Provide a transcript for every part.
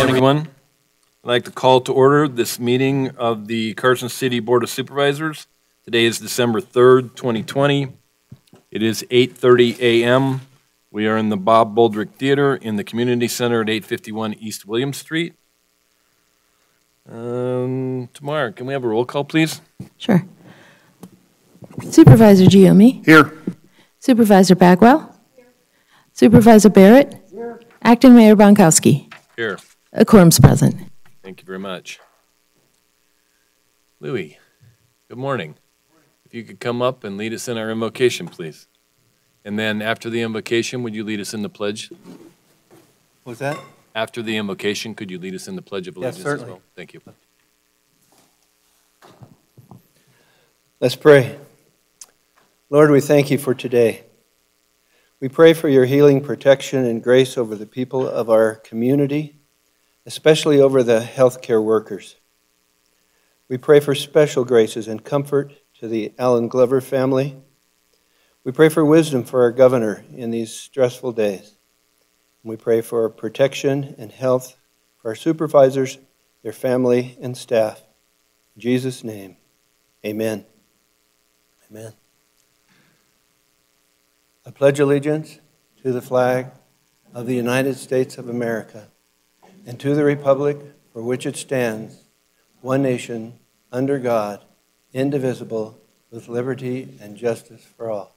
everyone. I'd like to call to order this meeting of the Carson City Board of Supervisors. Today is December 3rd, 2020. It is 8:30 a.m. We are in the Bob Boldrick Theater in the Community Center at 851 East William Street. Tamar, can we have a roll call, please? Sure. Supervisor Giomi. Here. Supervisor Bagwell. Here. Supervisor Barrett. Here. Acting Mayor Bonkowski. Here. A quorum's present. Thank you very much. Louis, good morning. If you could come up and lead us in our invocation, please. And then after the invocation, would you lead us in the pledge? What's that? After the invocation, could you lead us in the Pledge of Allegiance Yes, certainly. as well? Thank you. Let's pray. Lord, we thank you for today. We pray for your healing, protection, and grace over the people of our community, especially over the healthcare workers. We pray for special graces and comfort to the Allen Glover family. We pray for wisdom for our governor in these stressful days. We pray for protection and health for our supervisors, their family, and staff. In Jesus' name, amen. Amen. I pledge allegiance to the flag of the United States of America and to the republic for which it stands, one nation, under God, indivisible, with liberty and justice for all.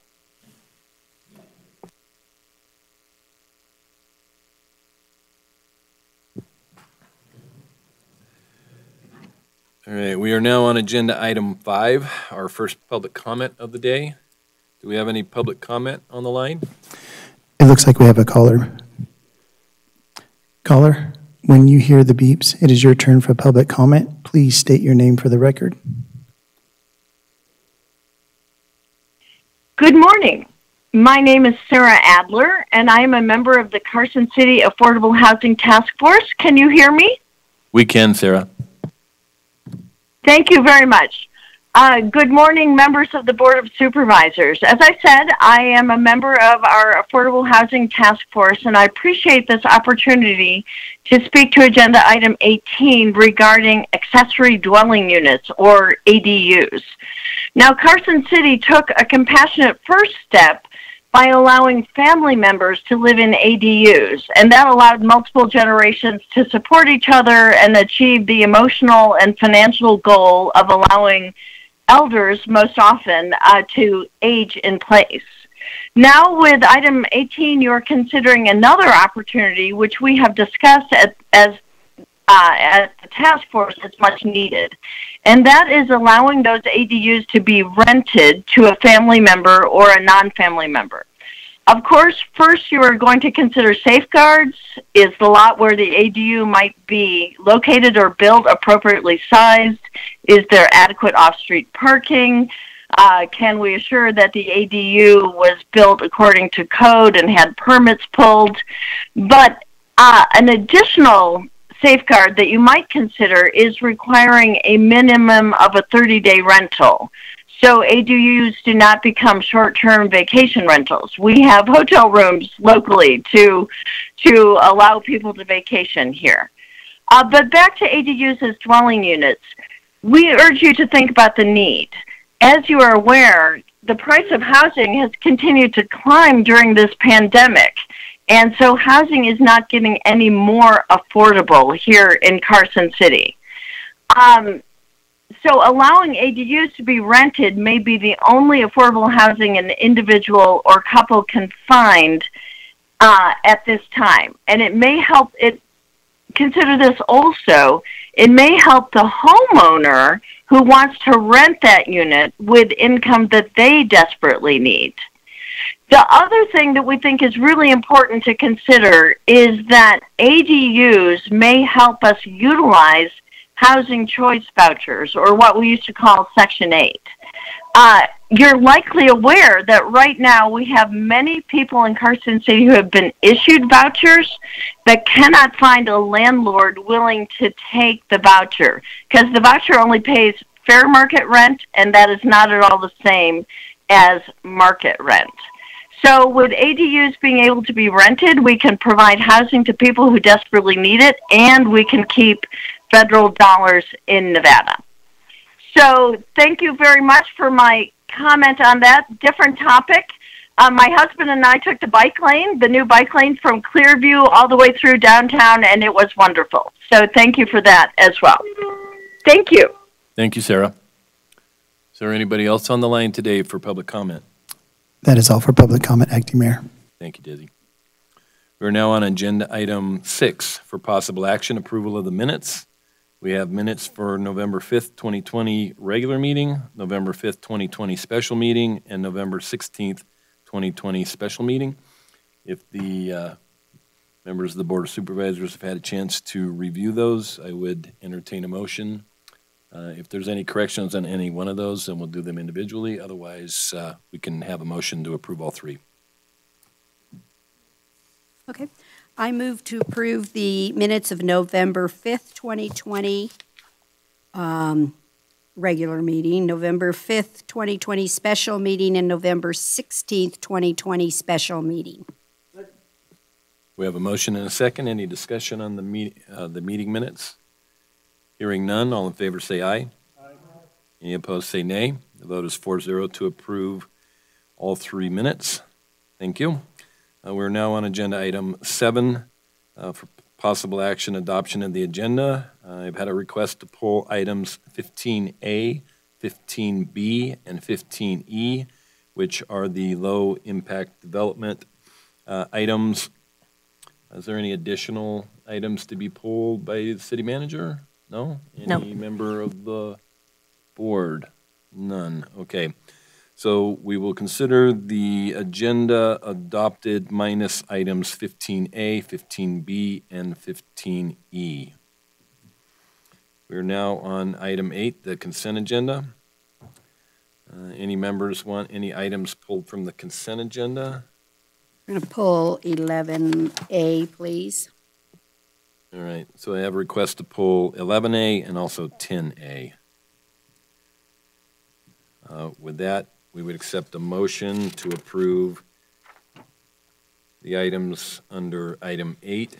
All right, we are now on agenda item 5, our first public comment of the day. Do we have any public comment on the line? It looks like we have a caller. Caller, when you hear the beeps, it is your turn for public comment. Please state your name for the record. Good morning. My name is Sarah Adler, and I am a member of the Carson City Affordable Housing Task Force. Can you hear me? We can, Sarah. Thank you very much. Good morning, members of the Board of Supervisors. As I said, I am a member of our Affordable Housing Task Force, and I appreciate this opportunity to speak to Agenda Item 18 regarding accessory dwelling units, or ADUs. Now, Carson City took a compassionate first step by allowing family members to live in ADUs, and that allowed multiple generations to support each other and achieve the emotional and financial goal of allowing elders, most often, to age in place. Now, with item 18, you're considering another opportunity, which we have discussed as the task force is much needed, and that is allowing those ADUs to be rented to a family member or a non-family member. Of course, first you are going to consider safeguards. Is the lot where the ADU might be located or built appropriately sized? Is there adequate off-street parking? Can we assure that the ADU was built according to code and had permits pulled? But an additional safeguard that you might consider is requiring a minimum of a 30-day rental. So ADUs do not become short-term vacation rentals. We have hotel rooms locally to allow people to vacation here. But back to ADUs as dwelling units, we urge you to think about the need. As you are aware, the price of housing has continued to climb during this pandemic. And so housing is not getting any more affordable here in Carson City. So allowing ADUs to be rented may be the only affordable housing an individual or couple can find at this time. And it may help consider this also, it may help the homeowner who wants to rent that unit with income that they desperately need. The other thing that we think is really important to consider is that ADUs may help us utilize housing choice vouchers, or what we used to call Section 8. You're likely aware that right now we have many people in Carson City who have been issued vouchers but cannot find a landlord willing to take the voucher, because the voucher only pays fair market rent, and that is not at all the same as market rent. So with ADUs being able to be rented, we can provide housing to people who desperately need it, and we can keep federal dollars in Nevada. So thank you very much for my comment on that. Different topic. My husband and I took the new bike lane from Clearview all the way through downtown, and it was wonderful. So thank you for that as well. Thank you. Thank you, Sarah. Is there anybody else on the line today for public comment? That is all for public comment, Acting Mayor. Thank you, Dizzy. We're now on agenda item 6 for possible action, approval of the minutes. We have minutes for November 5th, 2020 regular meeting, November 5th, 2020 special meeting, and November 16th, 2020 special meeting. If the members of the Board of Supervisors have had a chance to review those, I would entertain a motion. If there's any corrections on any one of those, then we'll do them individually. Otherwise, we can have a motion to approve all three. Okay. I move to approve the minutes of November 5th, 2020 regular meeting, November 5th, 2020 special meeting, and November 16th, 2020 special meeting. We have a motion and a second. Any discussion on the meeting minutes? Hearing none, all in favor say aye. Aye. Any opposed say nay. The vote is 4-0 to approve all three minutes. Thank you. We're now on agenda item 7 for possible action adoption of the agenda. I've had a request to pull items 15A, 15B, and 15E, which are the low impact development items. Is there any additional items to be pulled by the city manager? No? Any member of the board? None. Okay. So we will consider the agenda adopted minus items 15A, 15B, and 15E. We're now on item 8, the consent agenda. Any members want any items pulled from the consent agenda? We're going to pull 11A, please. All right, so I have a request to pull 11A and also 10A. With that, we would accept a motion to approve the items under item 8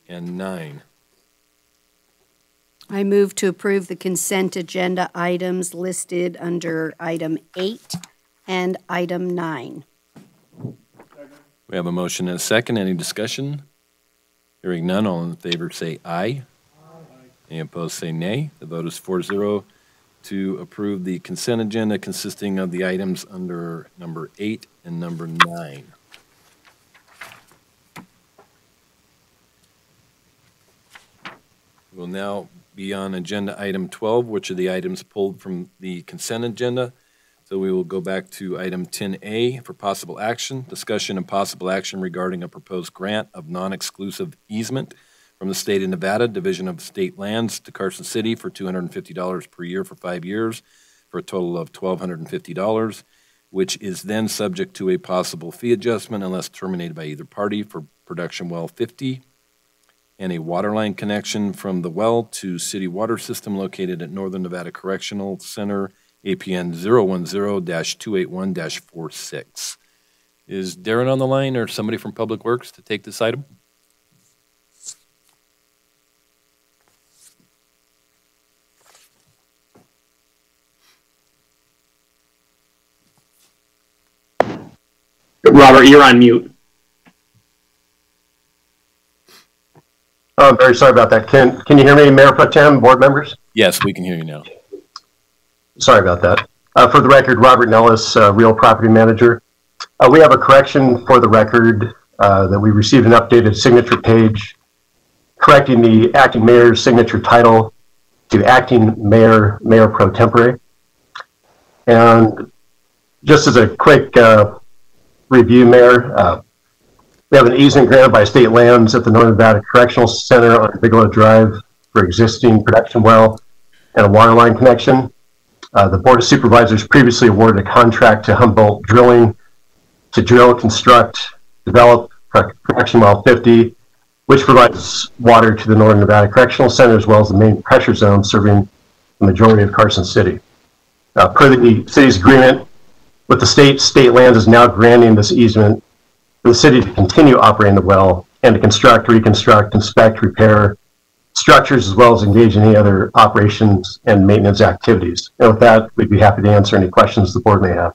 and 9. I move to approve the consent agenda items listed under item 8 and item 9. We have a motion and a second. Any discussion? Hearing none, all in favor say aye. Aye. Any opposed say nay. The vote is 4-0 to approve the consent agenda consisting of the items under number 8 and number 9. We'll now be on agenda item 12, which are the items pulled from the consent agenda. So we will go back to item 10A for possible action, discussion and possible action regarding a proposed grant of non-exclusive easement from the state of Nevada, Division of State Lands to Carson City for $250 per year for 5 years for a total of $1,250, which is then subject to a possible fee adjustment unless terminated by either party for production well 50 and a water line connection from the well to city water system located at Northern Nevada Correctional Center, APN 010-281-46. Is Darren on the line or somebody from Public Works to take this item? Robert, you're on mute. Oh, I'm very sorry about that. Can you hear me, Mayor Pro Tem, board members? Yes, we can hear you now. Sorry about that. For the record, Robert Nellis, Real Property Manager. We have a correction for the record that we received an updated signature page correcting the acting mayor's signature title to acting mayor, Mayor Pro Tempore. And just as a quick review, Mayor, we have an easement granted by state lands at the Northern Nevada Correctional Center on Bigelow Drive for existing production well and a water line connection. The Board of Supervisors previously awarded a contract to Humboldt Drilling to drill, construct, develop production well 50, which provides water to the Northern Nevada Correctional Center as well as the main pressure zone serving the majority of Carson City. Per the city's agreement, With the state lands is now granting this easement for the city to continue operating the well and to construct, reconstruct, inspect, repair structures, as well as engage in any other operations and maintenance activities. And with that, we'd be happy to answer any questions the board may have.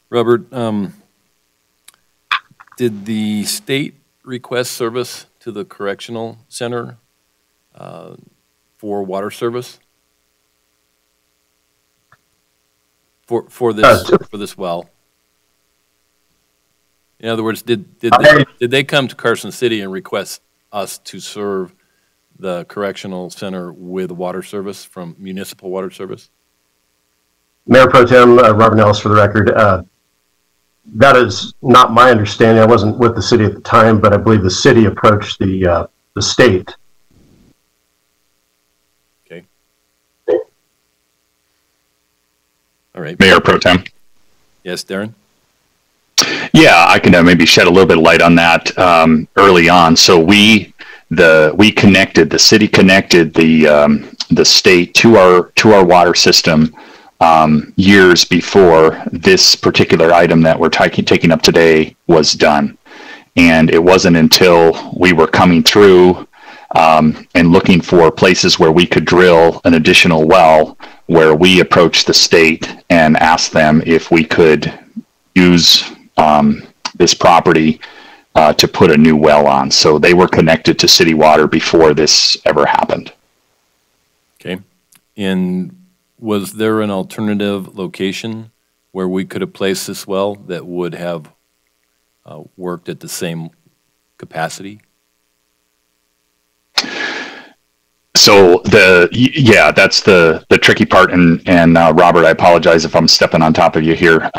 Robert, did the state request service to the correctional center for water service? For this well? In other words, did they come to Carson City and request us to serve the correctional center with water service from municipal water service? Mayor Pro Tem Robert Nellis, for the record, that is not my understanding. I wasn't with the city at the time, but I believe the city approached the state. Okay. All right. Mayor Pro Tem. Yes, Darren? Yeah, I can maybe shed a little bit of light on that early on. So the city connected the state to our water system years before this particular item that we're taking up today was done. And it wasn't until we were coming through and looking for places where we could drill an additional well where we approached the state and asked them if we could use this property to put a new well on. So they were connected to city water before this ever happened. Okay. And was there an alternative location where we could have placed this well that would have worked at the same capacity? So that's the tricky part, and Robert, I apologize if I'm stepping on top of you here.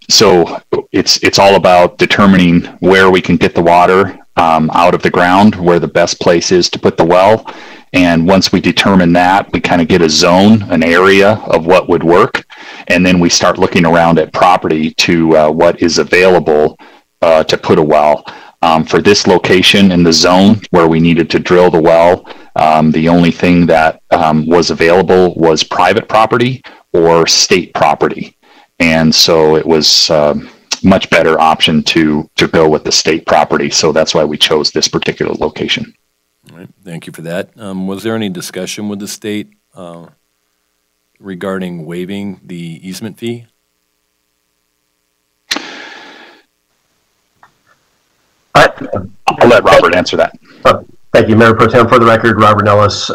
So it's all about determining where we can get the water out of the ground, where the best place is to put the well. And once we determine that, we kind of get a zone, an area of what would work, and then we start looking around at property to what is available to put a well. For this location in the zone where we needed to drill the well, the only thing that was available was private property or state property. And so it was much better option to go with the state property. So that's why we chose this particular location. All right, thank you for that. Was there any discussion with the state regarding waiving the easement fee? I'll let Robert answer that. Thank you, Mayor Pro Tem. For the record, Robert Nellis.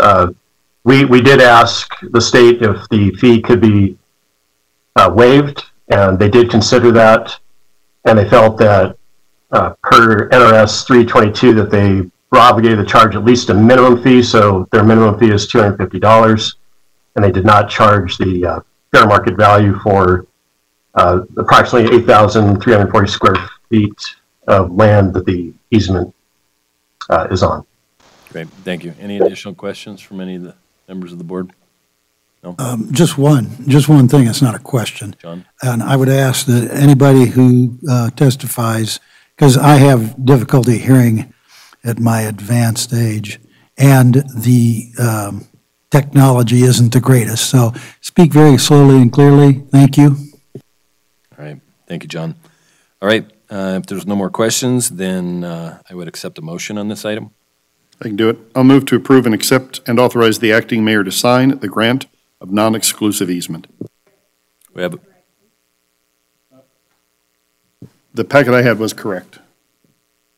We did ask the state if the fee could be waived, and they did consider that, and they felt that per NRS 322 that they were obligated to charge at least a minimum fee, so their minimum fee is $250, and they did not charge the fair market value for approximately 8,340 square feet of land that the easement is on. Great, thank you. Any additional questions from any of the members of the board? No? Just one thing. It's not a question. John? And I would ask that anybody who testifies, because I have difficulty hearing at my advanced age, and the technology isn't the greatest. So speak very slowly and clearly. Thank you. All right, thank you, John. All right, if there's no more questions, then I would accept a motion on this item. I can do it. I'll move to approve and accept and authorize the acting mayor to sign the grant of non-exclusive easement. We have The packet I had was correct.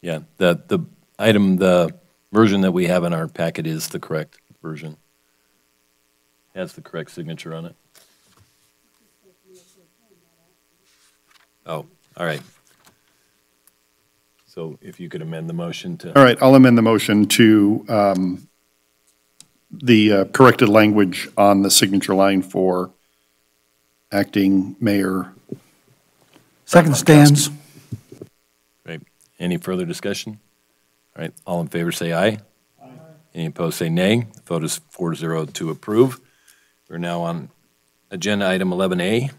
Yeah, the item, the version that we have in our packet is the correct version. Has the correct signature on it. Oh, all right. So if you could amend the motion to. All right, I'll amend the motion to the corrected language on the signature line for acting mayor. Second stands. Great. Any further discussion? All right, all in favor say aye. Aye. Any opposed say nay. The vote is 4-0 to approve. We're now on agenda item 11A.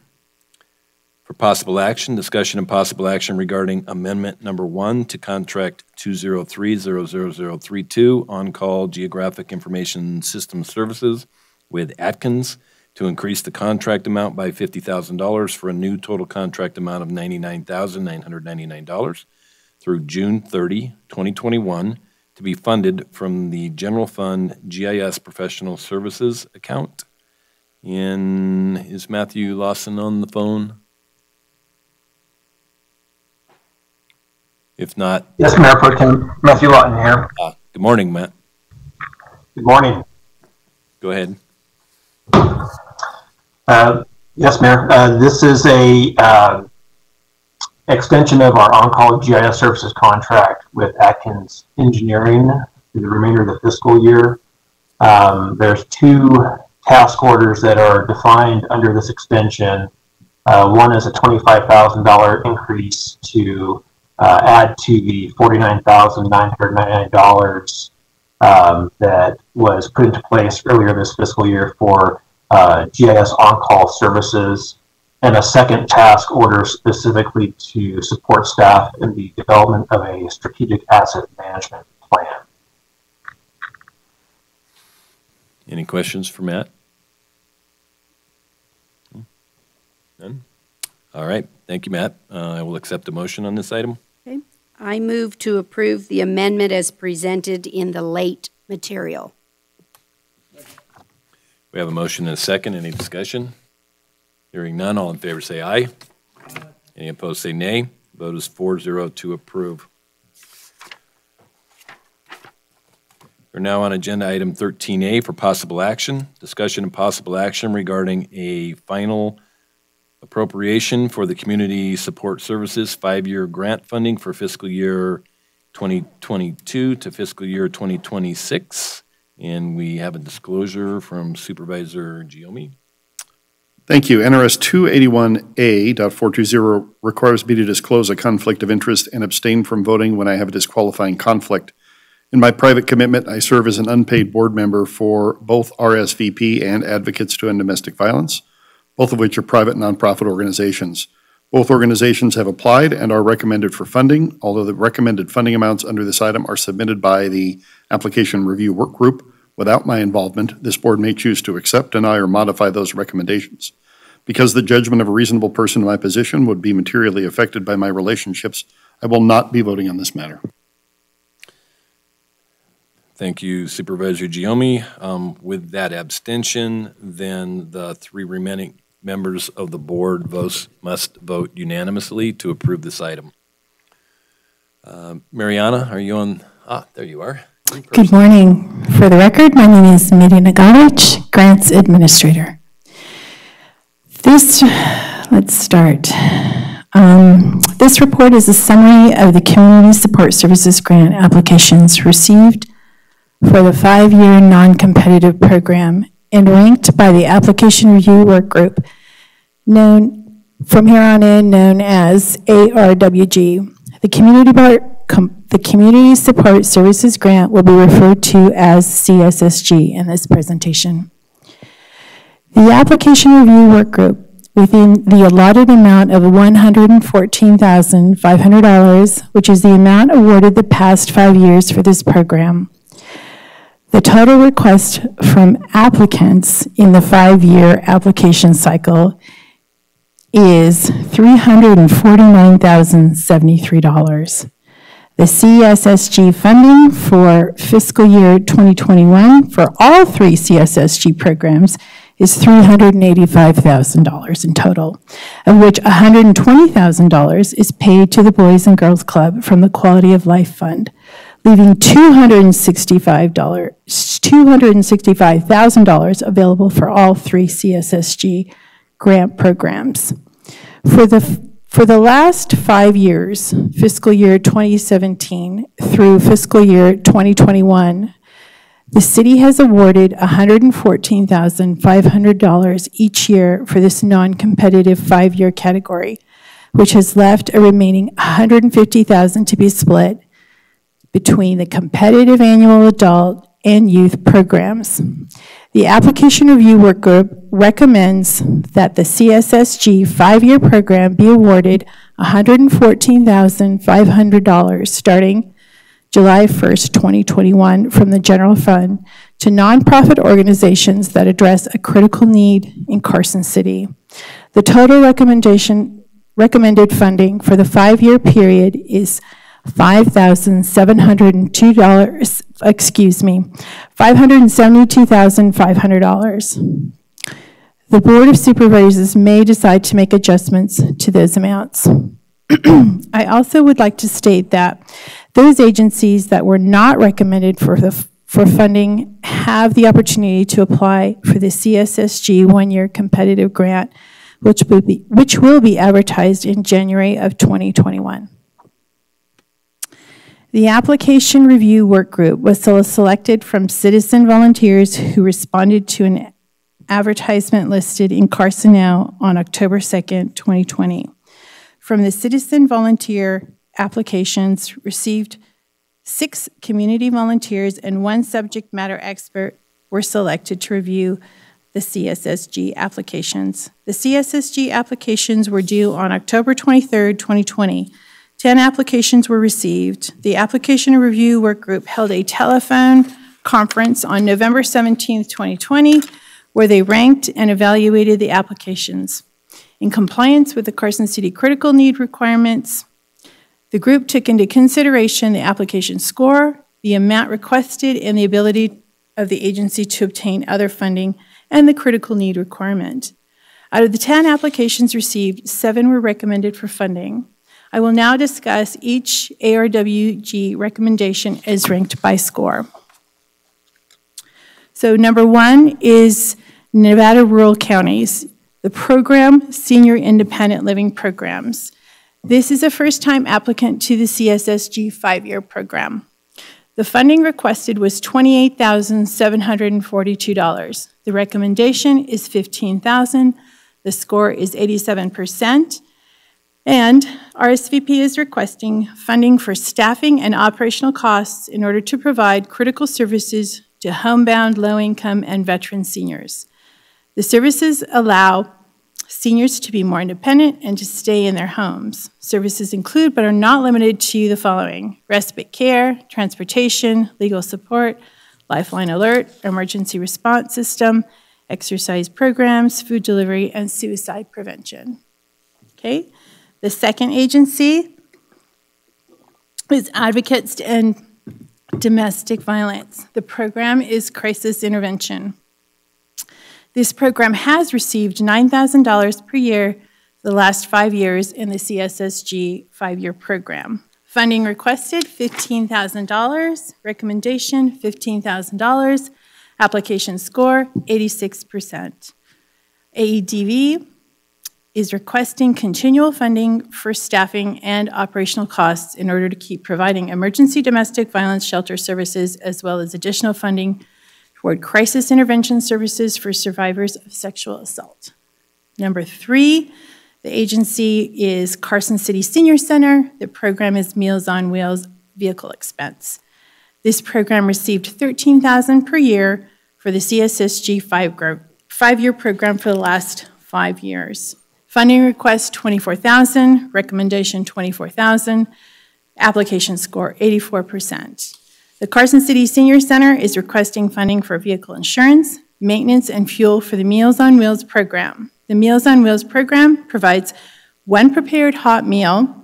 For possible action, discussion and possible action regarding amendment number 1 to contract 203-00032 on-call geographic information system services with Atkins to increase the contract amount by $50,000 for a new total contract amount of $99,999 through June 30, 2021, to be funded from the General Fund GIS Professional Services account. And is Matthew Lawson on the phone? If not... Yes, Mayor Pro Tem. Matthew Lawton here. Good morning, Matt. Good morning. Go ahead. Yes, Mayor. This is a extension of our on-call GIS services contract with Atkins Engineering through the remainder of the fiscal year. There's 2 task orders that are defined under this extension. One is a $25,000 increase to add to the $49,999 that was put into place earlier this fiscal year for GIS on-call services, and a second task order specifically to support staff in the development of a strategic asset management plan. Any questions for Matt? None? All right. Thank you, Matt. I will accept a motion on this item. Okay. I move to approve the amendment as presented in the late material. We have a motion and a second. Any discussion? Hearing none, all in favor say aye. Any opposed say nay. Vote is 4-0 to approve. We're now on agenda item 13A for possible action. Discussion and possible action regarding a final appropriation for the Community Support Services 5-year grant funding for fiscal year 2022 to fiscal year 2026. And we have a disclosure from Supervisor Giomi. Thank you. NRS 281A.420 requires me to disclose a conflict of interest and abstain from voting when I have a disqualifying conflict. In my private commitment, I serve as an unpaid board member for both RSVP and Advocates to End Domestic Violence, both of which are private nonprofit organizations. Both organizations have applied and are recommended for funding, although the recommended funding amounts under this item are submitted by the Application Review Work Group. Without my involvement, this board may choose to accept, deny, or modify those recommendations. Because the judgment of a reasonable person in my position would be materially affected by my relationships, I will not be voting on this matter. Thank you, Supervisor Giomi. With that abstention, then the 3 remaining members of the board must vote unanimously to approve this item. Mariana, are you on? There you are. Good morning. For the record, my name is Miri Nagalic, Grants Administrator. Let's start. This report is a summary of the Community Support Services grant applications received for the 5-year non-competitive program and ranked by the Application Review Work Group, known from here on in known as ARWG. The Community Support Services Grant will be referred to as CSSG in this presentation. The Application Review Work Group, within the allotted amount of $114,500, which is the amount awarded the past 5 years for this program. The total request from applicants in the 5-year application cycle is $349,073. The CSSG funding for fiscal year 2021 for all 3 CSSG programs is $385,000 in total, of which $120,000 is paid to the Boys and Girls Club from the Quality of Life Fund, leaving $265,000 available for all 3 CSSG grant programs. For the last 5 years, fiscal year 2017 through fiscal year 2021, the city has awarded $114,500 each year for this non-competitive 5-year category, which has left a remaining $150,000 to be split between the competitive annual adult and youth programs. The Application Review Work Group recommends that the CSSG 5-year program be awarded $114,500 starting July 1st, 2021 from the general fund to nonprofit organizations that address a critical need in Carson City. The total recommended funding for the 5-year period is $572,500. The Board of Supervisors may decide to make adjustments to those amounts. I also would like to state that those agencies that were not recommended for funding have the opportunity to apply for the CSSG 1-year competitive grant, which will be advertised in January of 2021. The application review work group was selected from citizen volunteers who responded to an advertisement listed in Carson Now on October 2nd, 2020. From the citizen volunteer applications received, 6 community volunteers and 1 subject matter expert were selected to review the CSSG applications. The CSSG applications were due on October 23rd, 2020. 10 applications were received. The application review work group held a telephone conference on November 17th, 2020, where they ranked and evaluated the applications. In compliance with the Carson City critical need requirements, the group took into consideration the application score, the amount requested, and the ability of the agency to obtain other funding and the critical need requirement. Out of the 10 applications received, 7 were recommended for funding. I will now discuss each ARWG recommendation as ranked by score. So number 1 is Nevada Rural Counties, the program Senior Independent Living Programs. This is a first-time applicant to the CSSG 5-year program. The funding requested was $28,742. The recommendation is $15,000. The score is 87%. And RSVP is requesting funding for staffing and operational costs in order to provide critical services to homebound, low-income, and veteran seniors. The services allow seniors to be more independent and to stay in their homes. Services include, but are not limited to, the following: respite care, transportation, legal support, lifeline alert, emergency response system, exercise programs, food delivery, and suicide prevention. Okay? The second agency is Advocates to End Domestic Violence. The program is Crisis Intervention. This program has received $9,000 per year for the last 5 years in the CSSG 5-year program. Funding requested, $15,000. Recommendation, $15,000. Application score, 86%. AEDV is requesting continual funding for staffing and operational costs in order to keep providing emergency domestic violence shelter services, as well as additional funding toward crisis intervention services for survivors of sexual assault. Number 3, the agency is Carson City Senior Center. The program is Meals on Wheels vehicle expense. This program received $13,000 per year for the CSSG 5-year program for the last 5 years. Funding request, $24,000. Recommendation, $24,000. Application score, 84%. The Carson City Senior Center is requesting funding for vehicle insurance, maintenance, and fuel for the Meals on Wheels program. The Meals on Wheels program provides 1 prepared hot meal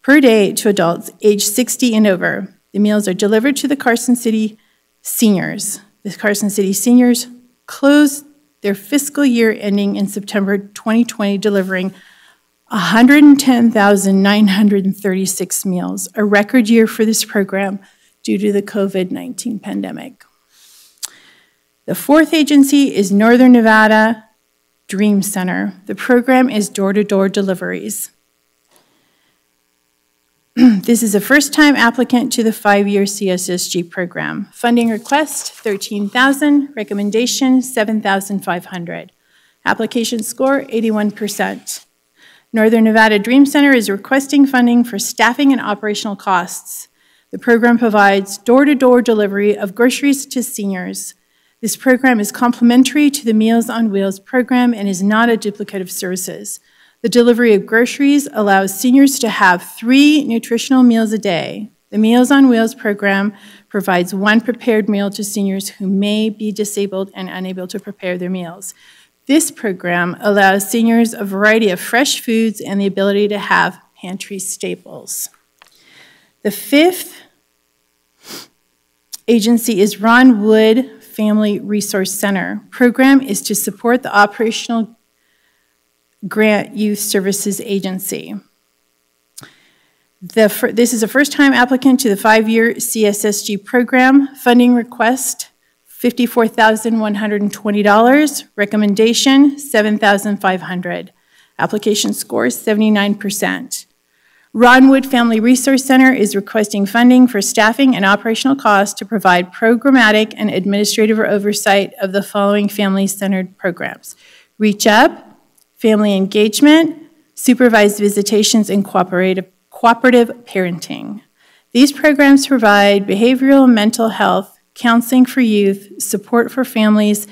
per day to adults age 60 and over. The meals are delivered to the Carson City seniors. The Carson City seniors close their fiscal year ending in September 2020, delivering 110,936 meals, a record year for this program due to the COVID-19 pandemic. The 4th agency is Northern Nevada Dream Center. The program is door-to-door deliveries. This is a first-time applicant to the 5-year CSSG program. Funding request, $13,000. Recommendation, $7,500. Application score, 81%. Northern Nevada Dream Center is requesting funding for staffing and operational costs. The program provides door-to-door delivery of groceries to seniors. This program is complementary to the Meals on Wheels program and is not a duplicate of services. The delivery of groceries allows seniors to have 3 nutritional meals a day. The Meals on Wheels program provides one prepared meal to seniors who may be disabled and unable to prepare their meals. This program allows seniors a variety of fresh foods and the ability to have pantry staples. The fifth agency is Ron Wood Family Resource Center. Program is to support the Operational Grant Youth Services Agency. This is a first-time applicant to the 5-year CSSG program. Funding request, $54,120. Recommendation, $7,500. Application score, 79%. Ron Wood Family Resource Center is requesting funding for staffing and operational costs to provide programmatic and administrative oversight of the following family-centered programs: Reach Up, Family Engagement, Supervised Visitations, and Cooperative Parenting. These programs provide behavioral and mental health, counseling for youth, support for families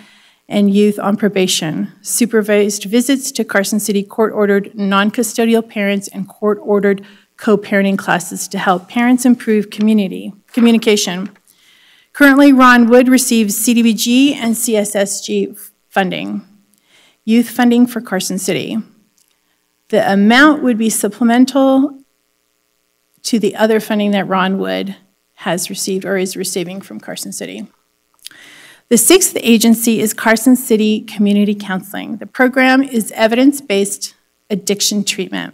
and youth on probation, supervised visits to Carson City court-ordered non-custodial parents, and court-ordered co-parenting classes to help parents improve communication. Currently, Ron Wood receives CDBG and CSSG funding. Youth funding for Carson City. The amount would be supplemental to the other funding that Ron Wood has received or is receiving from Carson City. The sixth agency is Carson City Community Counseling. The program is evidence-based addiction treatment.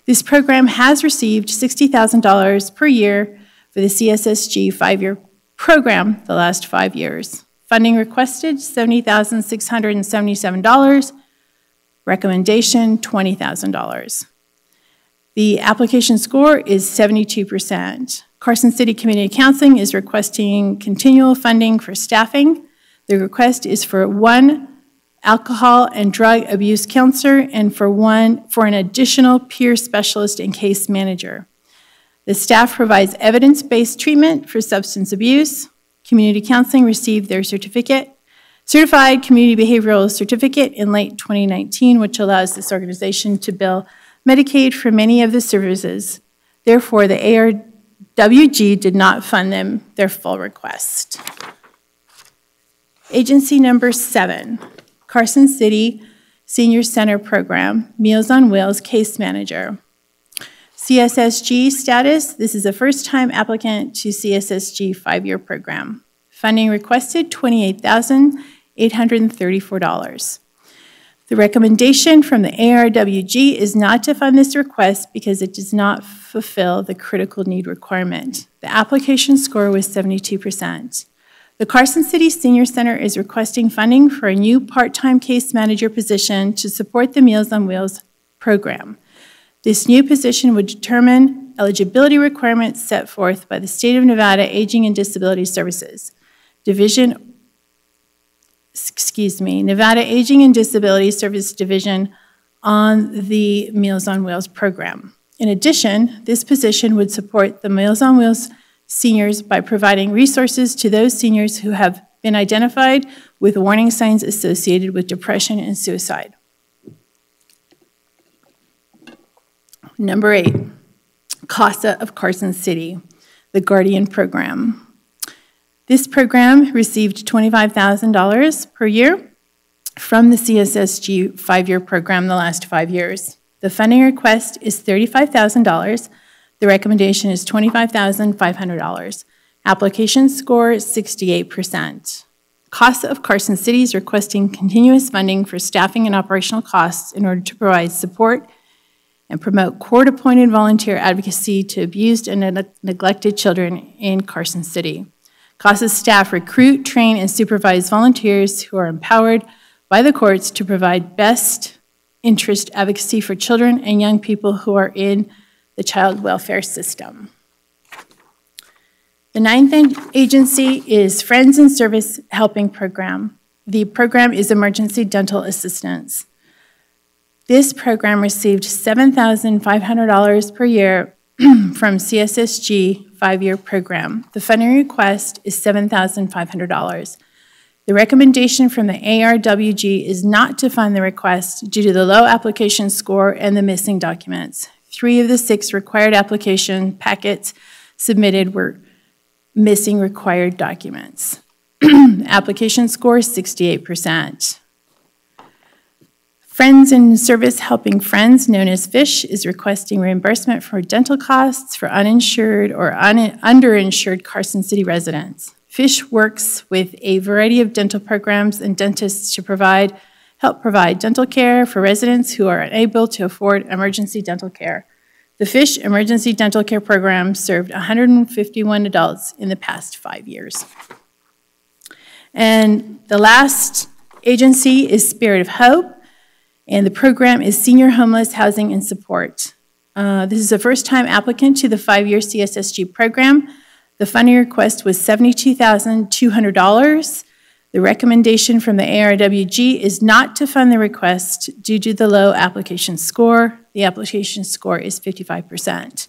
This program has received $60,000 per year for the CSSG 5-year program the last 5 years. Funding requested, $70,677. Recommendation, $20,000. The application score is 72%. Carson City Community Counseling is requesting continual funding for staffing. The request is for 1 alcohol and drug abuse counselor and for an additional peer specialist and case manager. The staff provides evidence-based treatment for substance abuse. Community Counseling received their certificate, Certified Community Behavioral Certificate in late 2019, which allows this organization to bill Medicaid for many of the services. Therefore, the ARWG did not fund their full request. Agency number 7, Carson City Senior Center Program, Meals on Wheels Case Manager. CSSG status, this is a first-time applicant to CSSG 5-year program. Funding requested, $28,834. The recommendation from the ARWG is not to fund this request because it does not fulfill the critical need requirement. The application score was 72%. The Carson City Senior Center is requesting funding for a new part-time case manager position to support the Meals on Wheels program. This new position would determine eligibility requirements set forth by the State of Nevada Aging and Disability Services Nevada Aging and Disability Service Division on the Meals on Wheels program. In addition, this position would support the Meals on Wheels seniors by providing resources to those seniors who have been identified with warning signs associated with depression and suicide. Number 8, CASA of Carson City, the Guardian Program. This program received $25,000 per year from the CSSG 5-year program the last 5 years. The funding request is $35,000. The recommendation is $25,500. Application score is 68%. CASA of Carson City is requesting continuous funding for staffing and operational costs in order to provide support and promote court-appointed volunteer advocacy to abused and neglected children in Carson City. CASA staff recruit, train, and supervise volunteers who are empowered by the courts to provide best interest advocacy for children and young people who are in the child welfare system. The 9th agency is Friends in Service Helping Program. The program is emergency dental assistance. This program received $7,500 per year from CSSG 5-year program. The funding request is $7,500. The recommendation from the ARWG is not to fund the request due to the low application score and the missing documents. 3 of the 6 required application packets submitted were missing required documents. Application score is 68%. Friends in Service Helping Friends, known as FISH, is requesting reimbursement for dental costs for uninsured or underinsured Carson City residents. FISH works with a variety of dental programs and dentists to help provide dental care for residents who are unable to afford emergency dental care. The FISH Emergency Dental Care Program served 151 adults in the past 5 years. And the last agency is Spirit of Hope, and the program is Senior Homeless Housing and Support. This is a first-time applicant to the 5-year CSSG program. The funding request was $72,200. The recommendation from the ARWG is not to fund the request due to the low application score. The application score is 55%.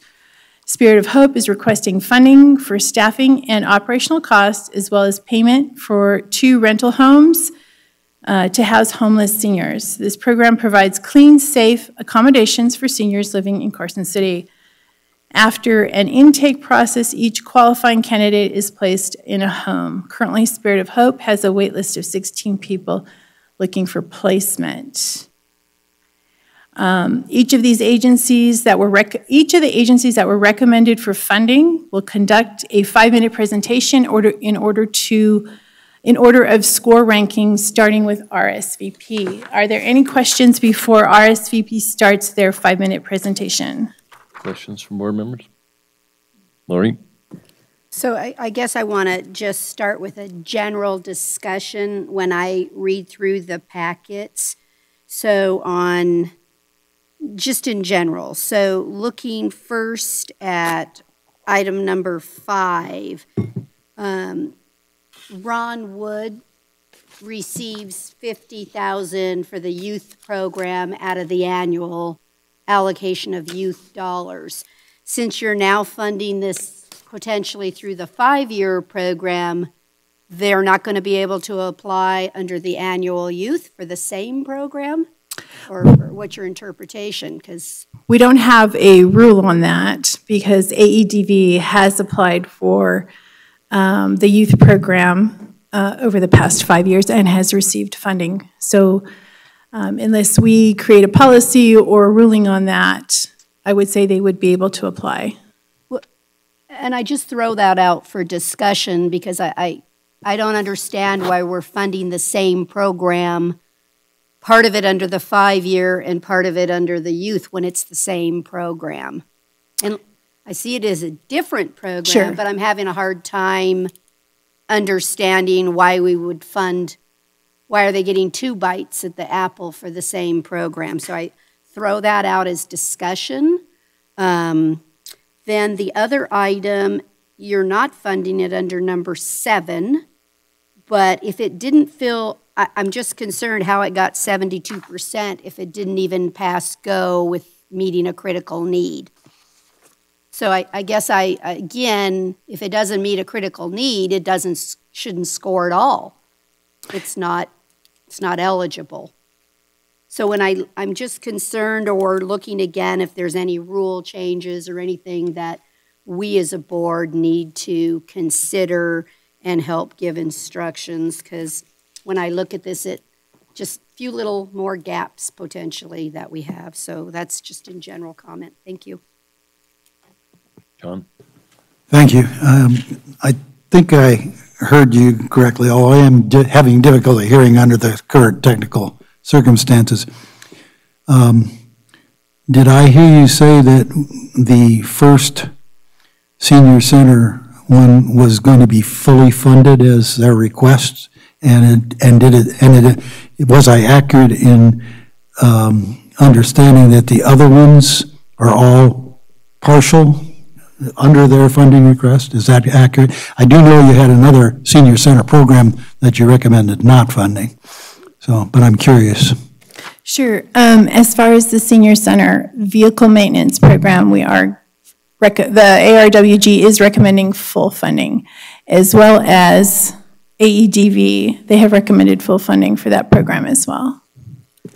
Spirit of Hope is requesting funding for staffing and operational costs, as well as payment for 2 rental homes to house homeless seniors. This program provides clean, safe accommodations for seniors living in Carson City. After an intake process, each qualifying candidate is placed in a home. Currently, Spirit of Hope has a wait list of 16 people looking for placement. Each of the agencies that were recommended for funding will conduct a 5-minute presentation in order of score rankings, starting with RSVP. Are there any questions before RSVP starts their 5-minute presentation? Questions from board members? Lori? So I guess I want to just start with a general discussion when I read through the packets. So just in general, so looking first at item number 5, Ron Wood receives $50,000 for the youth program out of the annual allocation of youth dollars. Since you're now funding this potentially through the 5-year program, they're not going to be able to apply under the annual youth for the same program? Or what's your interpretation? Because we don't have a rule on that because AEDV has applied for the youth program over the past 5 years and has received funding. So unless we create a policy or a ruling on that, I would say they would be able to apply. Well, and I just throw that out for discussion because I don't understand why we're funding the same program, part of it under the 5-year and part of it under the youth when it's the same program. And I see it as a different program, sure, but I'm having a hard time understanding why we would fund, why are they getting 2 bites at the apple for the same program? So I throw that out as discussion. Then the other item, you're not funding it under number 7, but if it didn't fill, I'm just concerned how it got 72% if it didn't even pass go with meeting a critical need. So I guess again, if it doesn't meet a critical need, it shouldn't score at all. It's not eligible. So when I'm just concerned or looking again if there's any rule changes or anything that we as a board need to consider and help give instructions, because when I look at this, it just a few little more gaps potentially that we have. So that's just in general comment. Thank you. John? Thank you. I think I heard you correctly, although I am having difficulty hearing under the current technical circumstances. Did I hear you say that the first senior center one was going to be fully funded as their request? Was I accurate in understanding that the other ones are all partial under their funding request? Is that accurate? I do know you had another senior center program that you recommended not funding. So, but I'm curious. Sure. As far as the senior center vehicle maintenance program, the ARWG is recommending full funding, as well as AEDV. They have recommended full funding for that program as well.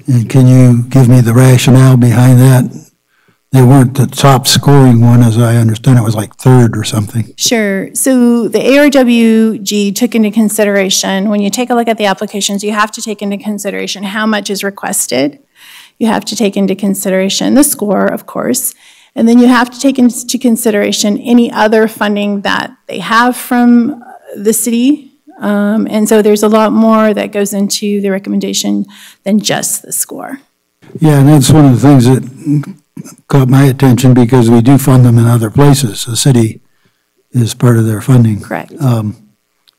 And can you give me the rationale behind that they weren't the top scoring one, as I understand it was like third or something. Sure. So the ARWG took into consideration, when you take a look at the applications, you have to take into consideration how much is requested. You have to take into consideration the score, of course, and then you have to take into consideration any other funding that they have from the city. And so there's a lot more that goes into the recommendation than just the score. Yeah, and that's one of the things that caught my attention because we do fund them in other places. The city is part of their funding. Correct.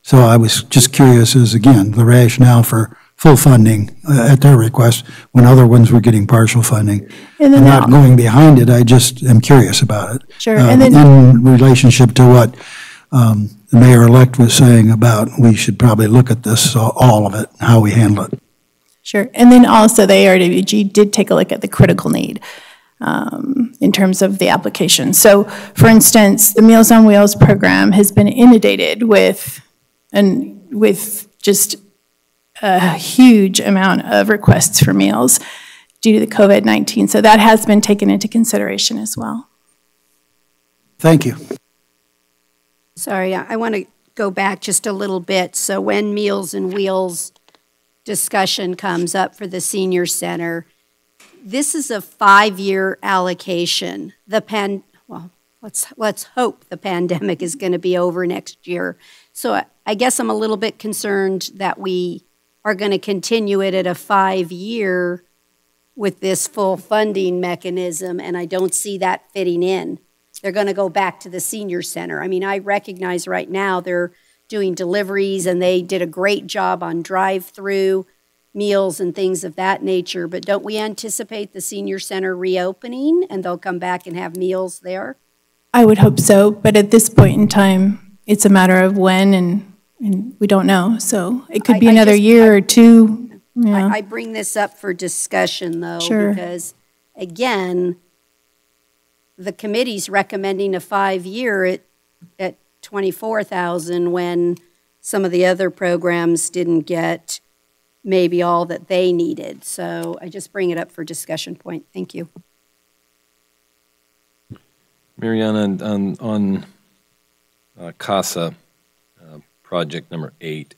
So I was just curious as, again, the rationale for full funding at their request when other ones were getting partial funding. And then I'm not going behind it, I just am curious about it. Sure. And then in relationship to what the mayor-elect was saying about we should probably look at this, all of it, how we handle it. Sure. And then also the ARWG did take a look at the critical need in terms of the application. So, for instance, the Meals on Wheels program has been inundated with just a huge amount of requests for meals due to the COVID-19. So that has been taken into consideration as well. Thank you. Sorry, I want to go back just a little bit. So when Meals on Wheels discussion comes up for the senior center, this is a 5-year allocation. Let's hope the pandemic is going to be over next year. So I guess I'm a little bit concerned that we are going to continue it at a 5-year with this full funding mechanism, and I don't see that fitting in. They're going to go back to the senior center. I mean, I recognize right now they're doing deliveries, and they did a great job on drive-through meals and things of that nature, but don't we anticipate the senior center reopening, and they'll come back and have meals there? I would hope so, but at this point in time, it's a matter of when, and we don't know. So it could be another year or two. Yeah. I bring this up for discussion, though, Sure. because, again, the committee's recommending a 5-year at $24,000 when some of the other programs didn't get maybe all that they needed. So I just bring it up for discussion point. Thank you. Mariana, on CASA, project number 8.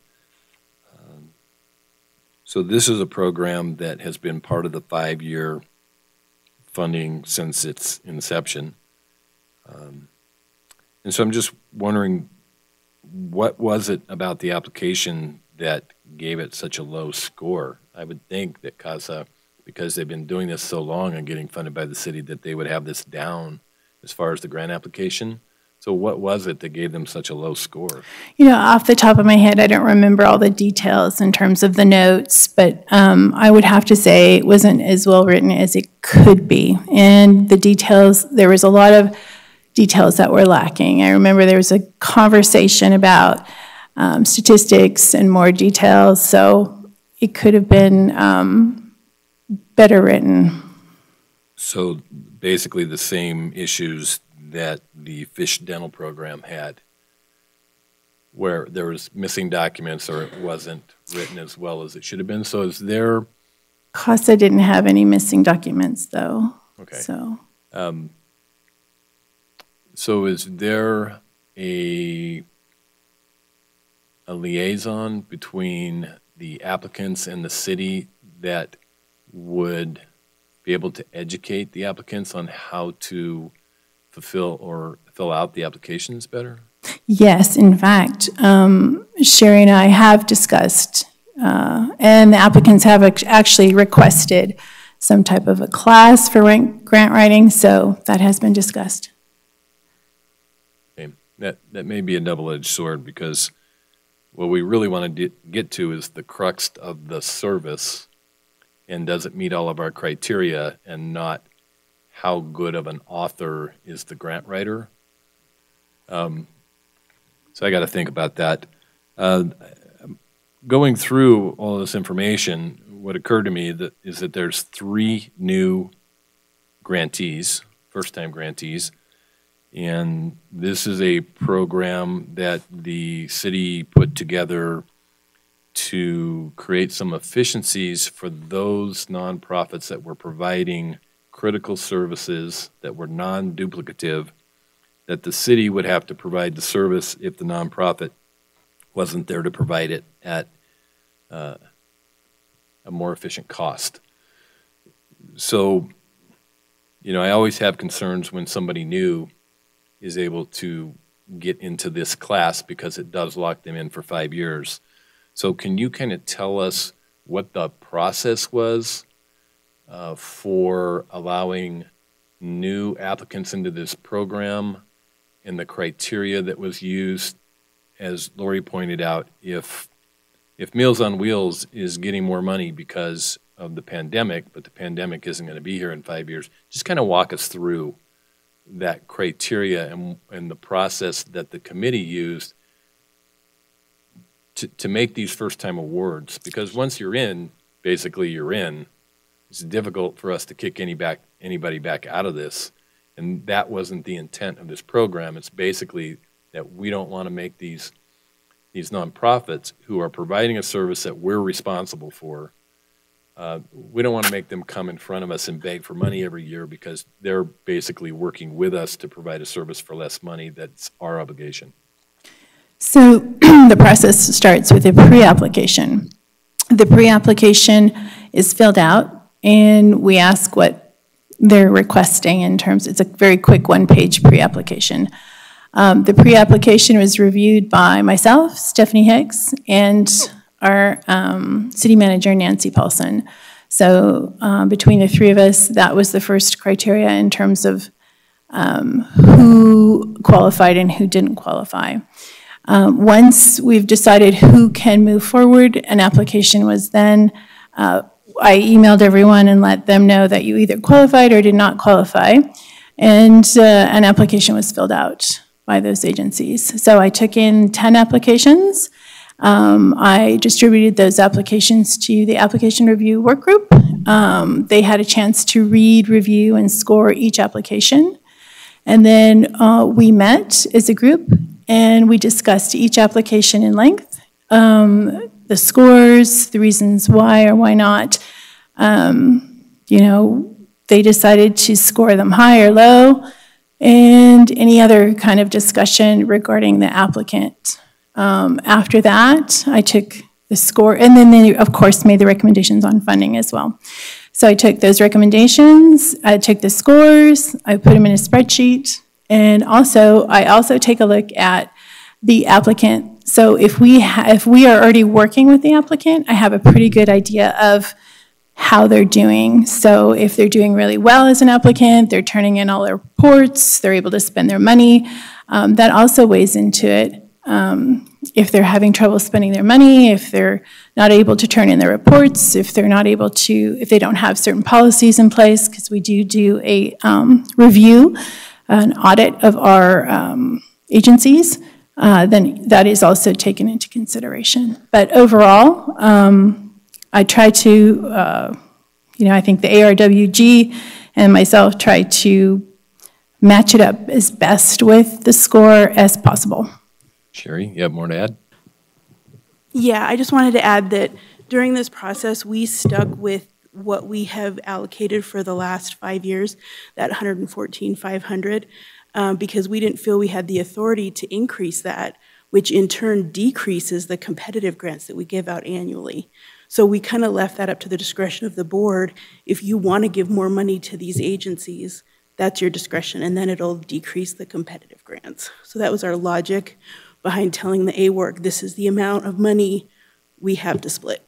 So this is a program that has been part of the 5-year funding since its inception. And so I'm just wondering, what was it about the application that gave it such a low score? I would think that CASA, because they've been doing this so long and getting funded by the city, that they would have this down as far as the grant application. So what was it that gave them such a low score? You know, off the top of my head, I don't remember all the details in terms of the notes, but I would have to say it wasn't as well written as it could be. And the details, there was a lot of details that were lacking. I remember there was a conversation about statistics and more details, so it could have been better written. So basically the same issues that the fish dental program had, where there was missing documents or it wasn't written as well as it should have been. So is there... CASA didn't have any missing documents, though. Okay. So is there a liaison between the applicants and the city that would be able to educate the applicants on how to fulfill or fill out the applications better? yes, in fact, Sherry and I have discussed, and the applicants have actually requested some type of a class for grant writing, so that has been discussed. Okay. That may be a double-edged sword, because what we really want to get to is the crux of the service, and does it meet all of our criteria, and not how good of an author is the grant writer. So I got to think about that. Going through all this information, what occurred to me is that there's 3 new grantees, first-time grantees, and this is a program that the city put together to create some efficiencies for those nonprofits that were providing critical services that were non-duplicative, that the city would have to provide the service if the nonprofit wasn't there to provide it at a more efficient cost. So, I always have concerns when somebody new is able to get into this class because it does lock them in for 5 years. So can you kind of tell us what the process was for allowing new applicants into this program and the criteria that was used? As Lori pointed out, if Meals on Wheels is getting more money because of the pandemic, but the pandemic isn't going to be here in 5 years, just kind of walk us through that criteria and the process that the committee used to make these first-time awards. Because once you're in, basically you're in. It's difficult for us to kick anybody back out of this, and that wasn't the intent of this program. It's basically that we don't want to make these nonprofits who are providing a service that we're responsible for. We don't want to make them come in front of us and beg for money every year because they're basically working with us to provide a service for less money. That's our obligation. So the process starts with a pre-application. The pre-application is filled out, and we ask what they're requesting in terms, it's a very quick one-page pre-application. The pre-application was reviewed by myself, Stephanie Hicks, and our city manager, Nancy Paulson. So between the three of us, that was the first criteria in terms of who qualified and who didn't qualify. Once we've decided who can move forward, an application was then, I emailed everyone and let them know that you either qualified or did not qualify, and an application was filled out by those agencies. So I took in 10 applications. I distributed those applications to the application review work group. They had a chance to read, review, and score each application. And then we met as a group and we discussed each application in length, the scores, the reasons why or why not. They decided to score them high or low, and any other kind of discussion regarding the applicant. After that, I took the score, and then they, of course, made the recommendations on funding as well. So I took those recommendations, I took the scores, I put them in a spreadsheet, and I also take a look at the applicant. So if we are already working with the applicant, I have a pretty good idea of how they're doing. So if they're doing really well as an applicant, they're turning in all their reports, they're able to spend their money, that also weighs into it. If they're having trouble spending their money, if they're not able to turn in their reports, if they don't have certain policies in place, because we do a review, an audit of our agencies, then that is also taken into consideration. But overall, I try to, I think the ARWG and myself try to match it up as best with the score as possible. Sherry, you have more to add? Yeah, I just wanted to add that during this process, we stuck with what we have allocated for the last 5 years, that $114,500, because we didn't feel we had the authority to increase that, which in turn decreases the competitive grants that we give out annually. So we kind of left that up to the discretion of the board. If you want to give more money to these agencies, that's your discretion, and then it'll decrease the competitive grants. So that was our logic behind telling the AWORC, this is the amount of money we have to split.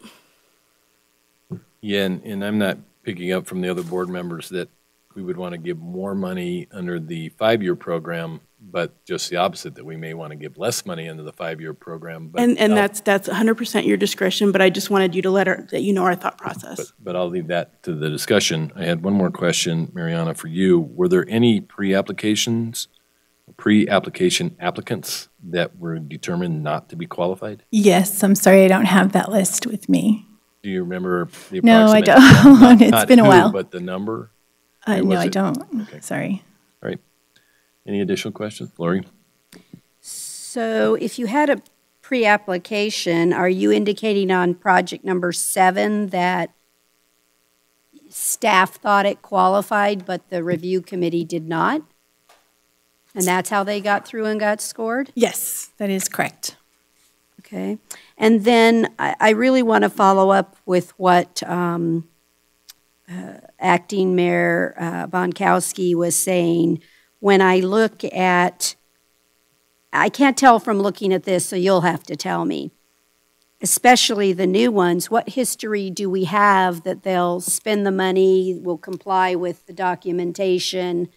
Yeah, and I'm not picking up from the other board members that we would want to give more money under the 5-year program, but just the opposite, that we may want to give less money under the 5-year program. But and that's 100% your discretion, but I just wanted you to let you know our thought process. But I'll leave that to the discussion. I had one more question, Mariana, for you. Were there any pre-application applicants that were determined not to be qualified? Yes, I'm sorry, I don't have that list with me. Do you remember the approximate? No, I don't. It's been a while. But the number? No, I don't. Okay. Sorry. All right. Any additional questions? Lori? So if you had a pre-application, are you indicating on project number 7 that staff thought it qualified, but the review committee did not? And that's how they got through and got scored? Yes, that is correct. Okay. And then I really want to follow up with what Acting Mayor Bonkowski was saying. When I look at, I can't tell from looking at this, so you'll have to tell me, especially the new ones, what history do we have that they'll spend the money, will comply with the documentation,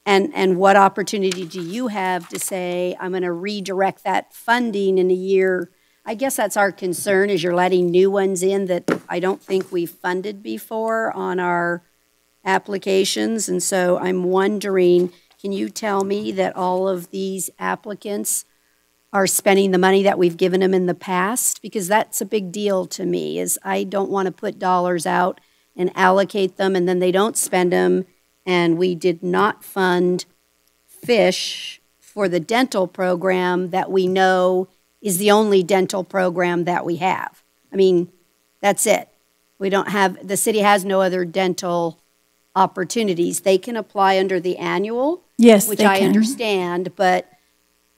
and what opportunity do you have to say, I'm going to redirect that funding in a year? I guess that's our concern, is you're letting new ones in that I don't think we've funded before on our applications. And so I'm wondering, can you tell me that all of these applicants are spending the money that we've given them in the past? Because that's a big deal to me, is I don't want to put dollars out and allocate them and then they don't spend them. And we did not fund FISH for the dental program that we know is the only dental program that we have. I mean, that's it. We don't have, the city has no other dental opportunities. They can apply under the annual, Yes, which they I can. understand, but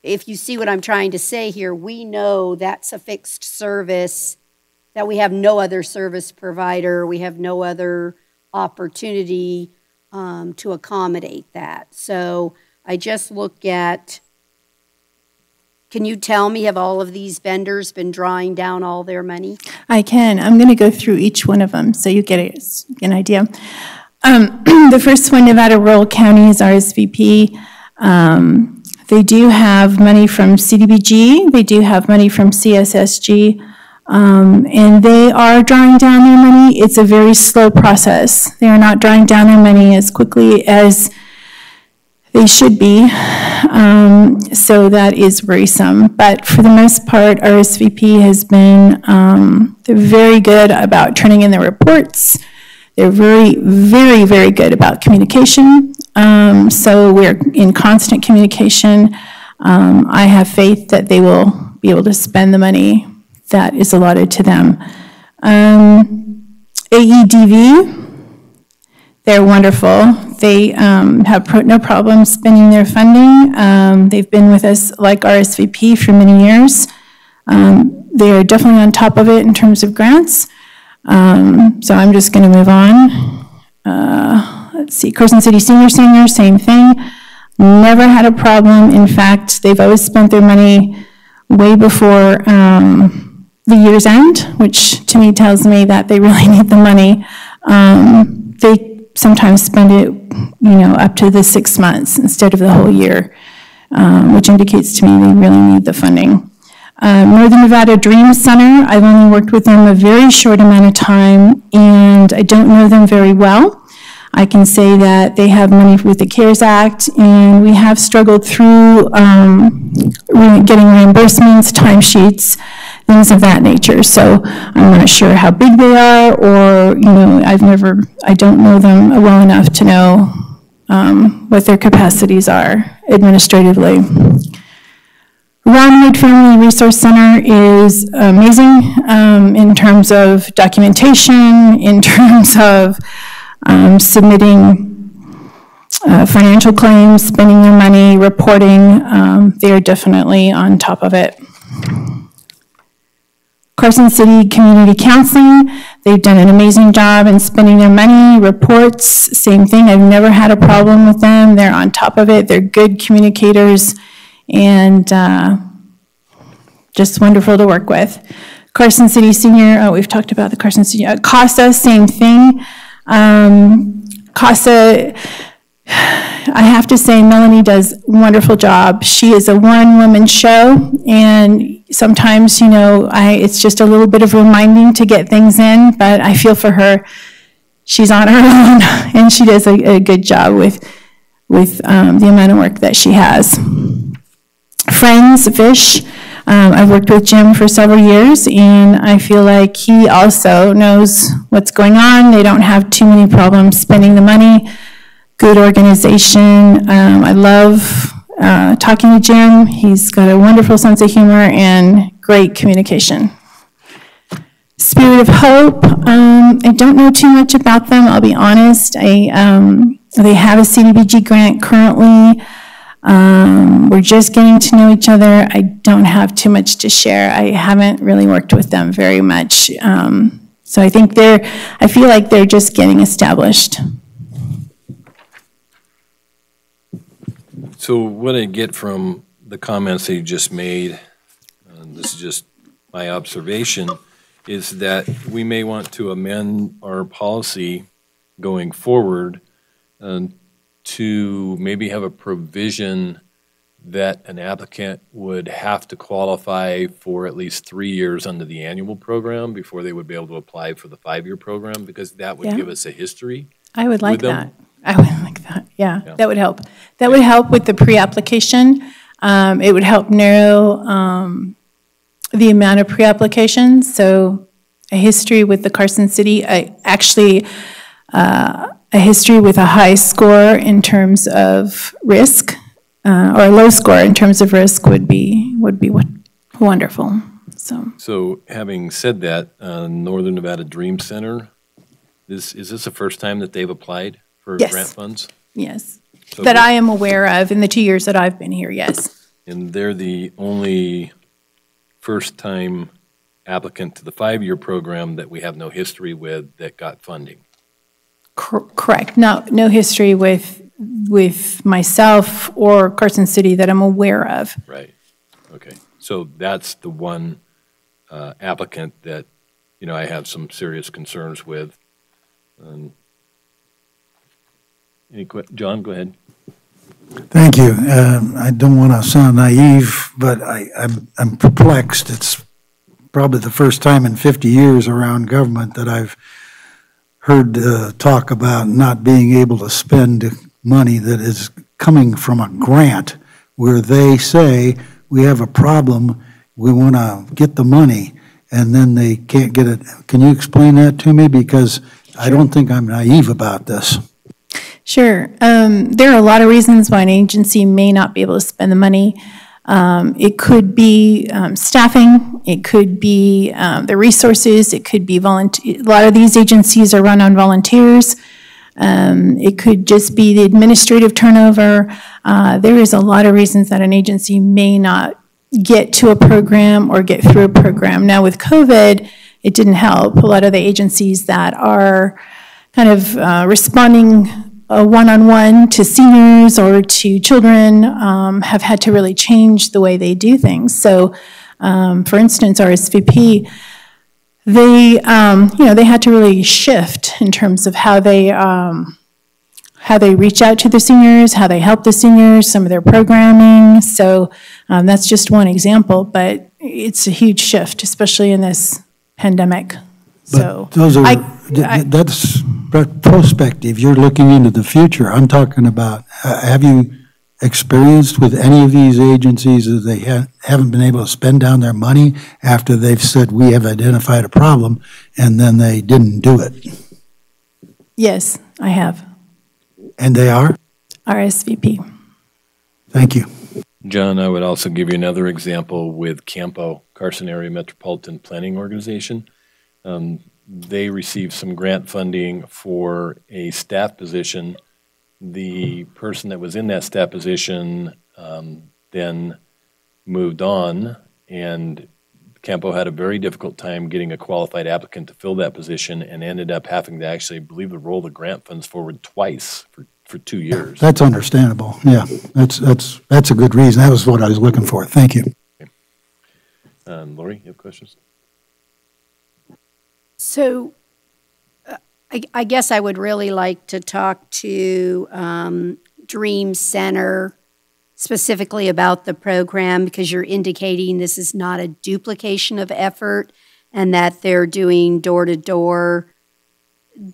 if you see what I'm trying to say here, we know that's a fixed service, that we have no other service provider, we have no other opportunity to accommodate that. So I just look at, can you tell me, have all of these vendors been drawing down all their money? I can. I'm going to go through each one of them so you get an idea. The first one, Nevada Rural County, is RSVP. They do have money from CDBG. They do have money from CSSG. And they are drawing down their money. It's a very slow process. They are not drawing down their money as quickly as they should be. So that is worrisome. But for the most part, RSVP has been, they're very good about turning in their reports. They're very, very, very good about communication. So we're in constant communication. I have faith that they will be able to spend the money that is allotted to them. AEDV, they're wonderful. They have no problem spending their funding. They've been with us like RSVP for many years. They are definitely on top of it in terms of grants. So I'm just going to move on. Let's see, Carson City Senior Center, same thing. Never had a problem. In fact, they've always spent their money way before the year's end, which to me tells me that they really need the money. They sometimes spend it, up to the 6 months instead of the whole year, which indicates to me they really need the funding. Northern Nevada Dream Center, I've only worked with them a very short amount of time, and I don't know them very well. I can say that they have money with the CARES Act, and we have struggled through getting reimbursements, timesheets, things of that nature. So I'm not sure how big they are, or, I don't know them well enough to know what their capacities are administratively. Roundwood Family Resource Center is amazing in terms of documentation, in terms of submitting financial claims, spending their money, reporting. They are definitely on top of it. Carson City Community Counseling, they've done an amazing job in spending their money, reports, same thing. I've never had a problem with them. They're on top of it. They're good communicators and just wonderful to work with. Carson City Senior, we've talked about the Carson City. CASA, same thing. CASA, I have to say Melanie does a wonderful job. She is a one-woman show, and sometimes, it's just a little bit of reminding to get things in, but I feel for her. She's on her own, and she does a good job with the amount of work that she has. Friends, FISH, I've worked with Jim for several years, and I feel like he also knows what's going on. They don't have too many problems spending the money. Good organization. I love talking to Jim. He's got a wonderful sense of humor and great communication. Spirit of Hope, I don't know too much about them, I'll be honest. They have a CDBG grant currently. We're just getting to know each other. I don't have too much to share. I haven't really worked with them very much. So I think I feel like they're just getting established. So what I get from the comments that you just made, this is just my observation, is that we may want to amend our policy going forward to maybe have a provision that an applicant would have to qualify for at least 3 years under the annual program before they would be able to apply for the 5-year program, because that would give us a history. I would like with them. that. I would like that, yeah. That would help. That would help with the pre-application. It would help narrow the amount of pre-applications. So a history with the Carson City, actually a history with a high score in terms of risk, or a low score in terms of risk would be wonderful. So having said that, Northern Nevada Dream Center, is this the first time that they've applied for grant funds? Yes, so that I am aware of in the 2 years that I've been here, yes. And they're the only first-time applicant to the 5-year program that we have no history with that got funding. Correct. No history with myself or Carson City that I'm aware of. Right. Okay. So that's the one applicant that, I have some serious concerns with. John, go ahead. Thank you. I don't want to sound naive, but I'm perplexed. It's probably the first time in 50 years around government that I've heard talk about not being able to spend money that is coming from a grant where they say, we have a problem, we want to get the money, and then they can't get it. Can you explain that to me? Because I don't think I'm naive about this. Sure. There are a lot of reasons why an agency may not be able to spend the money. It could be staffing, it could be the resources, it could be volunteer. A lot of these agencies are run on volunteers. It could just be the administrative turnover. There is a lot of reasons that an agency may not get to a program or get through a program. Now with COVID, it didn't help. A lot of the agencies that are kind of responding one-on-one to seniors or to children have had to really change the way they do things. So, for instance, RSVP, they had to really shift in terms of how they reach out to the seniors, how they help the seniors, some of their programming. So that's just one example, but it's a huge shift, especially in this pandemic. But those are, that's prospective. You're looking into the future. I'm talking about, have you experienced with any of these agencies that they haven't been able to spend down their money after they've said, we have identified a problem, and then they didn't do it? Yes, I have. And they are? RSVP. Thank you. John, I would also give you another example with CAMPO, Carson Area Metropolitan Planning Organization. They received some grant funding for a staff position. The person that was in that staff position then moved on, and Campo had a very difficult time getting a qualified applicant to fill that position and ended up having to actually, I believe, to roll the grant funds forward twice for 2 years. That's understandable. Yeah, that's a good reason. That was what I was looking for. Thank you. Okay. Lori, you have questions? So I guess I would really like to talk to Dream Center specifically about the program, because you're indicating this is not a duplication of effort and that they're doing door-to-door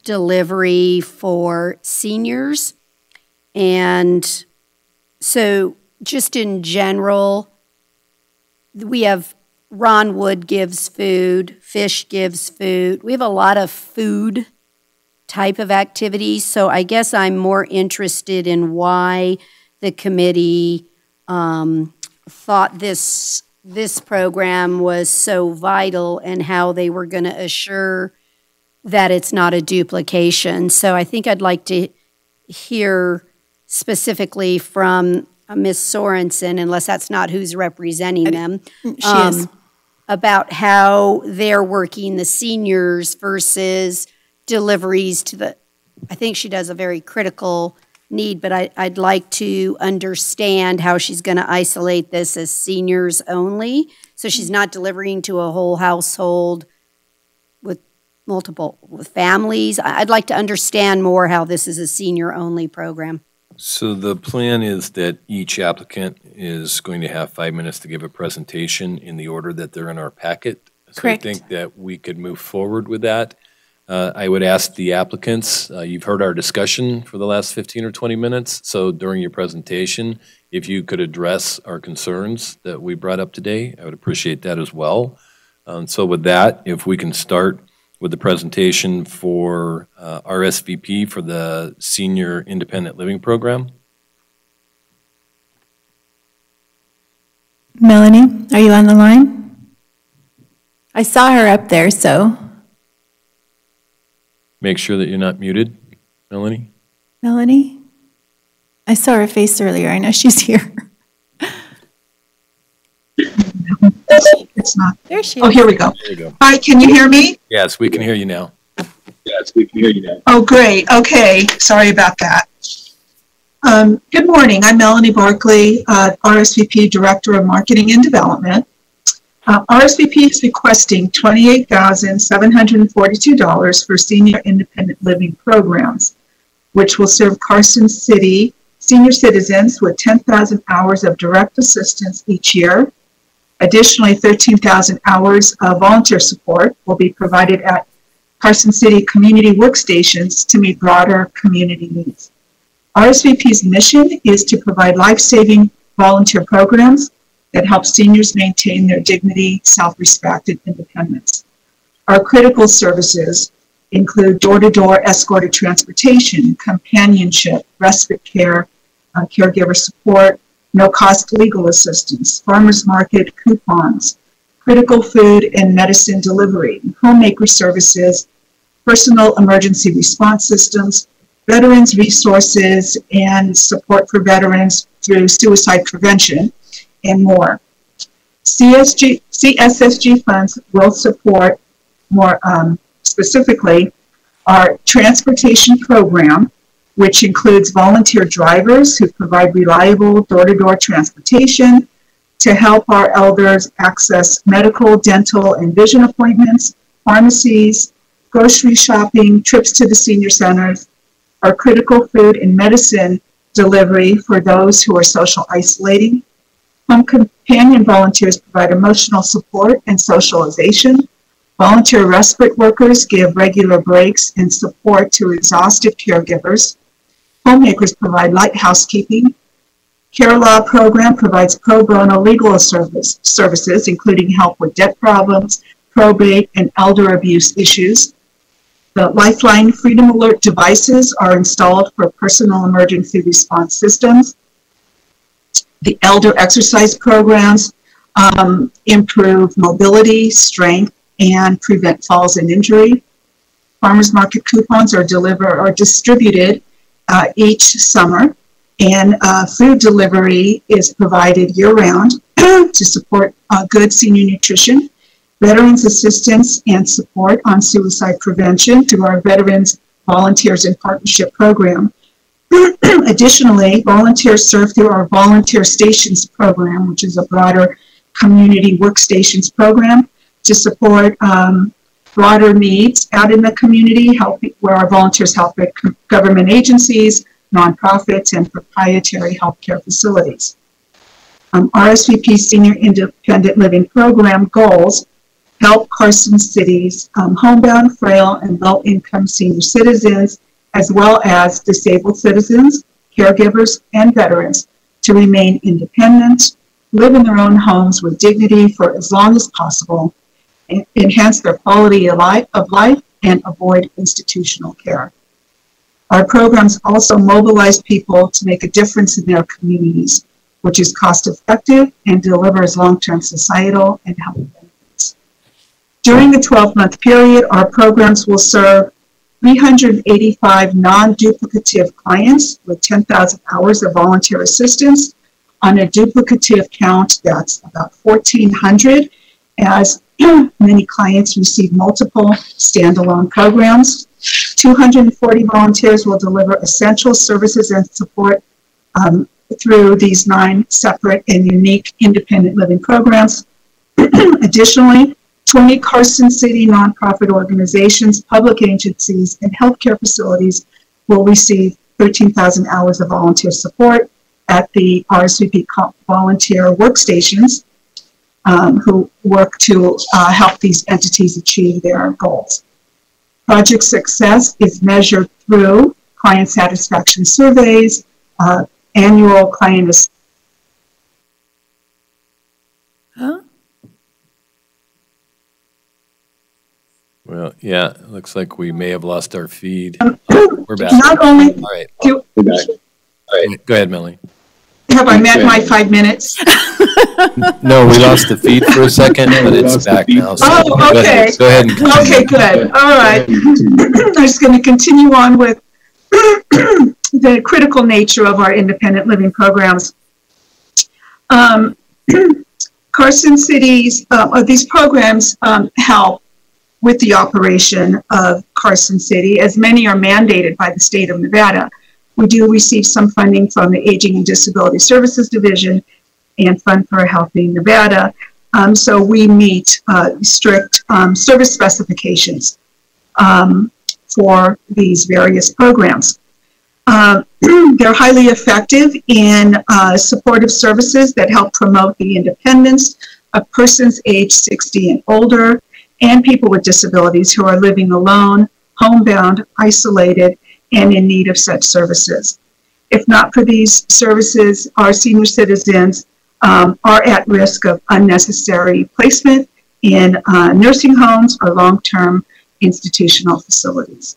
delivery for seniors. And so just in general, we have Ron Wood gives food, Fish gives food. We have a lot of food type of activities. So I guess I'm more interested in why the committee thought this this program was so vital and how they were going to assure that it's not a duplication. So I think I'd like to hear specifically from Ms. Sorensen, unless that's not who's representing them. She is. About how they're working the seniors versus deliveries to the, I think she does a very critical need, but I'd like to understand how she's going to isolate this as seniors only. So she's not delivering to a whole household with families. I'd like to understand more how this is a senior only program. So the plan is that each applicant is going to have 5 minutes to give a presentation in the order that they're in our packet. So Correct. I think that we could move forward with that. I would ask the applicants, you've heard our discussion for the last 15 or 20 minutes, so during your presentation, if you could address our concerns that we brought up today, I would appreciate that as well. So with that, if we can start with the presentation for RSVP for the Senior Independent Living Program. Melanie, are you on the line? I saw her up there, so. Make sure that you're not muted, Melanie. Melanie? I saw her face earlier. I know she's here. It's not. There she is. Oh, here we go. There you go. Hi, can you hear me? Yes, we can hear you now. Oh, great. Okay, sorry about that. Good morning. I'm Melanie Barkley, RSVP Director of Marketing and Development. RSVP is requesting $28,742 for senior independent living programs, which will serve Carson City senior citizens with 10,000 hours of direct assistance each year. Additionally, 13,000 hours of volunteer support will be provided at Carson City community workstations to meet broader community needs. RSVP's mission is to provide life-saving volunteer programs that help seniors maintain their dignity, self-respect, and independence. Our critical services include door-to-door escorted transportation, companionship, respite care, caregiver support, no-cost legal assistance, farmers market coupons, critical food and medicine delivery, homemaker services, personal emergency response systems, veterans resources, and support for veterans through suicide prevention, and more. CSSG funds will support more specifically our transportation program, which includes volunteer drivers who provide reliable door-to-door transportation to help our elders access medical, dental, and vision appointments, pharmacies, grocery shopping, trips to the senior centers, our critical food and medicine delivery for those who are social isolating. Home companion volunteers provide emotional support and socialization. Volunteer respite workers give regular breaks and support to exhausted caregivers. Homemakers provide light housekeeping. Care Law program provides pro bono legal services, including help with debt problems, probate, and elder abuse issues. The Lifeline Freedom Alert devices are installed for personal emergency response systems. The elder exercise programs improve mobility, strength, and prevent falls and injury. Farmers market coupons are distributed each summer, and food delivery is provided year-round to support good senior nutrition, veterans assistance and support on suicide prevention through our Veterans Volunteers in Partnership program. Additionally, volunteers serve through our Volunteer Stations program, which is a broader community workstations program to support broader needs out in the community, where our volunteers help at government agencies, nonprofits, and proprietary healthcare facilities. RSVP Senior Independent Living Program goals help Carson City's homebound, frail, and low-income senior citizens, as well as disabled citizens, caregivers, and veterans to remain independent, live in their own homes with dignity for as long as possible, enhance their quality of life, and avoid institutional care. Our programs also mobilize people to make a difference in their communities which is cost-effective and delivers long-term societal and health benefits. During the 12-month period, our programs will serve 385 non-duplicative clients with 10,000 hours of volunteer assistance. On a duplicative count, that's about 1,400, as many clients receive multiple standalone programs. 240 volunteers will deliver essential services and support through these 9 separate and unique independent living programs. Additionally, 20 Carson City nonprofit organizations, public agencies, and healthcare facilities will receive 13,000 hours of volunteer support at the RSVP volunteer workstations who work to help these entities achieve their goals. Project success is measured through client satisfaction surveys, annual client Well, yeah, it looks like we may have lost our feed. We're back. Not only All right. do, We're back. All right. Go ahead, Melanie. have I met my 5 minutes? No, we lost the feed for a second, but it's back now. So Oh, okay. Go ahead and continue. Okay, good. All right. I'm just going to continue on with the critical nature of our independent living programs. Carson City's, these programs help with the operation of Carson City, as many are mandated by the state of Nevada. We do receive some funding from the Aging and Disability Services Division and Fund for a Healthy Nevada. So we meet strict service specifications for these various programs. They're highly effective in supportive services that help promote the independence of persons aged 60 and older and people with disabilities who are living alone, homebound, isolated, and in need of such services. If not for these services, our senior citizens are at risk of unnecessary placement in nursing homes or long-term institutional facilities.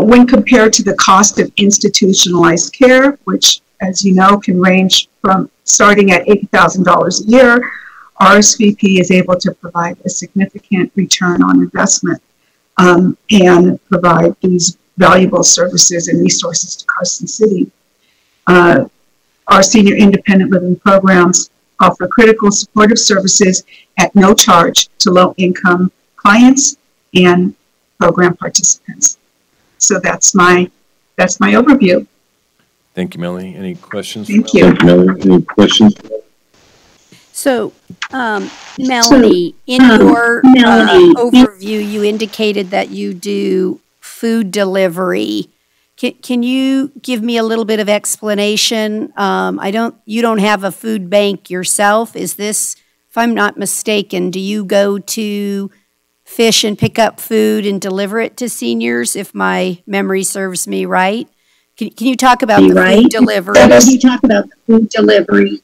When compared to the cost of institutionalized care, which, as you know, can range from starting at $80,000 a year, RSVP is able to provide a significant return on investment and provide these valuable services and resources to Carson City. Our senior independent living programs offer critical supportive services at no charge to low-income clients and program participants. So that's my overview. Thank you, Melanie. Any questions? Thank you. Any questions? So, Melanie, in your overview, you indicated that you do food delivery. Can you give me a little bit of explanation? You don't have a food bank yourself. Is this, if I'm not mistaken, do you go to fish and pick up food and deliver it to seniors, if my memory serves me right? Can you talk about the food delivery? Can you talk about the food delivery?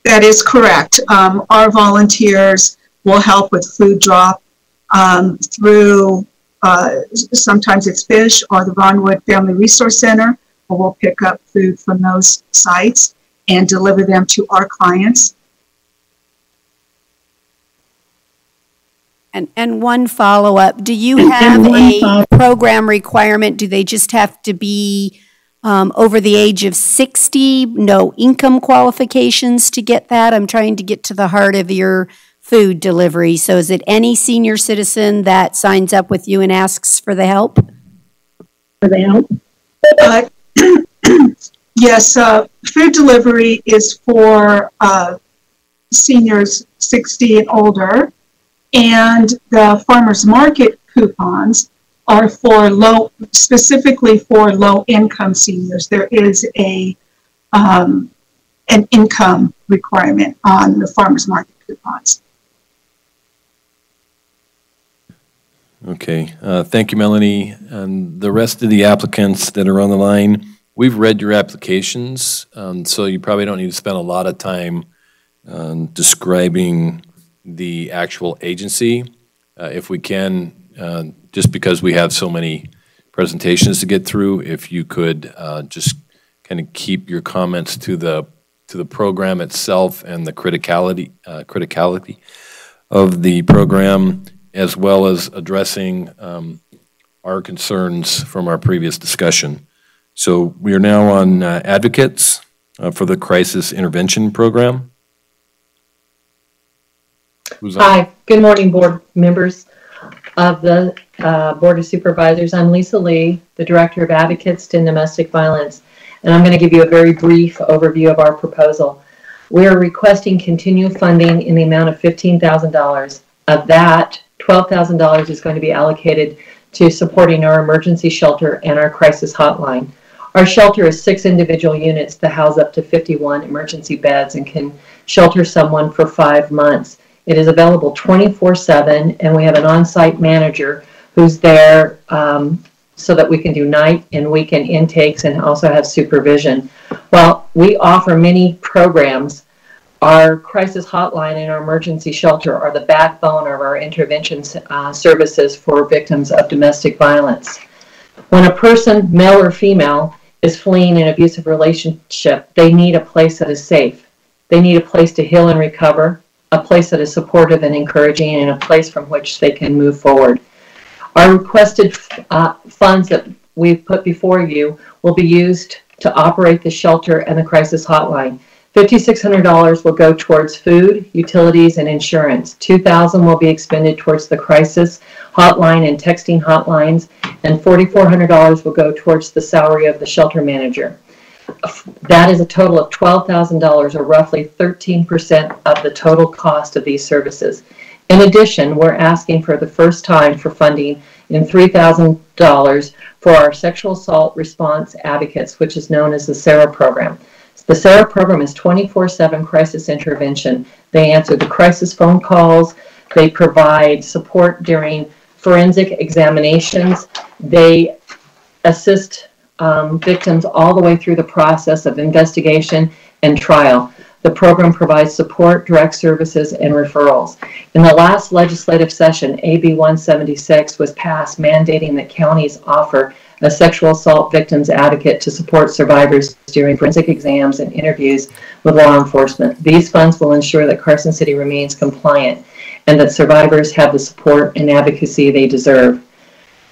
That is correct. Our volunteers will help with food drop through, sometimes it's fish or the Ronwood Family Resource Center, where we'll pick up food from those sites and deliver them to our clients. And one follow-up, do you have a program requirement? Do they just have to be over the age of 60, no income qualifications to get that? I'm trying to get to the heart of your food delivery. So is it any senior citizen that signs up with you and asks for the help? Yes, food delivery is for seniors 60 and older, and the farmers market coupons are for specifically for low-income seniors. There is an income requirement on the farmers market coupons. Okay, thank you, Melanie. And the rest of the applicants that are on the line, we've read your applications, so you probably don't need to spend a lot of time describing the actual agency. If we can, just because we have so many presentations to get through, if you could just kind of keep your comments to the program itself and the criticality of the program, as well as addressing our concerns from our previous discussion. So we are now on advocates for the crisis intervention program. Hi, good morning, board members of the Board of Supervisors. I'm Lisa Lee, the Director of Advocates to Domestic Violence, and I'm going to give you a very brief overview of our proposal. We are requesting continued funding in the amount of $15,000. Of that, $12,000 is going to be allocated to supporting our emergency shelter and our crisis hotline. Our shelter is 6 individual units that house up to 51 emergency beds and can shelter someone for 5 months. It is available 24/7, and we have an on-site manager who's there so that we can do night and weekend intakes and also have supervision. While we offer many programs, our crisis hotline and our emergency shelter are the backbone of our intervention services for victims of domestic violence. When a person, male or female, is fleeing an abusive relationship, they need a place that is safe. They need a place to heal and recover, a place that is supportive and encouraging, and a place from which they can move forward. Our requested funds that we've put before you will be used to operate the shelter and the crisis hotline. $5,600 will go towards food, utilities, and insurance. $2,000 will be expended towards the crisis hotline and texting hotlines, and $4,400 will go towards the salary of the shelter manager. That is a total of $12,000, or roughly 13% of the total cost of these services. In addition, we're asking for the first time for funding in $3,000 for our sexual assault response advocates, which is known as the SARA program. The SARA program is 24/7 crisis intervention. They answer the crisis phone calls. They provide support during forensic examinations. They assist victims all the way through the process of investigation and trial. The program provides support, direct services, and referrals. In the last legislative session, AB 176 was passed mandating that counties offer a sexual assault victims advocate to support survivors during forensic exams and interviews with law enforcement. These funds will ensure that Carson City remains compliant and that survivors have the support and advocacy they deserve.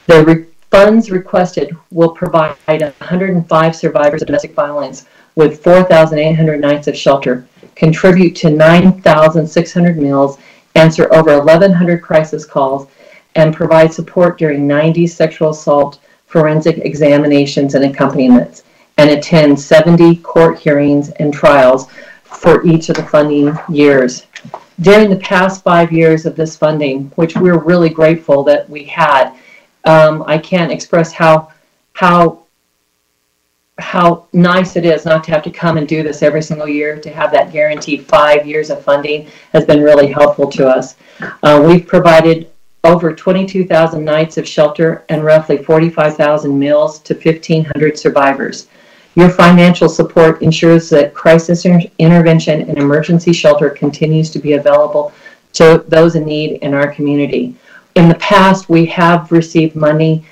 The funds requested will provide 105 survivors of domestic violence with 4,800 nights of shelter, contribute to 9,600 meals, answer over 1,100 crisis calls, and provide support during 90 sexual assault forensic examinations and accompaniments, and attend 70 court hearings and trials for each of the funding years. During the past 5 years of this funding, which we're really grateful that we had, I can't express how nice it is not to have to come and do this every single year. To have that guaranteed 5 years of funding has been really helpful to us. We've provided over 22,000 nights of shelter and roughly 45,000 meals to 1,500 survivors. Your financial support ensures that crisis intervention and emergency shelter continues to be available to those in need in our community. In the past, we have received money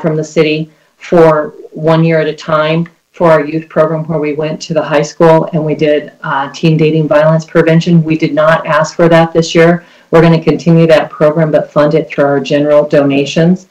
from the city for 1 year at a time for our youth program, where we went to the high school and we did teen dating violence prevention. We did not ask for that this year. We're going to continue that program but fund it through our general donations.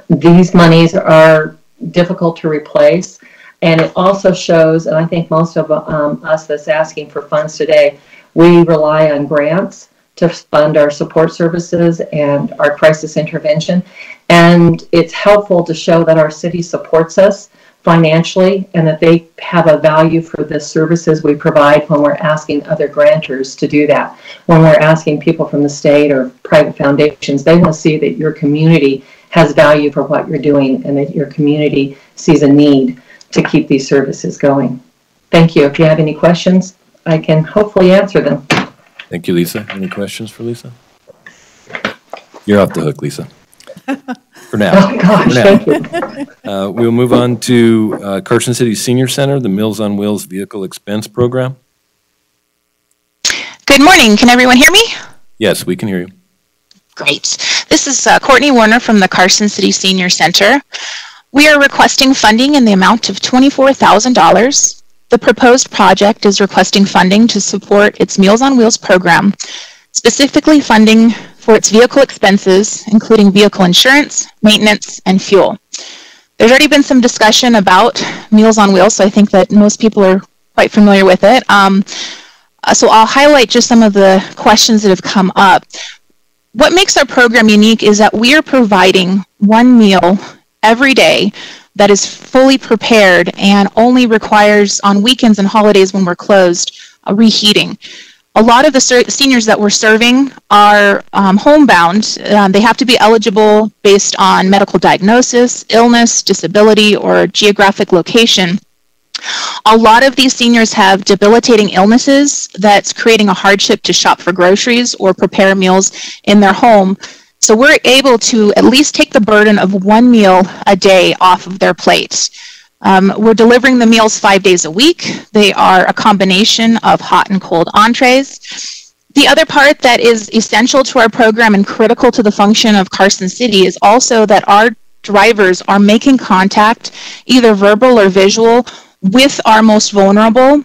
These monies are difficult to replace, and it also shows, and I think most of us that's asking for funds today, we rely on grants to fund our support services and our crisis intervention. And it's helpful to show that our city supports us financially and that they have a value for the services we provide when we're asking other grantors to do that. When we're asking people from the state or private foundations, they want to see that your community has value for what you're doing and that your community sees a need to keep these services going. Thank you. If you have any questions, I can hopefully answer them. Thank you, Lisa. Any questions for Lisa? You're off the hook, Lisa. For now. Oh, gosh, thank you. We'll move on to Carson City Senior Center, the Meals on Wheels Vehicle Expense Program. Good morning. Can everyone hear me? Yes, we can hear you. Great. This is Courtney Warner from the Carson City Senior Center. We are requesting funding in the amount of $24,000. The proposed project is requesting funding to support its Meals on Wheels program, specifically funding for its vehicle expenses, including vehicle insurance, maintenance, and fuel. There's already been some discussion about Meals on Wheels, so I think that most people are quite familiar with it. So I'll highlight just some of the questions that have come up. What makes our program unique is that we are providing one meal every day that is fully prepared and only requires on weekends and holidays when we're closed, reheating. A lot of the seniors that we're serving are homebound. They have to be eligible based on medical diagnosis, illness, disability, or geographic location. A lot of these seniors have debilitating illnesses that's creating a hardship to shop for groceries or prepare meals in their home. So we're able to at least take the burden of one meal a day off of their plate. We're delivering the meals 5 days a week. They are a combination of hot and cold entrees. The other part that is essential to our program and critical to the function of Carson City is also that our drivers are making contact, either verbal or visual, with our most vulnerable.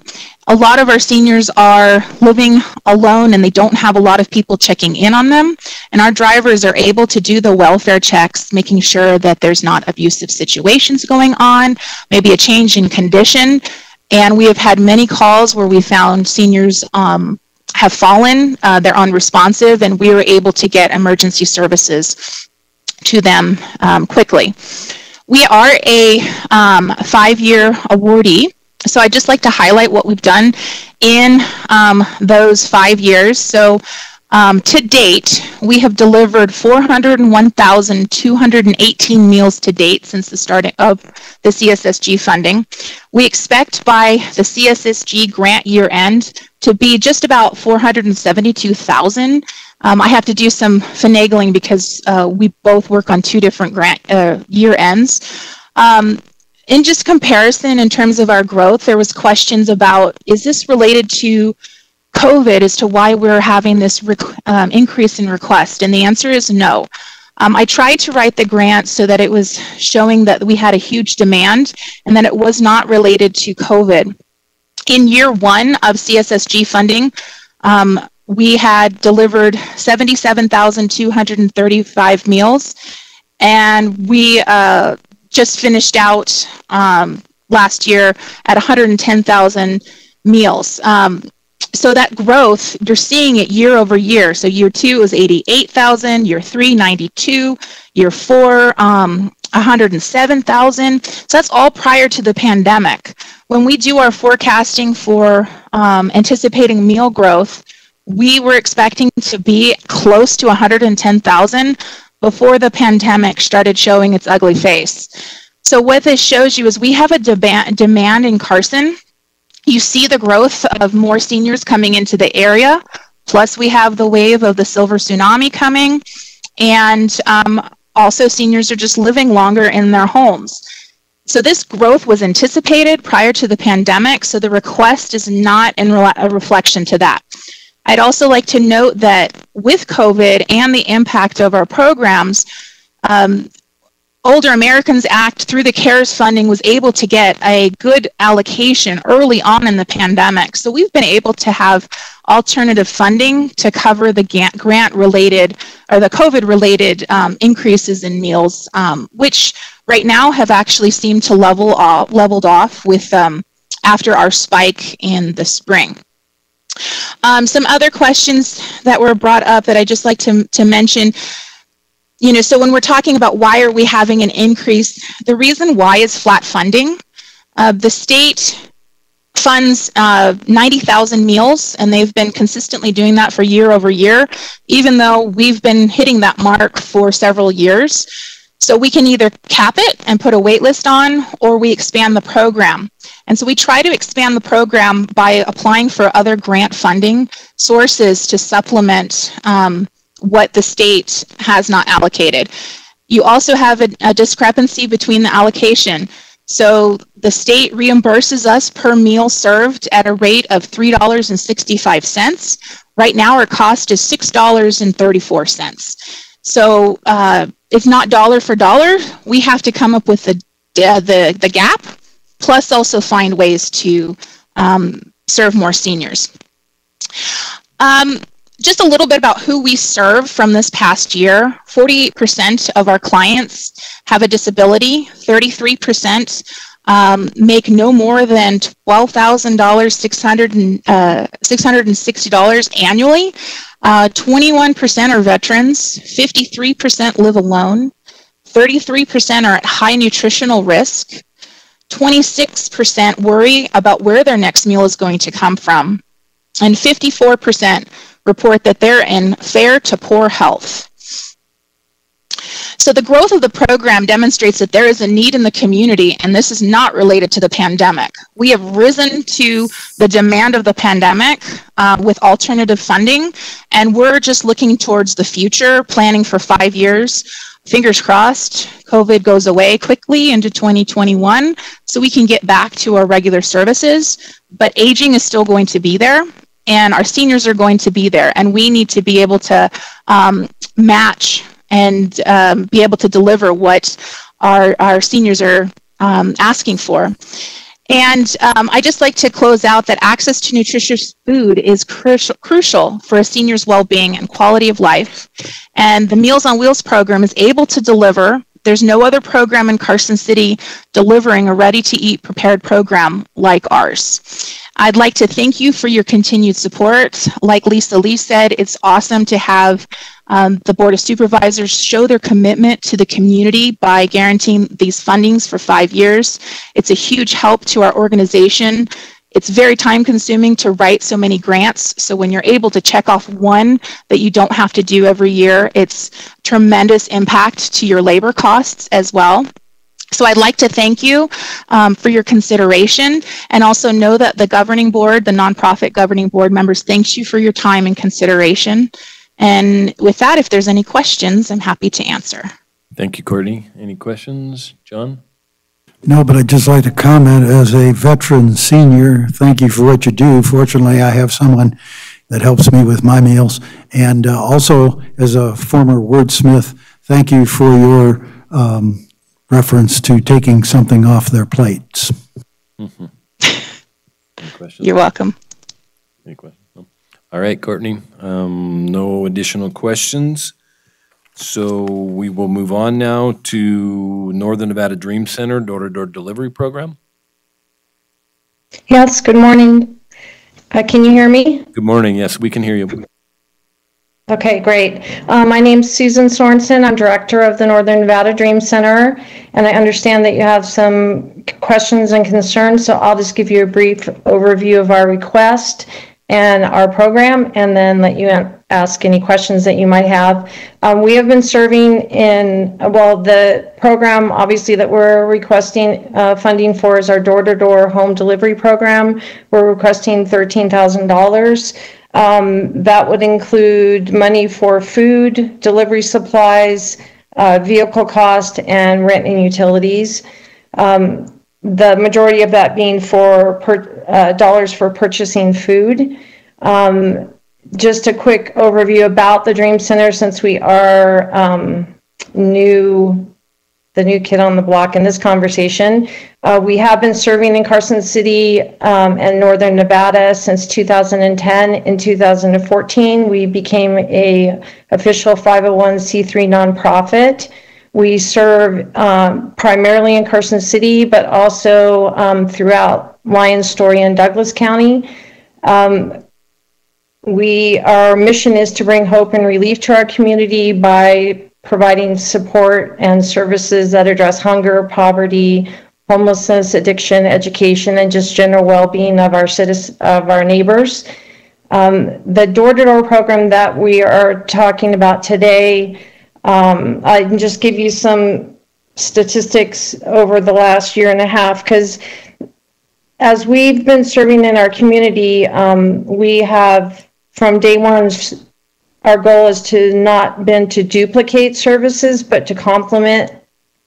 A lot of our seniors are living alone and they don't have a lot of people checking in on them. And our drivers are able to do the welfare checks, making sure that there's not abusive situations going on, maybe a change in condition. And we have had many calls where we found seniors have fallen, they're unresponsive, and we were able to get emergency services to them quickly. We are a 5-year awardee. So I'd just like to highlight what we've done in those 5 years. So to date, we have delivered 401,218 meals to date since the start of the CSSG funding. We expect by the CSSG grant year end to be just about 472,000. I have to do some finagling because we both work on 2 different grant year ends. In just comparison, in terms of our growth, there was questions about, is this related to COVID as to why we're having this increase in request? And the answer is no. I tried to write the grant so that it was showing that we had a huge demand and that it was not related to COVID. In year 1 of CSSG funding, we had delivered 77,235 meals, and we just finished out last year at 110,000 meals. So that growth, you're seeing it year over year. So year 2 was 88,000, year 3, 92, year 4, 107,000. So that's all prior to the pandemic. When we do our forecasting for anticipating meal growth, we were expecting to be close to 110,000 before the pandemic started showing its ugly face. So what this shows you is we have a demand in Carson. You see the growth of more seniors coming into the area, plus we have the wave of the silver tsunami coming, and also seniors are just living longer in their homes. So this growth was anticipated prior to the pandemic, so the request is not a reflection to that. I'd also like to note that with COVID and the impact of our programs, Older Americans Act through the CARES funding was able to get a good allocation early on in the pandemic. So we've been able to have alternative funding to cover the grant-related or the COVID-related increases in meals, which right now have actually seemed to leveled off with after our spike in the spring. Some other questions that were brought up that I'd just like to mention. You know, so when we're talking about why are we having an increase, the reason why is flat funding. The state funds 90,000 meals, and they've been consistently doing that for year over year, even though we've been hitting that mark for several years. So we can either cap it and put a wait list on, or we expand the program. And so we try to expand the program by applying for other grant funding sources to supplement what the state has not allocated. You also have a discrepancy between the allocation. So the state reimburses us per meal served at a rate of $3.65. Right now our cost is $6.34. So it's not dollar for dollar. We have to come up with the gap, plus also find ways to serve more seniors. Just a little bit about who we serve from this past year. 48% of our clients have a disability. 33% make no more than $12,660 annually. 21% are veterans. 53% live alone. 33% are at high nutritional risk. 26% worry about where their next meal is going to come from. And 54% report that they're in fair to poor health. So the growth of the program demonstrates that there is a need in the community, and this is not related to the pandemic. We have risen to the demand of the pandemic with alternative funding, and we're just looking towards the future, planning for 5 years. Fingers crossed, COVID goes away quickly into 2021, so we can get back to our regular services, but aging is still going to be there. And our seniors are going to be there, and we need to be able to match and be able to deliver what our seniors are asking for. And I just like to close out that access to nutritious food is crucial for a senior's well-being and quality of life. And the Meals on Wheels program is able to deliver. There's no other program in Carson City delivering a ready-to-eat prepared program like ours. I'd like to thank you for your continued support. Like Lisa Lee said, it's awesome to have the Board of Supervisors show their commitment to the community by guaranteeing these fundings for 5 years. It's a huge help to our organization. It's very time consuming to write so many grants. So when you're able to check off one that you don't have to do every year, it's tremendous impact to your labor costs as well. So I'd like to thank you for your consideration, and also know that the governing board, the nonprofit governing board members, thanks you for your time and consideration. And with that, if there's any questions, I'm happy to answer. Thank you, Courtney. Any questions? John? No, but I'd just like to comment as a veteran senior, thank you for what you do. Fortunately, I have someone that helps me with my meals. And also, as a former wordsmith, thank you for your reference to taking something off their plates. Mm-hmm. Any questions? You're welcome. Any questions? No? All right, Courtney. No additional questions. So we will move on now to Northern Nevada Dream Center door-to-door delivery program. Yes, good morning. Can you hear me? Good morning. Yes, we can hear you. Okay, great. My name's Susan Sorensen. I'm director of the Northern Nevada Dream Center, and I understand that you have some questions and concerns, so I'll just give you a brief overview of our request and our program, and then let you ask any questions that you might have. We have been serving in, well, the program obviously that we're requesting funding for is our door-to-door home delivery program. We're requesting $13,000. That would include money for food, delivery supplies, vehicle cost, and rent and utilities. The majority of that being for dollars for purchasing food. Just a quick overview about the Dream Center, since we are the new kid on the block in this conversation. We have been serving in Carson City and Northern Nevada since 2010. In 2014, we became a official 501c3 nonprofit. We serve primarily in Carson City, but also throughout Lyons, Story, and Douglas County. Our mission is to bring hope and relief to our community by providing support and services that address hunger, poverty, homelessness, addiction, education, and just general well-being of our citizens, of our neighbors. The door-to-door program that we are talking about today, I can just give you some statistics over the last year and a half, because as we've been serving in our community, we have, from day one, our goal has to not been to duplicate services, but to complement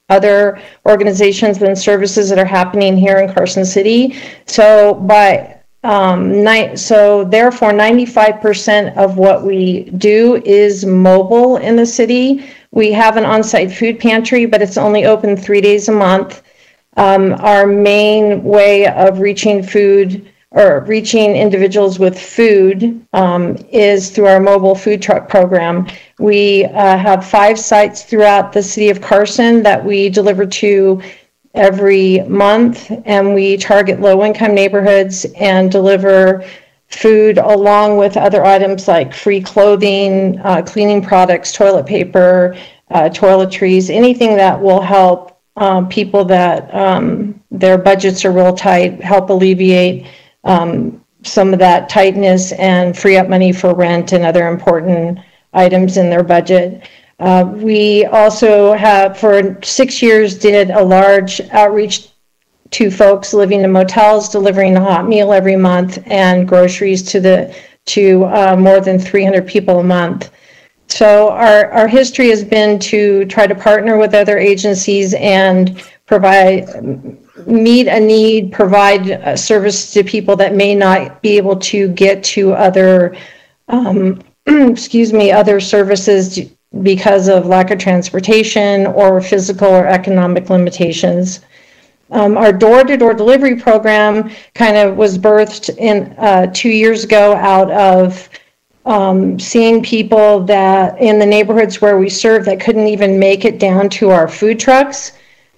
other organizations and services that are happening here in Carson City. So therefore 95% of what we do is mobile in the city. We have an on-site food pantry, but it's only open 3 days a month. Our main way of reaching food or reaching individuals with food is through our mobile food truck program. We have 5 sites throughout the city of Carson that we deliver to every month, and we target low-income neighborhoods and deliver food along with other items like free clothing, cleaning products, toilet paper, toiletries, anything that will help people that their budgets are real tight, help alleviate some of that tightness and free up money for rent and other important items in their budget. We also have, for 6 years, did a large outreach to folks living in motels, delivering a hot meal every month and groceries to more than 300 people a month. So our history has been to try to partner with other agencies and meet a need, provide a service to people that may not be able to get to other, other services because of lack of transportation or physical or economic limitations. Our door-to-door delivery program kind of was birthed in 2 years ago out of seeing people that in the neighborhoods where we serve that couldn't even make it down to our food trucks.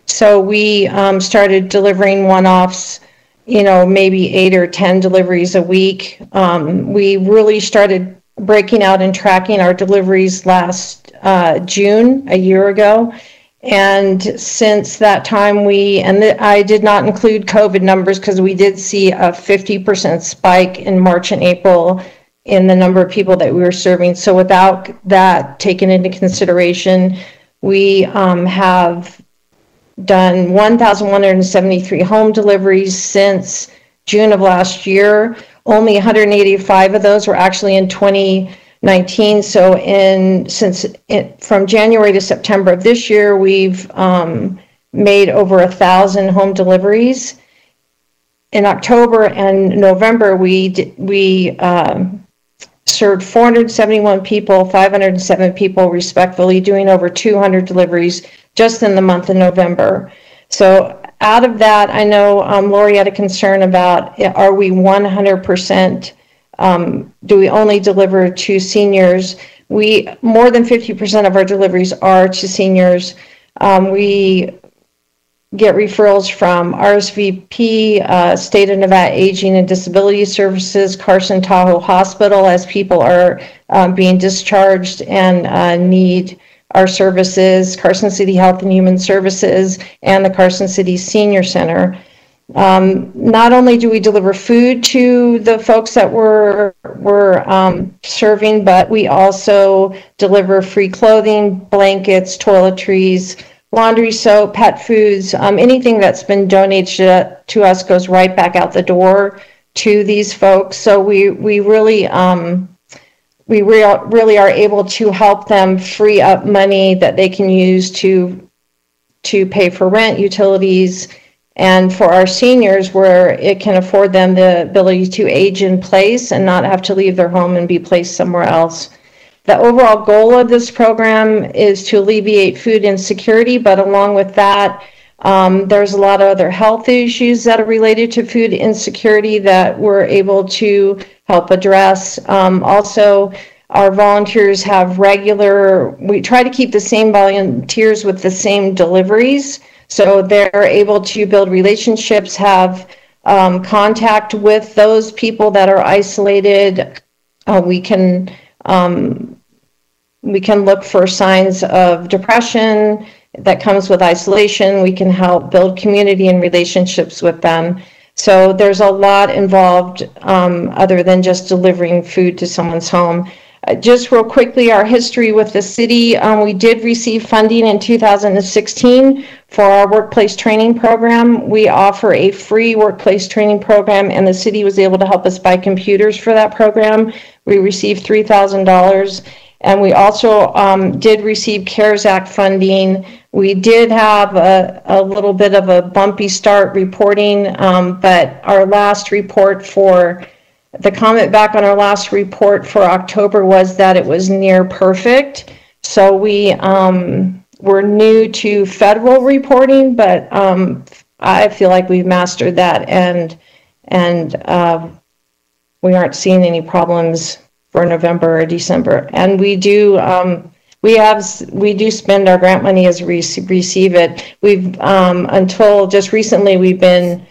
So we started delivering one-offs, maybe 8 or 10 deliveries a week. We really started breaking out and tracking our deliveries last June, a year ago. And since that time, I did not include COVID numbers because we did see a 50% spike in March and April in the number of people that we were serving. So without that taken into consideration, we have done 1,173 home deliveries since June of last year. Only 185 of those were actually in 2019. So from January to September of this year, we've made over 1,000 home deliveries. In October and November, we served 471 people, 507 people respectively, doing over 200 deliveries just in the month of November. So out of that, I know Lori had a concern about, are we 100%, do we only deliver to seniors? More than 50% of our deliveries are to seniors. We get referrals from RSVP, State of Nevada Aging and Disability Services, Carson Tahoe Hospital, as people are being discharged and need our services, Carson City Health and Human Services, and the Carson City Senior Center. Not only do we deliver food to the folks that we're serving, but we also deliver free clothing, blankets, toiletries, laundry soap, pet foods, anything that's been donated to us goes right back out the door to these folks. So we really are able to help them free up money that they can use to pay for rent, utilities, and for our seniors where it can afford them the ability to age in place and not have to leave their home and be placed somewhere else. The overall goal of this program is to alleviate food insecurity, but along with that, there's a lot of other health issues that are related to food insecurity that we're able to help address. Also, our volunteers have we try to keep the same volunteers with the same deliveries, so they're able to build relationships, have contact with those people that are isolated. We can look for signs of depression that comes with isolation. We can help build community and relationships with them. So there's a lot involved other than just delivering food to someone's home. Just real quickly, our history with the city, we did receive funding in 2016 for our workplace training program. We offer a free workplace training program, and the city was able to help us buy computers for that program. We received $3,000. And we also did receive CARES Act funding. We did have a little bit of a bumpy start reporting, but our last report the comment back on our last report for October was that it was near perfect. So we're new to federal reporting, but I feel like we've mastered that, and we aren't seeing any problems for November or December. And we do spend our grant money as we receive it. We've until just recently we've been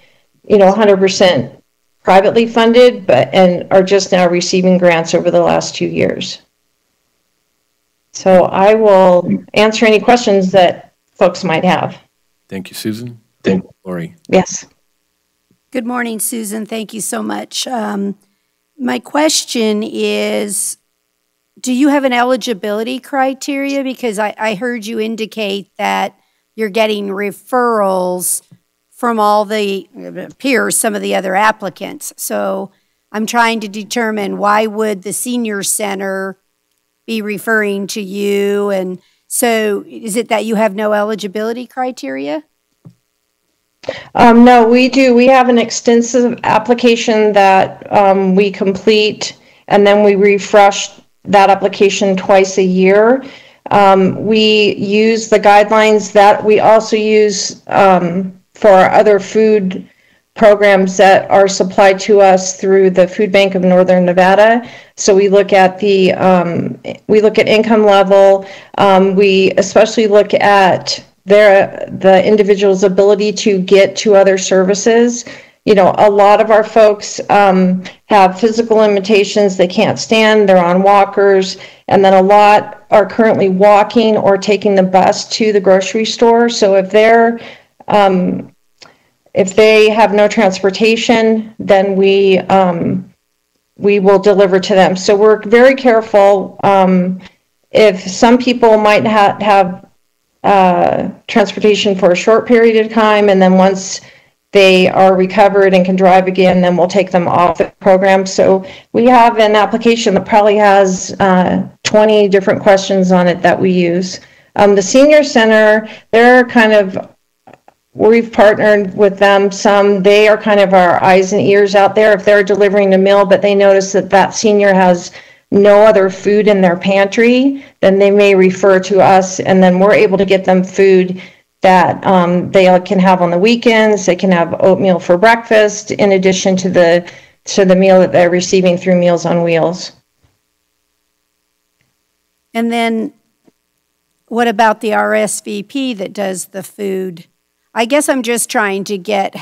100% privately funded, and are just now receiving grants over the last 2 years. So I will answer any questions that folks might have. Thank you, Susan. Lori. Yes. Good morning, Susan. Thank you so much. My question is, do you have an eligibility criteria? Because I heard you indicate that you're getting referrals from all the peers, some of the other applicants. So I'm trying to determine, why would the senior center be referring to you? And so is it that you have no eligibility criteria? No, we do. We have an extensive application that we complete, and then we refresh that application twice a year. We use the guidelines that we also use for our other food programs that are supplied to us through the Food Bank of Northern Nevada. So we look at income level. We especially look at the individual's ability to get to other services. A lot of our folks have physical limitations. They can't stand, they're on walkers, and then a lot are currently walking or taking the bus to the grocery store. So if they have no transportation, then we will deliver to them. So we're very careful. If some people might have transportation for a short period of time, and then once they are recovered and can drive again, then we'll take them off the program. So we have an application that probably has 20 different questions on it that we use. The senior center, we've partnered with them some. They are kind of our eyes and ears out there. If they're delivering a meal, but they notice that senior has no other food in their pantry, then they may refer to us, and then we're able to get them food that they can have on the weekends. They can have oatmeal for breakfast in addition to the meal that they're receiving through Meals on Wheels. And then what about the RSVP that does the food? I guess I'm just trying to get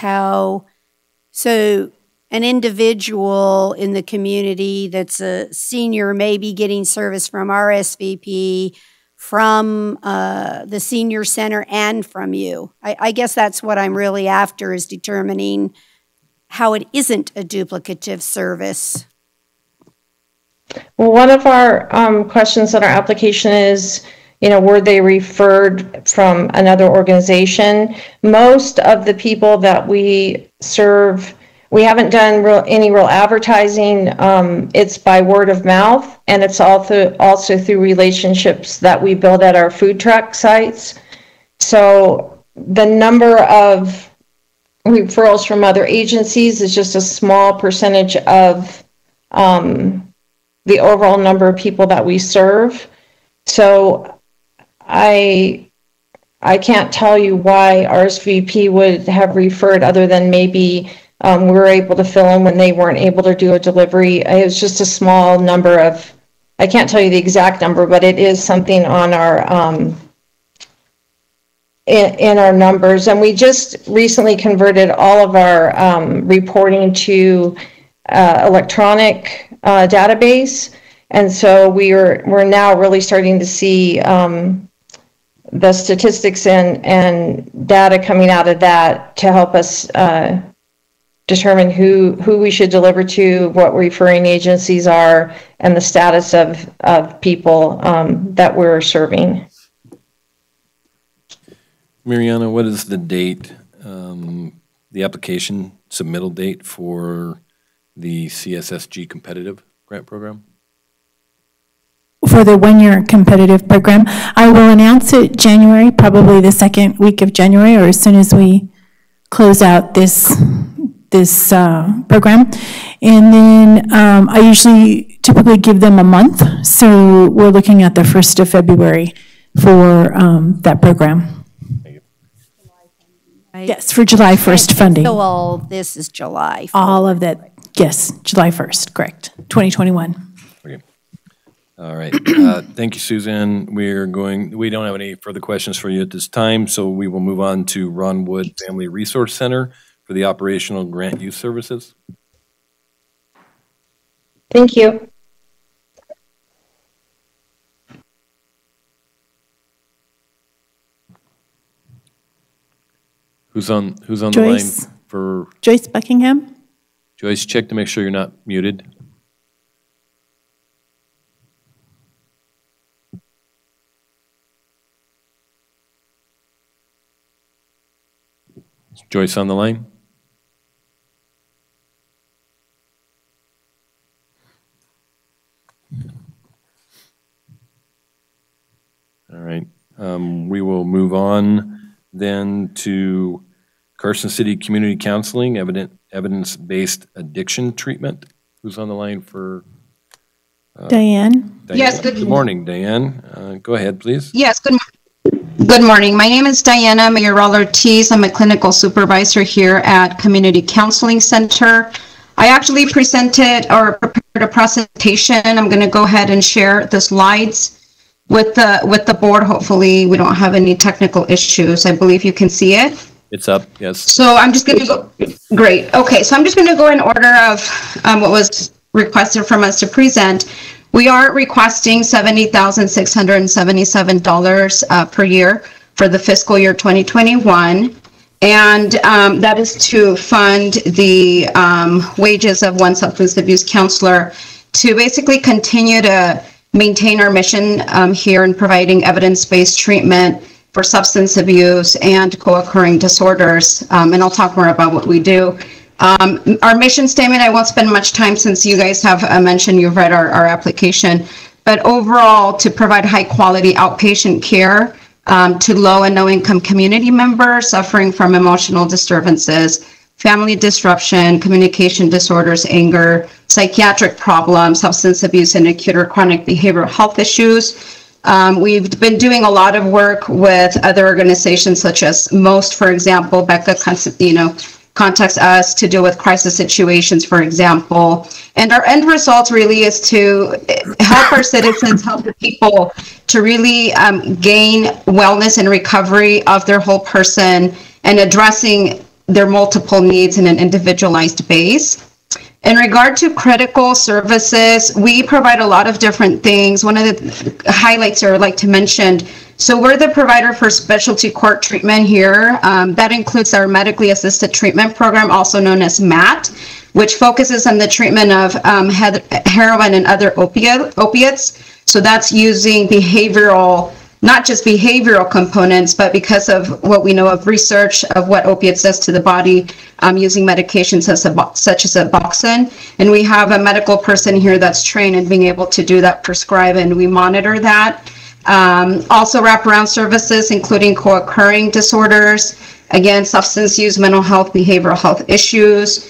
so an individual in the community that's a senior may be getting service from RSVP, from the senior center, and from you. I guess that's what I'm really after, is determining how it isn't a duplicative service. Well, one of our questions on our application is, were they referred from another organization? Most of the people that we serve, we haven't done any real advertising. It's by word of mouth, and it's also through relationships that we build at our food truck sites. So the number of referrals from other agencies is just a small percentage of the overall number of people that we serve. So I can't tell you why RSVP would have referred, other than maybe we were able to fill in when they weren't able to do a delivery. It was just a small number of, I can't tell you the exact number, but it is something on our in our numbers. And we just recently converted all of our reporting to electronic database, and so we're now really starting to see the statistics and data coming out of that to help us determine who we should deliver to, what referring agencies are, and the status of people that we're serving. Mariana, what is the date, the application submittal date for the CSSG competitive grant program? For the one-year competitive program, I will announce it January, probably the second week of January, or as soon as we close out this program. And then I usually typically give them a month, so we're looking at the 1st of February for that program. right? Yes, for July 1st funding. So all this is July. All of that, yes, July 1st, correct, 2021. Okay. All right. Thank you, Susan. We don't have any further questions for you at this time, so we will move on to Ron Wood Family Resource Center for the operational grant youth services. Thank you. Who's on the Joyce. line for Joyce Buckingham? Joyce? Check to make sure you're not muted. Is Joyce on the line? All right. We will move on then to Carson City Community Counseling, evidence-based addiction treatment. Who's on the line for? Diane? Yes, good morning, Diane. Go ahead, please. Yes, good morning. My name is Diana Mayoral-Ortiz. I'm a clinical supervisor here at Community Counseling Center. I actually prepared a presentation. I'm going to go ahead and share the slides with the board. Hopefully we don't have any technical issues. I believe you can see it. It's up, yes. So I'm just going to go, great. Okay, so I'm just going to go in order of what was requested from us to present. We are requesting $70,677 per year for the fiscal year 2021. And that is to fund the wages of one substance abuse counselor to basically continue to maintain our mission here in providing evidence-based treatment for substance abuse and co-occurring disorders. And I'll talk more about what we do. Our mission statement, I won't spend much time since you guys have mentioned, you've read our application, but overall to provide high quality outpatient care to low and no income community members suffering from emotional disturbances, family disruption, communication disorders, anger, psychiatric problems, substance abuse, and acute or chronic behavioral health issues. We've been doing a lot of work with other organizations such as MOST, for example. Becca, contacts us to deal with crisis situations, for example. And our end result really is to help our citizens, help the people to really gain wellness and recovery of their whole person and addressing their multiple needs in an individualized base. In regard to critical services, we provide a lot of different things. One of the highlights I would like to mention, so we're the provider for specialty court treatment here. That includes our medically assisted treatment program, also known as MAT, which focuses on the treatment of heroin and other opiates. So that's using behavioral, not just behavioral components, but because of what we know of research of what opiates does to the body, using medications such as Suboxone. And we have a medical person here that's trained in being able to do that, prescribe, and we monitor that. Also wraparound services, including co-occurring disorders, again, substance use, mental health, behavioral health issues,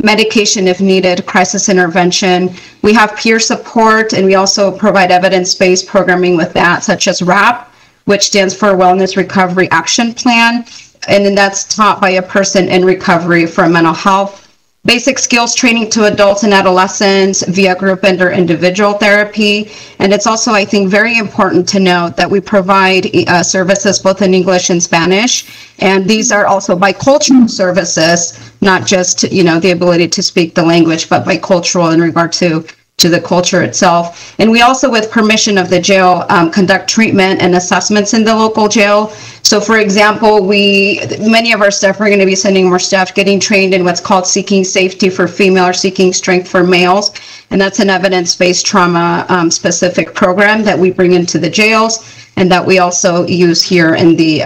medication if needed, crisis intervention. We have peer support, and we also provide evidence-based programming with that, such as RAP, which stands for Wellness Recovery Action Plan, and then that's taught by a person in recovery for mental health. Basic skills training to adults and adolescents via group and or individual therapy. And it's also, I think, very important to note that we provide services both in English and Spanish. And these are also bicultural services, not just, the ability to speak the language, but bicultural in regard to the culture itself. And we also, with permission of the jail, conduct treatment and assessments in the local jail. So for example, many of our staff, we're going to be sending more staff getting trained in what's called Seeking Safety for Female or Seeking Strength for Males. And that's an evidence-based trauma specific program that we bring into the jails and that we also use here in the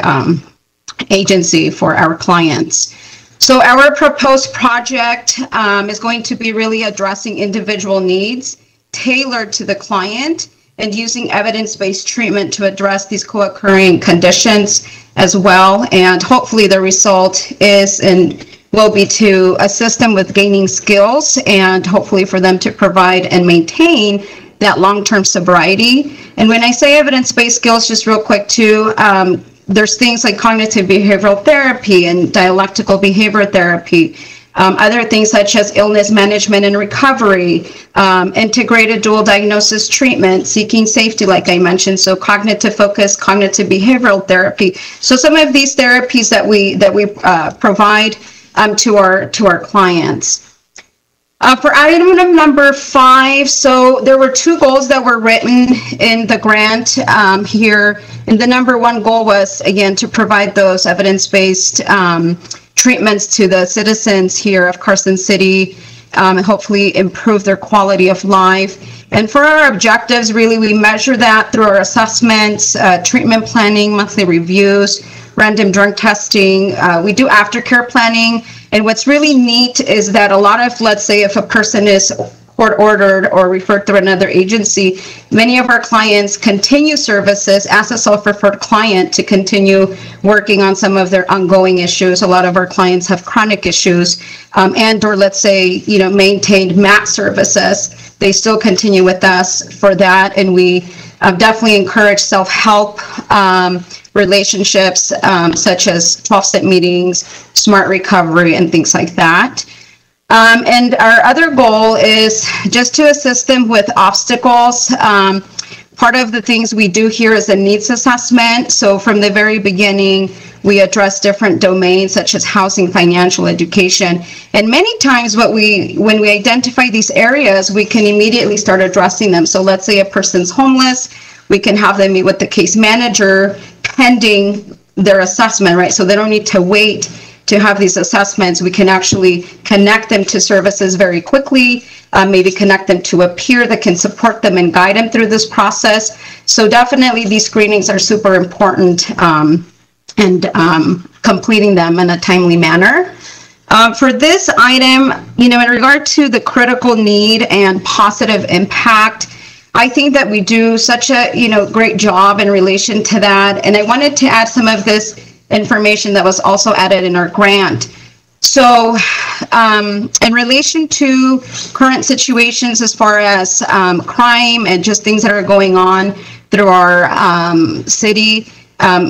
agency for our clients. So our proposed project is going to be really addressing individual needs tailored to the client and using evidence-based treatment to address these co-occurring conditions as well. And hopefully the result is and will be to assist them with gaining skills and hopefully for them to provide and maintain that long-term sobriety. And when I say evidence-based skills, just real quick too, there's things like cognitive behavioral therapy and dialectical behavior therapy. Other things such as illness management and recovery, integrated dual diagnosis treatment, seeking safety, like I mentioned, so cognitive focus, cognitive behavioral therapy. So some of these therapies that we provide to our clients. For item number 5, so there were 2 goals that were written in the grant here. And the number 1 goal was, again, to provide those evidence-based treatments to the citizens here of Carson City, and hopefully improve their quality of life. And for our objectives, really, we measure that through our assessments, treatment planning, monthly reviews, random drug testing. We do aftercare planning. And what's really neat is that a lot of, let's say, if a person is court-ordered or referred through another agency, many of our clients continue services as a self-referred client to continue working on some of their ongoing issues. A lot of our clients have chronic issues and or, let's say, maintained MAT services. They still continue with us for that, and we definitely encourage self-help relationships such as 12-step meetings, smart recovery, and things like that. And our other goal is just to assist them with obstacles. Part of the things we do here is a needs assessment. So from the very beginning, we address different domains such as housing, financial, education. And many times when we identify these areas, we can immediately start addressing them. So let's say a person's homeless, we can have them meet with the case manager pending their assessment, right? So they don't need to wait to have these assessments. We can actually connect them to services very quickly, maybe connect them to a peer that can support them and guide them through this process. So definitely these screenings are super important, and completing them in a timely manner. For this item, in regard to the critical need and positive impact, I think that we do such a great job in relation to that. And I wanted to add some of this information that was also added in our grant. So in relation to current situations as far as crime and just things that are going on through our city,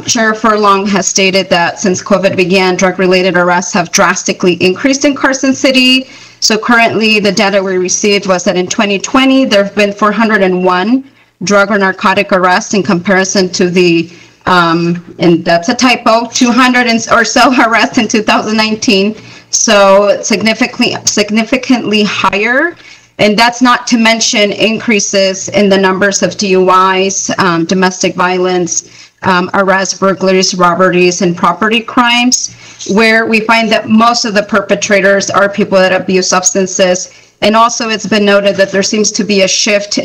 Sheriff Furlong has stated that since COVID began, drug-related arrests have drastically increased in Carson City. So currently the data we received was that in 2020, there have been 401 drug or narcotic arrests in comparison to the and that's a typo, 200 or so arrests in 2019. So significantly higher. And that's not to mention increases in the numbers of DUIs, domestic violence, arrests, burglaries, robberies, and property crimes, where we find that most of the perpetrators are people that abuse substances. And also it's been noted that there seems to be a shift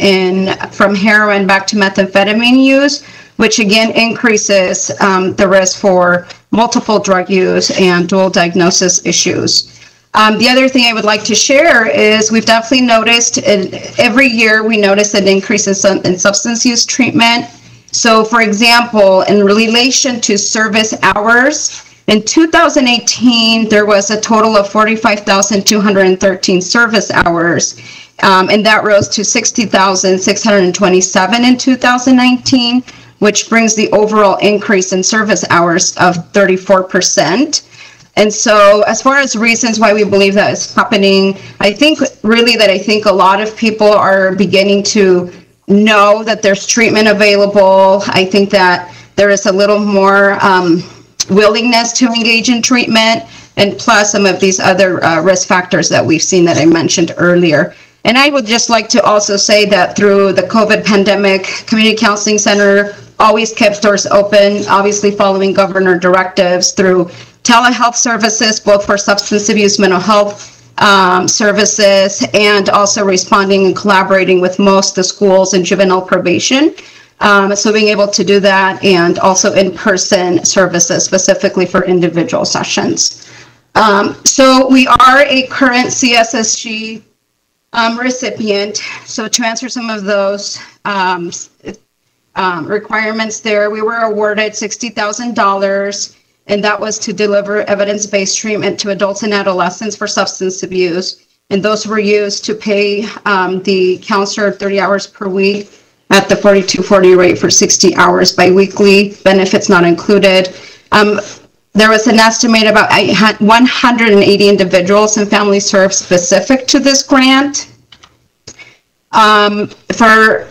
from heroin back to methamphetamine use, which again increases the risk for multiple drug use and dual diagnosis issues. The other thing I would like to share is we've definitely noticed, every year we notice an increase in substance use treatment. So for example, in relation to service hours, in 2018, there was a total of 45,213 service hours, and that rose to 60,627 in 2019, which brings the overall increase in service hours of 34%. And so as far as reasons why we believe that is happening, I think a lot of people are beginning to know that there's treatment available. I think that there is a little more willingness to engage in treatment, and plus some of these other risk factors that we've seen that I mentioned earlier. And I would just like to also say that through the COVID pandemic, Community Counseling Center always kept doors open, obviously following governor directives through telehealth services, both for substance abuse, mental health services, and also responding and collaborating with most of the schools and juvenile probation. So being able to do that, and also in-person services specifically for individual sessions. So we are a current CSSG recipient. So to answer some of those requirements there, we were awarded $60,000, and that was to deliver evidence-based treatment to adults and adolescents for substance abuse. And those were used to pay the counselor 30 hours per week at the 4240 rate for 60 hours biweekly, benefits not included. There was an estimate about 180 individuals and families served specific to this grant. For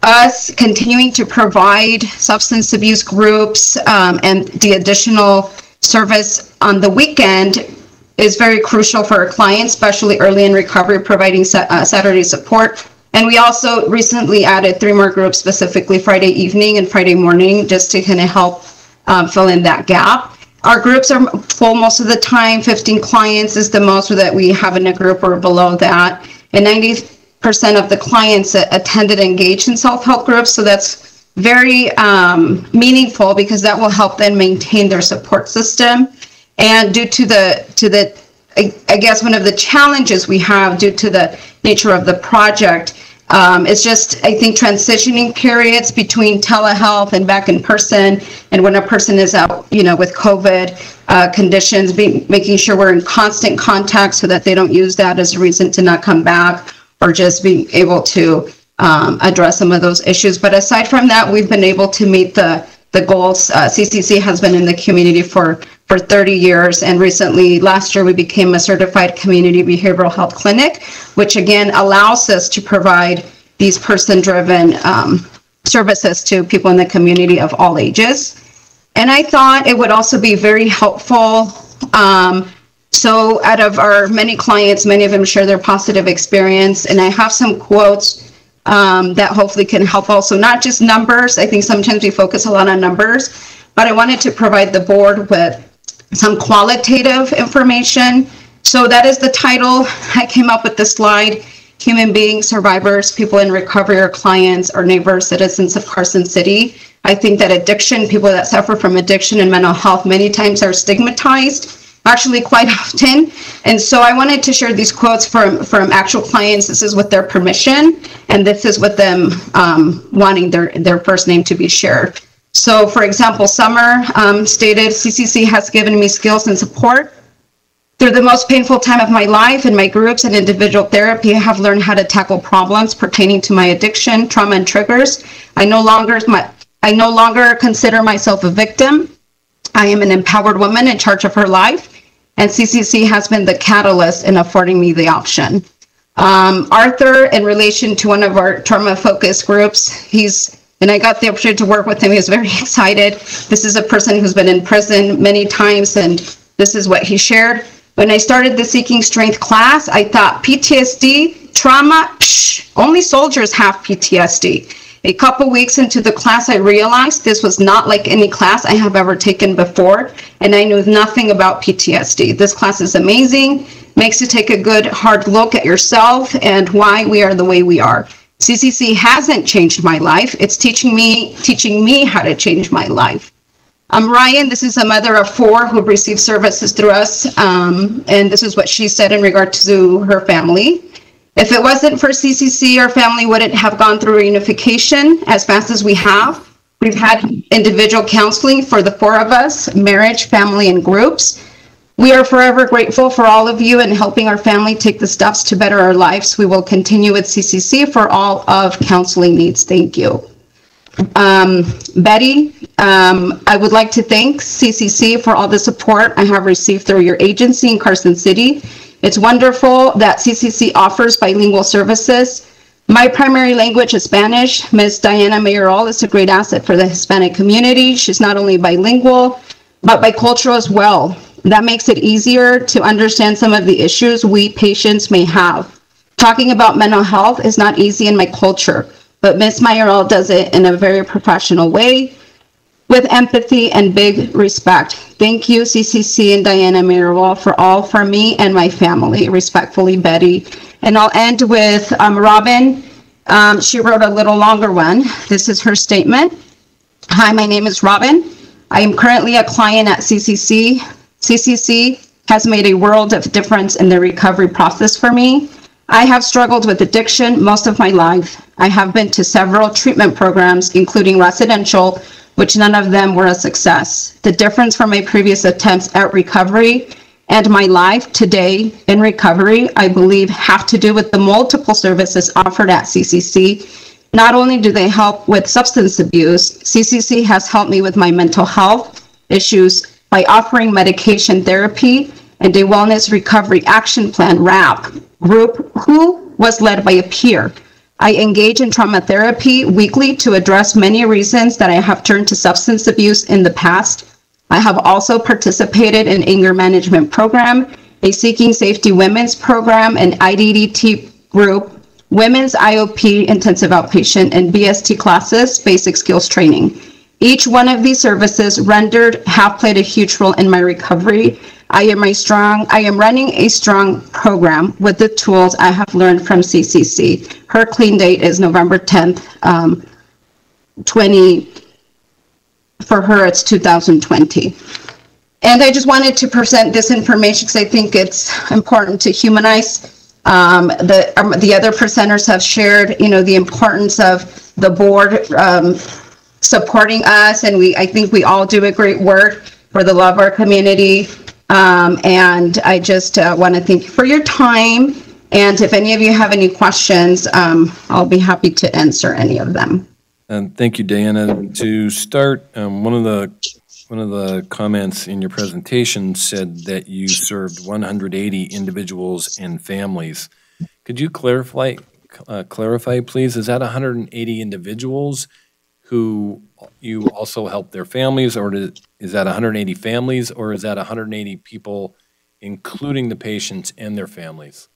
us continuing to provide substance abuse groups and the additional service on the weekend is very crucial for our clients, especially early in recovery, providing Saturday support. And we also recently added 3 more groups, specifically Friday evening and Friday morning, just to kind of help fill in that gap. Our groups are full most of the time. 15 clients is the most that we have in a group or below that. And 90% of the clients attended engaged in self-help groups. So that's very meaningful, because that will help them maintain their support system. And due to the I guess one of the challenges we have due to the nature of the project is just, I think, transitioning periods between telehealth and back in person. And when a person is out, with COVID conditions, making sure we're in constant contact so that they don't use that as a reason to not come back, or just being able to address some of those issues. But aside from that, we've been able to meet the goals. CCC has been in the community for 30 years, and recently, last year, we became a certified community behavioral health clinic, which again allows us to provide these person-driven services to people in the community of all ages. And I thought it would also be very helpful. So out of our many clients, many of them share their positive experience, and I have some quotes that hopefully can help also, not just numbers. I think sometimes we focus a lot on numbers, but I wanted to provide the board with some qualitative information. So that is the title. I came up with the slide: human beings, survivors, people in recovery, or clients, or neighbors, citizens of Carson City. I think that addiction, people that suffer from addiction and mental health, many times are stigmatized, actually quite often. And so I wanted to share these quotes from actual clients. This is with their permission, and this is with them wanting their first name to be shared. So for example, Summer stated, CCC has given me skills and support through the most painful time of my life. In my groups and individual therapy, I have learned how to tackle problems pertaining to my addiction, trauma, and triggers. I no longer consider myself a victim. I am an empowered woman in charge of her life, and CCC has been the catalyst in affording me the option. Arthur, in relation to one of our trauma-focused groups, and I got the opportunity to work with him. He was very excited. This is a person who's been in prison many times, and this is what he shared. When I started the Seeking Strength class, I thought PTSD, trauma, only soldiers have PTSD. A couple weeks into the class, I realized this was not like any class I have ever taken before, and I knew nothing about PTSD. This class is amazing, makes you take a good, hard look at yourself and why we are the way we are. CCC hasn't changed my life. It's teaching me how to change my life. Ryan, this is a mother of 4 who received services through us, and this is what she said in regard to her family. If it wasn't for CCC, our family wouldn't have gone through reunification as fast as we have. We've had individual counseling for the 4 of us, marriage, family, and groups. We are forever grateful for all of you and helping our family take the steps to better our lives. We will continue with CCC for all of counseling needs. Thank you. Betty, I would like to thank CCC for all the support I have received through your agency in Carson City. It's wonderful that CCC offers bilingual services. My primary language is Spanish. Ms. Diana Mayoral is a great asset for the Hispanic community. She's not only bilingual, but bicultural as well. That makes it easier to understand some of the issues we patients may have. Talking about mental health is not easy in my culture, but Ms. Mayoral does it in a very professional way with empathy and big respect. Thank you, CCC and Diana Mayoral, for all for me and my family. Respectfully, Betty. And I'll end with Robin. She wrote a little longer one. This is her statement. Hi, my name is Robin. I am currently a client at CCC. CCC has made a world of difference in the recovery process for me. I have struggled with addiction most of my life. I have been to several treatment programs, including residential, which none of them were a success. The difference from my previous attempts at recovery and my life today in recovery, I believe, have to do with the multiple services offered at CCC. Not only do they help with substance abuse, CCC has helped me with my mental health issues by offering medication therapy and a wellness recovery action plan RAP group who was led by a peer. I engage in trauma therapy weekly to address many reasons that I have turned to substance abuse in the past. I have also participated in anger management program, a Seeking Safety Women's program, an IDDT group, Women's IOP intensive outpatient, and BST classes, basic skills training. Each one of these services have played a huge role in my recovery. I am running a strong program with the tools I have learned from CCC. Her clean date is November 10th, for her it's 2020. And I just wanted to present this information because I think it's important to humanize. The other presenters have shared, the importance of the board supporting us, and I think we all do a great work for the love of our community. And I just want to thank you for your time. And if any of you have any questions, I'll be happy to answer any of them. Thank you, Diana. To start, one of the comments in your presentation said that you served 180 individuals and families. Could you clarify, please? Is that 180 individuals who you also help their families, or is that 180 families, or is that 180 people, including the patients and their families?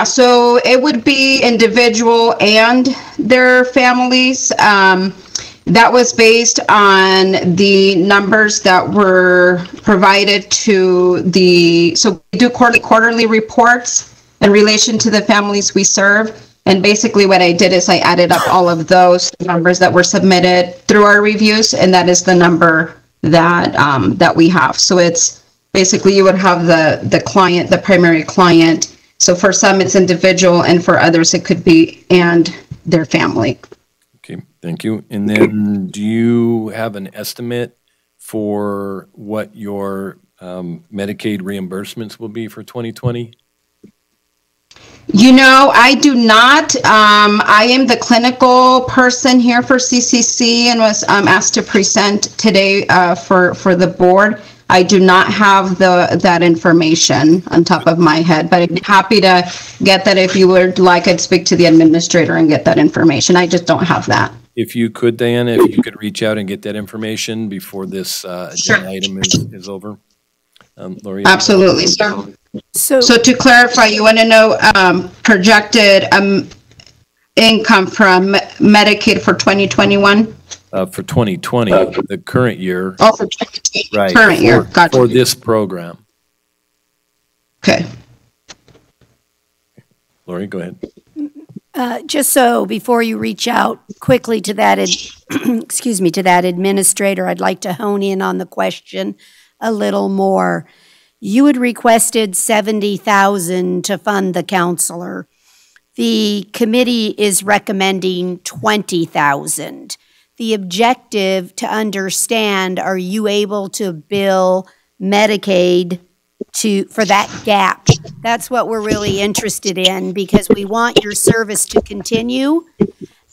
So it would be individual and their families. That was based on the numbers that were provided so we do quarterly reports in relation to the families we serve. And basically what I did is I added up all of those numbers that were submitted through our reviews, and that is the number that we have. So it's basically you would have the client, the primary client. So for some it's individual, and for others it could be and their family. Okay, thank you. And then do you have an estimate for what your Medicaid reimbursements will be for 2020? I do not. I am the clinical person here for CCC and was asked to present today for the board. I do not have that information on top of my head, but I'd be happy to get that if you would like. I'd speak to the administrator and get that information. I just don't have that. If you could, Diana, if you could reach out and get that information before this agenda item is over. Lori? Absolutely, sir. So to clarify, you want to know projected income from Medicaid for 2021? For 2020, the current year. Oh, for 2020, right, current year, gotcha. For this program. Okay. Lori, go ahead. Just so before you reach out quickly to that, excuse me, to that administrator, I'd like to hone in on the question a little more. You had requested $70,000 to fund the counselor. The committee is recommending $20,000. The objective to understand, are you able to bill Medicaid for that gap? That's what we're really interested in, because we want your service to continue.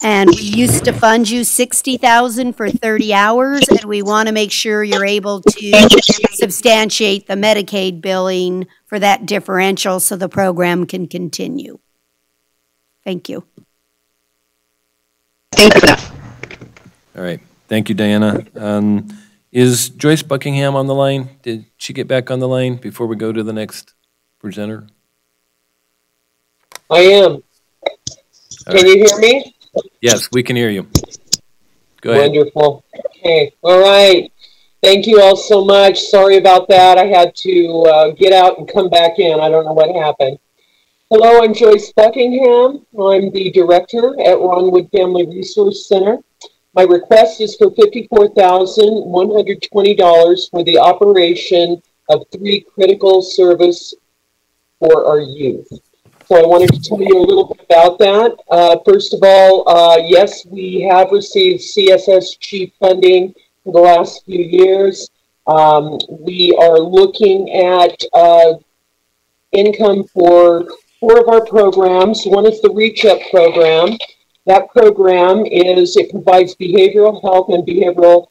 And we used to fund you $60,000 for 30 hours, and we want to make sure you're able to substantiate the Medicaid billing for that differential so the program can continue. Thank you. Thank you for that. All right. Thank you, Diana. Is Joyce Buckingham on the line? Did she get back on the line before we go to the next presenter? I am. Can you hear me? Yes, we can hear you. Go ahead. Wonderful. Okay. All right. Thank you all so much. Sorry about that. I had to get out and come back in. I don't know what happened. Hello, I'm Joyce Buckingham. I'm the director at Ronwood Family Resource Center. My request is for $54,120 for the operation of 3 critical service for our youth. So I wanted to tell you a little bit about that. First of all, yes, we have received CSSG funding for the last few years. We are looking at income for four of our programs. One is the Reach Up program. That program it provides mental health and behavioral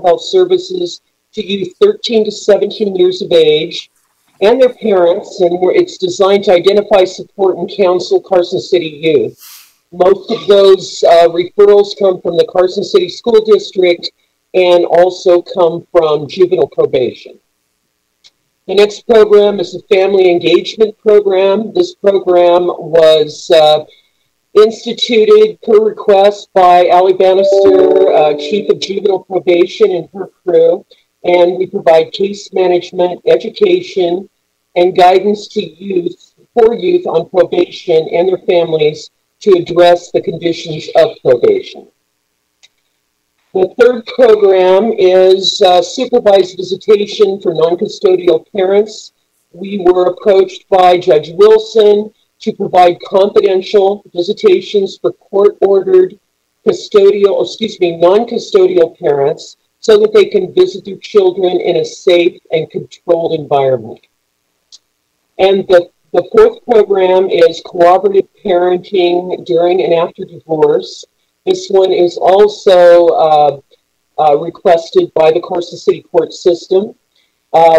health services to youth 13 to 17 years of age and their parents, and it's designed to identify, support, and counsel Carson City youth. Most of those referrals come from the Carson City School District and also come from juvenile probation. The next program is the Family Engagement Program. This program was instituted per request by Allie Bannister, Chief of Juvenile Probation, and her crew, and we provide case management, education, and guidance to youth on probation and their families to address the conditions of probation. The third program is supervised visitation for non-custodial parents. We were approached by Judge Wilson to provide confidential visitations for court-ordered non-custodial parents so that they can visit their children in a safe and controlled environment. And the fourth program is cooperative parenting during and after divorce. This one is also requested by the Carson City court system.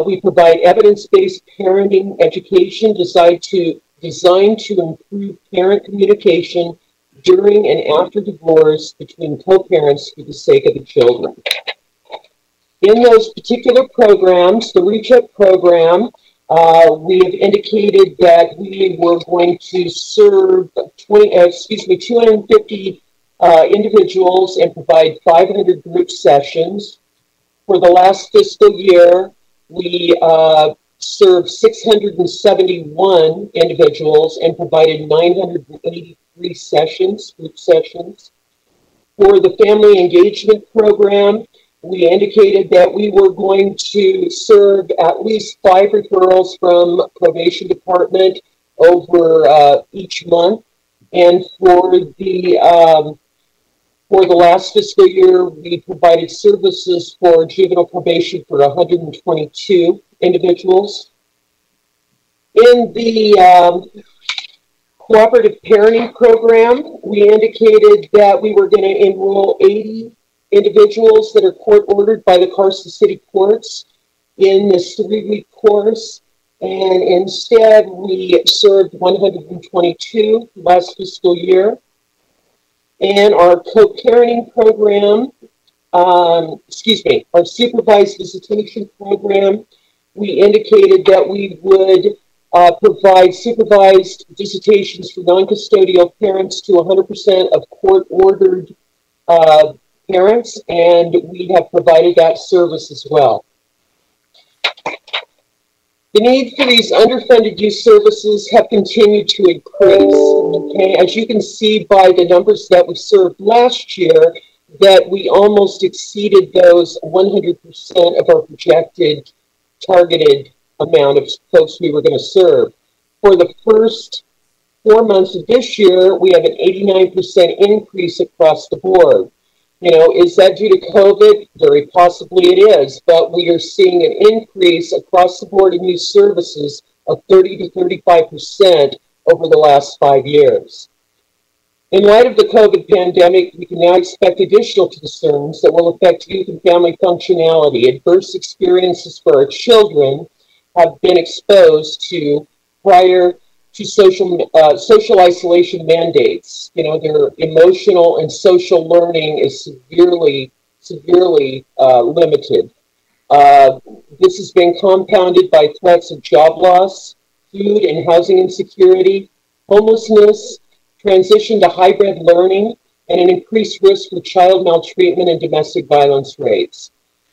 We provide evidence-based parenting education designed to improve parent communication during and after divorce between co-parents for the sake of the children. In those particular programs, the Reach Up program, we have indicated that we were going to serve 250 individuals and provide 500 group sessions. For the last fiscal year, we served 671 individuals and provided 983 group sessions. For the Family Engagement Program, we indicated that we were going to serve at least 5 referrals from probation department over each month. And for the last fiscal year, we provided services for juvenile probation for 122 individuals. In the cooperative parenting program, we indicated that we were going to enroll 80 individuals that are court-ordered by the Carson City courts in this 3-week course, and instead we served 122 last fiscal year. And our co-parenting program, our supervised visitation program, we indicated that we would provide supervised visitations for non-custodial parents to 100% of court-ordered parents, and we have provided that service as well. The need for these underfunded youth services have continued to increase. Okay? As you can see by the numbers that we served last year, that we almost exceeded those 100% of our projected targeted amount of folks we were going to serve. For the first 4 months of this year, we have an 89% increase across the board. You know, is that due to COVID? Very possibly it is, but we are seeing an increase across the board in youth services of 30 to 35% over the last 5 years. In light of the COVID pandemic, we can now expect additional concerns that will affect youth and family functionality. Adverse experiences for our children have been exposed to prior to social isolation mandates. You know, their emotional and social learning is severely limited. This has been compounded by threats of job loss, food and housing insecurity, homelessness, transition to hybrid learning, and an increased risk for child maltreatment and domestic violence rates.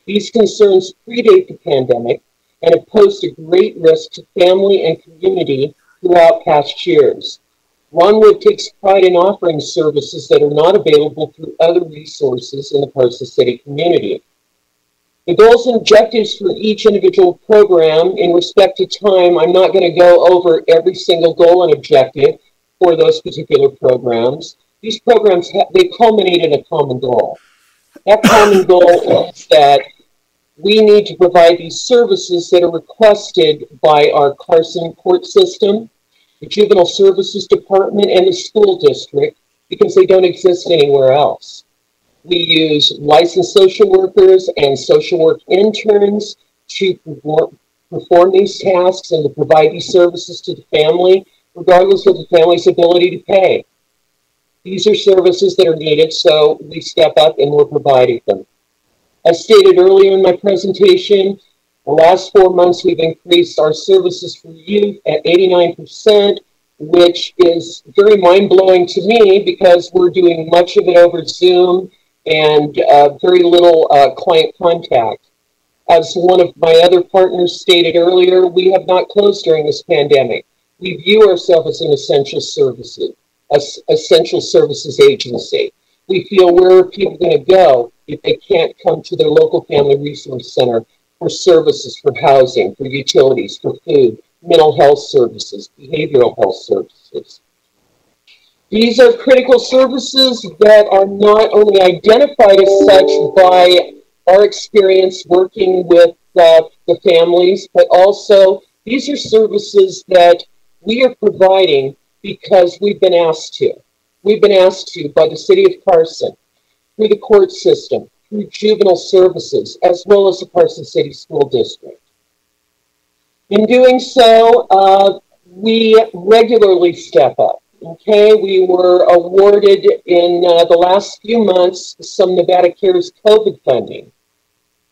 These concerns predate the pandemic and have posed a great risk to family and community throughout past years. Longwood takes pride in offering services that are not available through other resources in the Carson City community. The goals and objectives for each individual program, in respect to time, I'm not going to go over every single goal and objective for those particular programs. These programs, they culminate in a common goal. That common goal is that we need to provide these services that are requested by our Carson court system, the Juvenile Services Department, and the school district because they don't exist anywhere else. We use licensed social workers and social work interns to perform these tasks and to provide these services to the family, regardless of the family's ability to pay. These are services that are needed, so we step up and we're providing them. As stated earlier in my presentation, the last 4 months we've increased our services for youth at 89%, which is very mind-blowing to me because we're doing much of it over Zoom and very little client contact. As one of my other partners stated earlier, we have not closed during this pandemic. We view ourselves as an essential services agency. We feel where are people going to go if they can't come to their local family resource center for services, for housing, for utilities, for food, mental health services, behavioral health services. These are critical services that are not only identified as such by our experience working with the families, but also these are services that we are providing because we've been asked to. We've been asked to by the City of Carson, through the court system, through juvenile services, as well as the Carson City School District. In doing so, we regularly step up. Okay, we were awarded in the last few months some Nevada Cares COVID funding.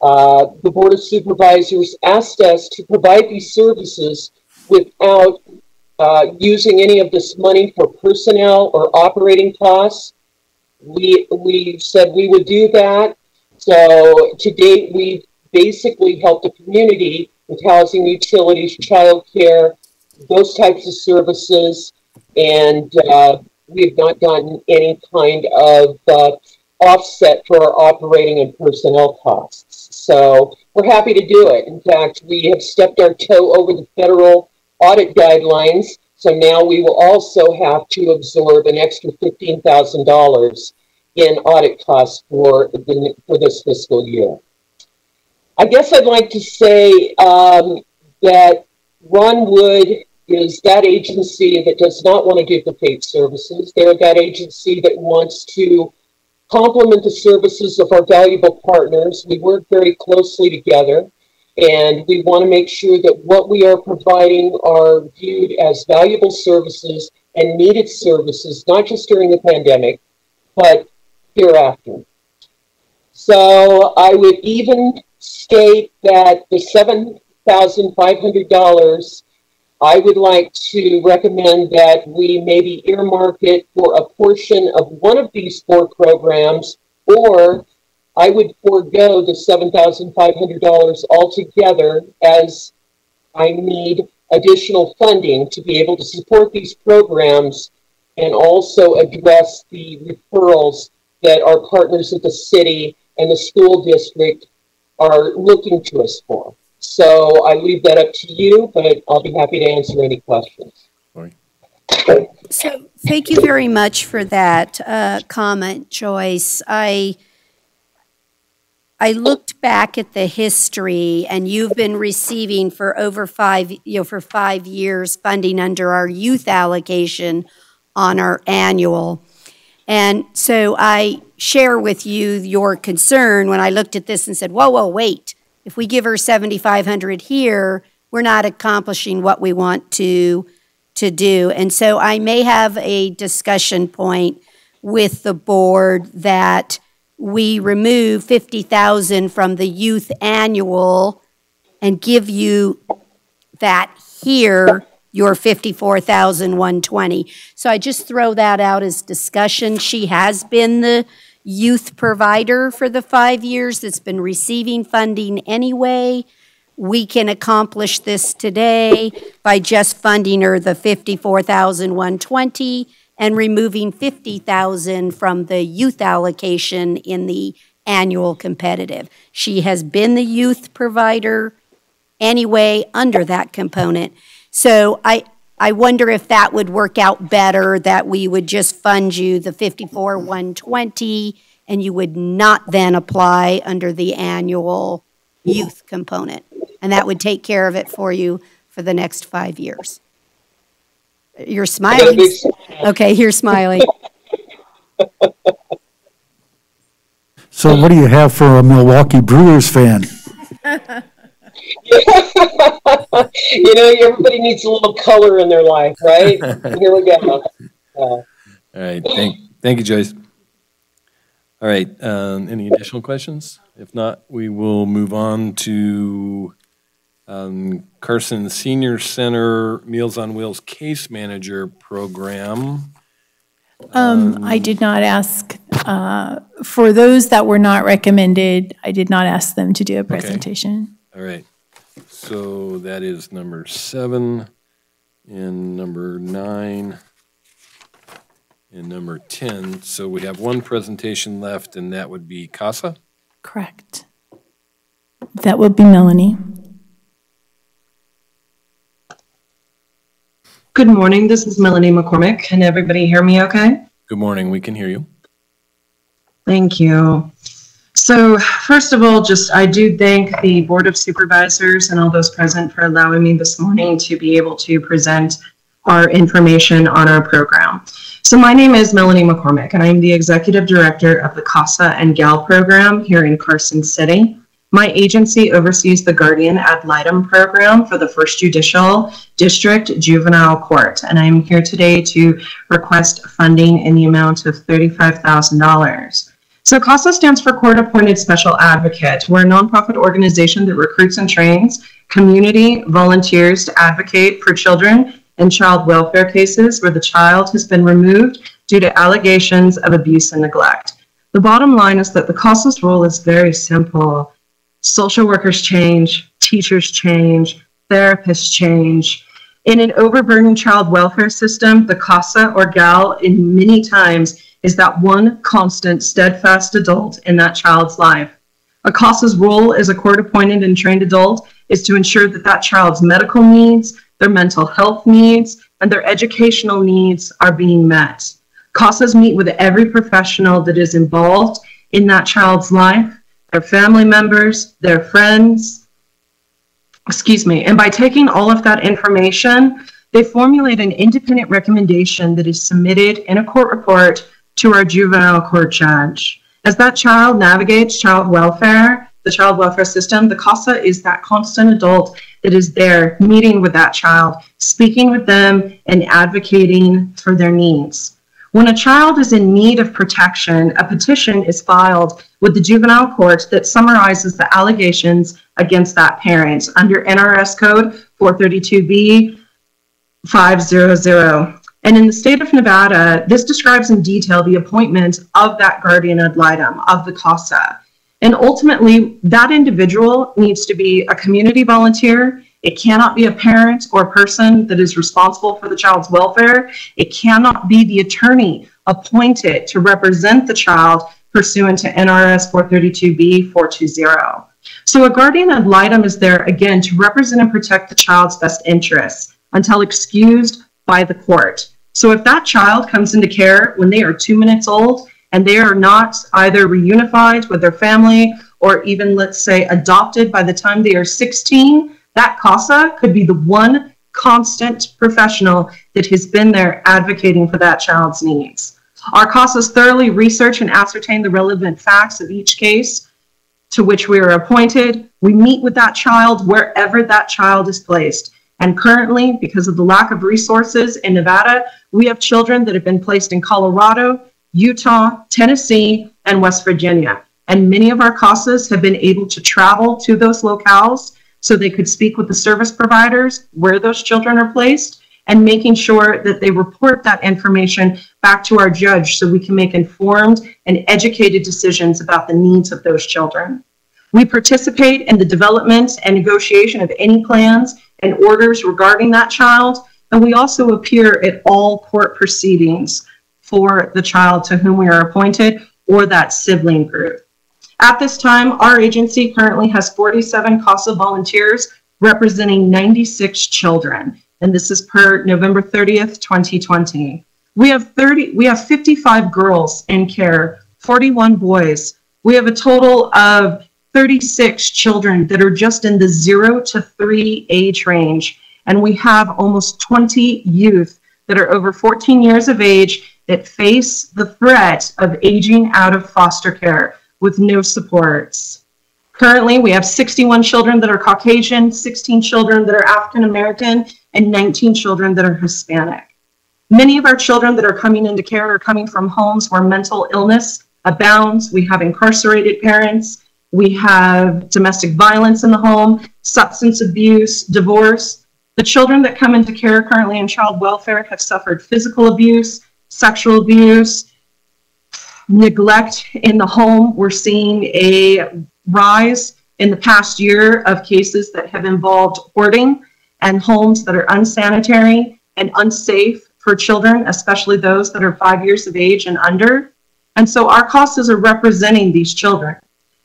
The Board of Supervisors asked us to provide these services without using any of this money for personnel or operating costs. We said we would do that. So to date, we've basically helped the community with housing, utilities, childcare, those types of services, and we have not gotten any kind of offset for our operating and personnel costs. So we're happy to do it. In fact, we have stepped our toe over the federal audit guidelines, so now we will also have to absorb an extra $15,000 in audit costs for this fiscal year. I guess I'd like to say that Ron Wood is that agency that does not want to duplicate services. They're that agency that wants to complement the services of our valuable partners. We work very closely together, and we want to make sure that what we are providing are viewed as valuable services and needed services, not just during the pandemic, but hereafter. So I would even state that the $7,500, I would like to recommend that we maybe earmark it for a portion of one of these 4 programs, or I would forego the $7,500 altogether as I need additional funding to be able to support these programs and also address the referrals that our partners at the city and the school district are looking to us for. So I leave that up to you, but I'll be happy to answer any questions. So thank you very much for that comment, Joyce. I looked back at the history, and you've been receiving for over 5 years funding under our youth allocation on our annual. And so I share with you your concern when I looked at this and said, whoa, wait. If we give her $7,500 here, we're not accomplishing what we want to do. And so I may have a discussion point with the board that we remove $50,000 from the youth annual and give you that here, your $54,120. So I just throw that out as discussion. She has been the youth provider for the 5 years that's been receiving funding anyway. We can accomplish this today by just funding her the $54,120 and removing $50,000 from the youth allocation in the annual competitive. She has been the youth provider anyway under that component. So I wonder if that would work out better, that we would just fund you the $54,120 and you would not then apply under the annual youth component. And that would take care of it for you for the next 5 years. You're smiling. Okay, you're smiling. So what do you have for a Milwaukee Brewers fan? Everybody needs a little color in their life, right? Here we go. All right, thank you, Joyce. All right, any additional questions? If not, we will move on to Carson Senior Center Meals on Wheels Case Manager Program. I did not ask, for those that were not recommended, I did not ask them to do a presentation. Okay. All right, so that is number 7 and number 9 and number 10. So we have one presentation left, and that would be CASA? Correct. That would be Melanie. Good morning, this is Melanie McCormick. Can everybody hear me okay? Good morning, we can hear you. Thank you. So first of all, I do thank the Board of Supervisors and all those present for allowing me this morning to be able to present our information on our program. So my name is Melanie McCormick, and I'm the Executive Director of the CASA and GAL program here in Carson City. My agency oversees the Guardian Ad Litem program for the First Judicial District Juvenile Court, and I'm here today to request funding in the amount of $35,000. So CASA stands for Court Appointed Special Advocate. We're a nonprofit organization that recruits and trains community volunteers to advocate for children in child welfare cases where the child has been removed due to allegations of abuse and neglect. The bottom line is that the CASA's role is very simple. Social workers change, teachers change, therapists change. In an overburdened child welfare system, the CASA or GAL in many times is that one constant, steadfast adult in that child's life. A CASA's role as a court-appointed and trained adult is to ensure that that child's medical needs, their mental health needs, and their educational needs are being met. CASAs meet with every professional that is involved in that child's life, their family members, their friends, and by taking all of that information, they formulate an independent recommendation that is submitted in a court report to our juvenile court judge. As that child navigates child welfare, the child welfare system, the CASA is that constant adult that is there meeting with that child, speaking with them, and advocating for their needs. When a child is in need of protection, a petition is filed with the juvenile court that summarizes the allegations against that parent under NRS code 432B 500. And in the state of Nevada, this describes in detail the appointment of that guardian ad litem, of the CASA. And ultimately, that individual needs to be a community volunteer. It cannot be a parent or a person that is responsible for the child's welfare. It cannot be the attorney appointed to represent the child pursuant to NRS 432B 420. So a guardian ad litem is there, again, to represent and protect the child's best interests until excused by the court. So if that child comes into care when they are 2 minutes old and they are not either reunified with their family or even, let's say, adopted by the time they are 16, that CASA could be the one constant professional that has been there advocating for that child's needs. Our CASAs thoroughly research and ascertain the relevant facts of each case to which we are appointed. We meet with that child wherever that child is placed. And currently, because of the lack of resources in Nevada, we have children that have been placed in Colorado, Utah, Tennessee, and West Virginia. And many of our CASAs have been able to travel to those locales so they could speak with the service providers where those children are placed and making sure that they report that information back to our judge so we can make informed and educated decisions about the needs of those children. We participate in the development and negotiation of any plans and orders regarding that child, and we also appear at all court proceedings for the child to whom we are appointed or that sibling group. At this time, our agency currently has 47 CASA volunteers representing 96 children, and this is per November 30th, 2020. We have 55 girls in care, 41 boys. We have a total of 36 children that are just in the 0 to 3 age range. And we have almost 20 youth that are over 14 years of age that face the threat of aging out of foster care with no supports. Currently, we have 61 children that are Caucasian, 16 children that are African American, and 19 children that are Hispanic. Many of our children that are coming into care are coming from homes where mental illness abounds. We have incarcerated parents. We have domestic violence in the home, substance abuse, divorce. The children that come into care currently in child welfare have suffered physical abuse, sexual abuse, neglect in the home. We're seeing a rise in the past year of cases that have involved hoarding and homes that are unsanitary and unsafe for children, especially those that are 5 years of age and under. And so our CASAs are representing these children.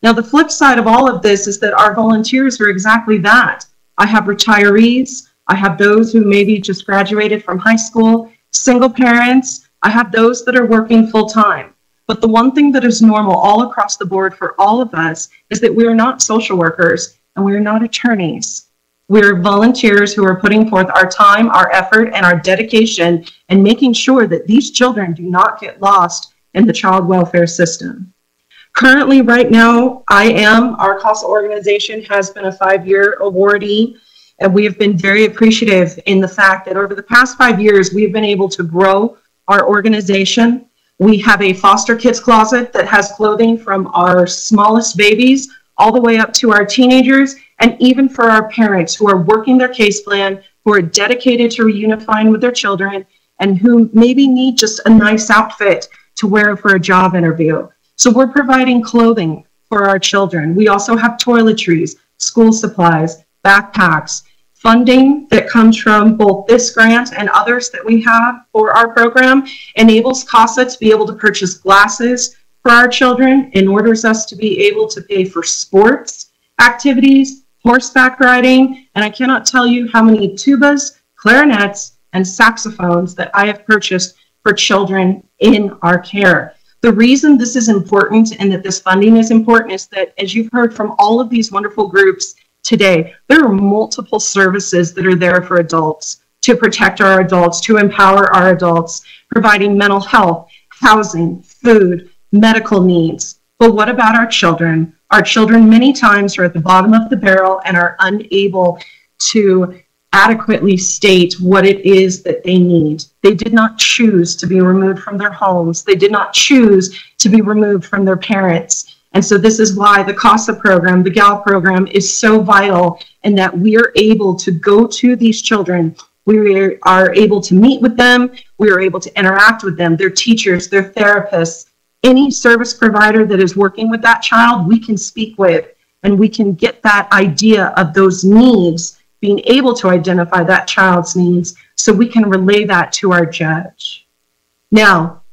Now, the flip side of all of this is that our volunteers are exactly that. I have retirees. I have those who maybe just graduated from high school, single parents. I have those that are working full time. But the one thing that is normal all across the board for all of us is that we are not social workers and we are not attorneys. We're volunteers who are putting forth our time, our effort, and our dedication and making sure that these children do not get lost in the child welfare system. Currently, right now, our CASA organization has been a 5-year awardee, and we have been very appreciative in the fact that over the past 5 years, we've been able to grow our organization. We have a foster kids closet that has clothing from our smallest babies all the way up to our teenagers, and even for our parents who are working their case plan, who are dedicated to reunifying with their children, and who maybe need just a nice outfit to wear for a job interview. So we're providing clothing for our children. We also have toiletries, school supplies, backpacks, funding that comes from both this grant and others that we have for our program enables CASA to be able to purchase glasses for our children, and orders us to be able to pay for sports activities, horseback riding, and I cannot tell you how many tubas, clarinets, and saxophones that I have purchased for children in our care. The reason this is important and that this funding is important is that, as you've heard from all of these wonderful groups today, there are multiple services that are there for adults to protect our adults, to empower our adults, providing mental health, housing, food, medical needs. But what about our children? Our children many times are at the bottom of the barrel and are unable to adequately state what it is that they need. They did not choose to be removed from their homes. They did not choose to be removed from their parents. And so this is why the CASA program, the GAL program, is so vital in that we are able to go to these children. We are able to meet with them. We are able to interact with them, their teachers, their therapists, any service provider that is working with that child, we can speak with, and we can get that idea of those needs, being able to identify that child's needs so we can relay that to our judge. Now,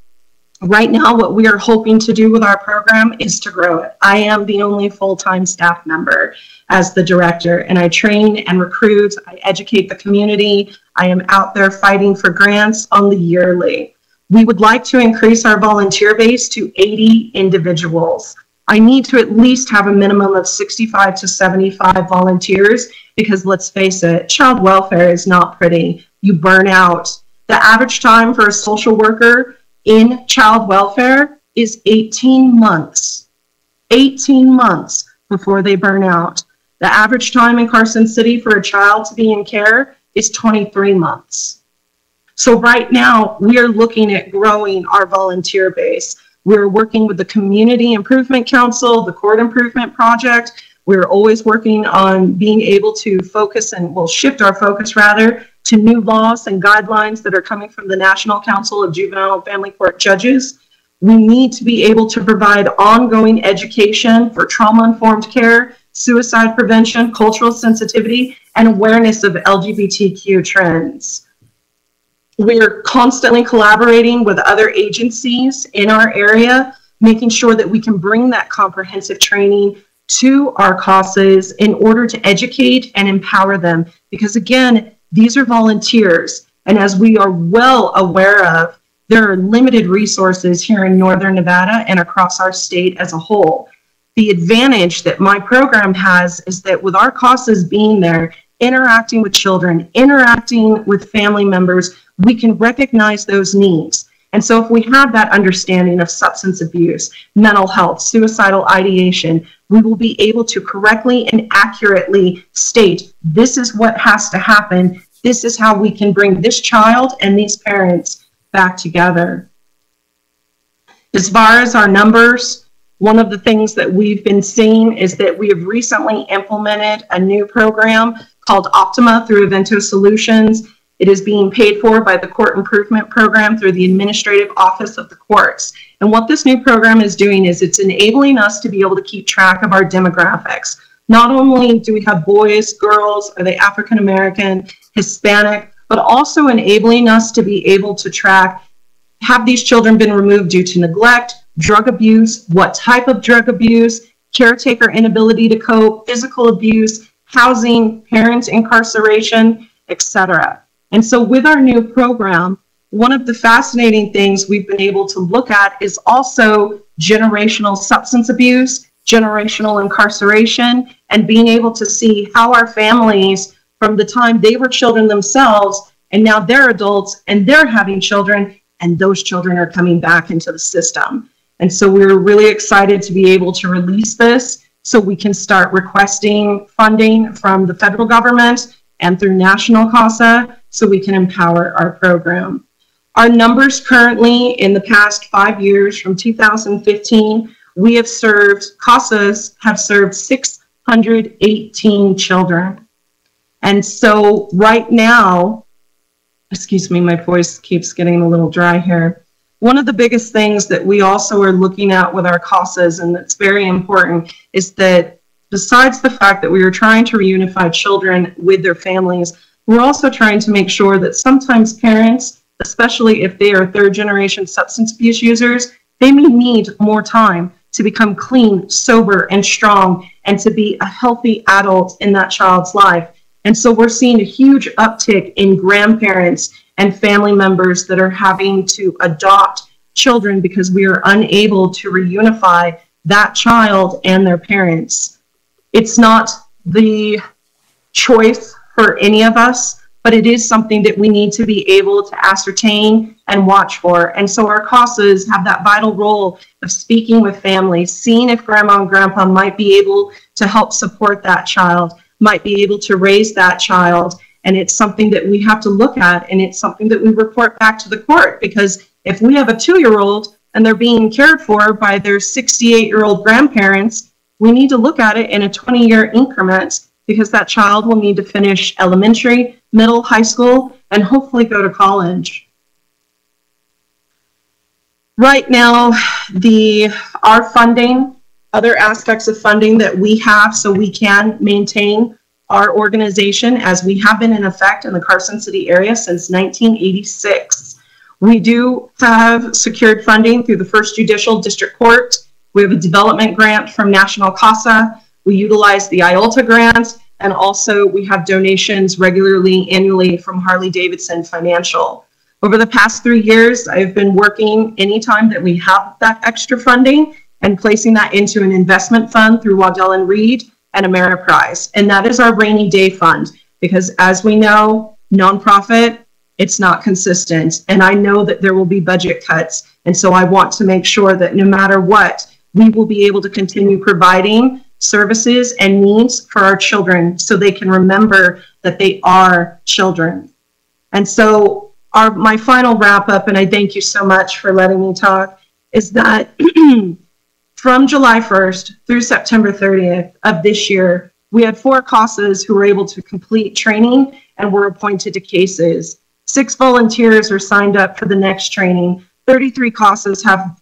right now, what we are hoping to do with our program is to grow it. I am the only full-time staff member as the director, and I train and recruit, I educate the community. I am out there fighting for grants on the yearly. We would like to increase our volunteer base to 80 individuals. I need to at least have a minimum of 65 to 75 volunteers because let's face it, child welfare is not pretty. You burn out. The average time for a social worker in child welfare is 18 months. 18 months before they burn out. The average time in Carson City for a child to be in care is 23 months. So right now, we are looking at growing our volunteer base. We're working with the Community Improvement Council, the Court Improvement Project. We're always working on being able to focus and we'll shift our focus rather to new laws and guidelines that are coming from the National Council of Juvenile and Family Court Judges. We need to be able to provide ongoing education for trauma-informed care, suicide prevention, cultural sensitivity, and awareness of LGBTQ trends. We're constantly collaborating with other agencies in our area, making sure that we can bring that comprehensive training to our CASAs in order to educate and empower them. Because again, these are volunteers. And as we are well aware of, there are limited resources here in Northern Nevada and across our state as a whole. the advantage that my program has is that with our CASAs being there, interacting with children, interacting with family members, we can recognize those needs. And so if we have that understanding of substance abuse, mental health, suicidal ideation, we will be able to correctly and accurately state, this is what has to happen. This is how we can bring this child and these parents back together. As far as our numbers, one of the things that we've been seeing is that we have recently implemented a new program called Optima through Evento Solutions. It is being paid for by the Court Improvement Program through the Administrative Office of the Courts. And what this new program is doing is it's enabling us to be able to keep track of our demographics. Not only do we have boys, girls, are they African American, Hispanic, but also enabling us to be able to track, have these children been removed due to neglect, drug abuse, what type of drug abuse, caretaker inability to cope, physical abuse, housing, parent incarceration, etc. And so with our new program, one of the fascinating things we've been able to look at is also generational substance abuse, generational incarceration, and being able to see how our families, from the time they were children themselves, and now they're adults and they're having children, and those children are coming back into the system. And so we're really excited to be able to release this so we can start requesting funding from the federal government and through National CASA so we can empower our program. Our numbers currently in the past 5 years, from 2015, we have served, CASAs have served 618 children. And so right now, excuse me, my voice keeps getting a little dry here. One of the biggest things that we also are looking at with our CASAs, and that's very important, is that besides the fact that we are trying to reunify children with their families, we're also trying to make sure that sometimes parents, especially if they are third-generation substance abuse users, they may need more time to become clean, sober, and strong, and to be a healthy adult in that child's life. And so we're seeing a huge uptick in grandparents and family members that are having to adopt children because we are unable to reunify that child and their parents. It's not the choice for any of us, but it is something that we need to be able to ascertain and watch for. And so our CASAs have that vital role of speaking with families, seeing if grandma and grandpa might be able to help support that child, might be able to raise that child. And it's something that we have to look at, and it's something that we report back to the court, because if we have a 2-year-old and they're being cared for by their 68-year-old grandparents, we need to look at it in a 20-year increment, because that child will need to finish elementary, middle, high school, and hopefully go to college. Right now, our funding, other aspects of funding that we have so we can maintain our organization, as we have been in effect in the Carson City area since 1986. We do have secured funding through the First Judicial District Court. We have a development grant from National CASA. We utilize the IOLTA grant, and also we have donations regularly, annually from Harley-Davidson Financial. Over the past 3 years, I've been working anytime that we have that extra funding and placing that into an investment fund through Waddell & Reed and Ameriprise. And that is our rainy day fund, because as we know, nonprofit, it's not consistent. And I know that there will be budget cuts. And so I want to make sure that no matter what, we will be able to continue providing services and needs for our children so they can remember that they are children. And so my final wrap up, and I thank you so much for letting me talk, is that from July 1st through September 30th of this year, we had 4 CASAs who were able to complete training and were appointed to cases. 6 volunteers are signed up for the next training. 33 CASAs have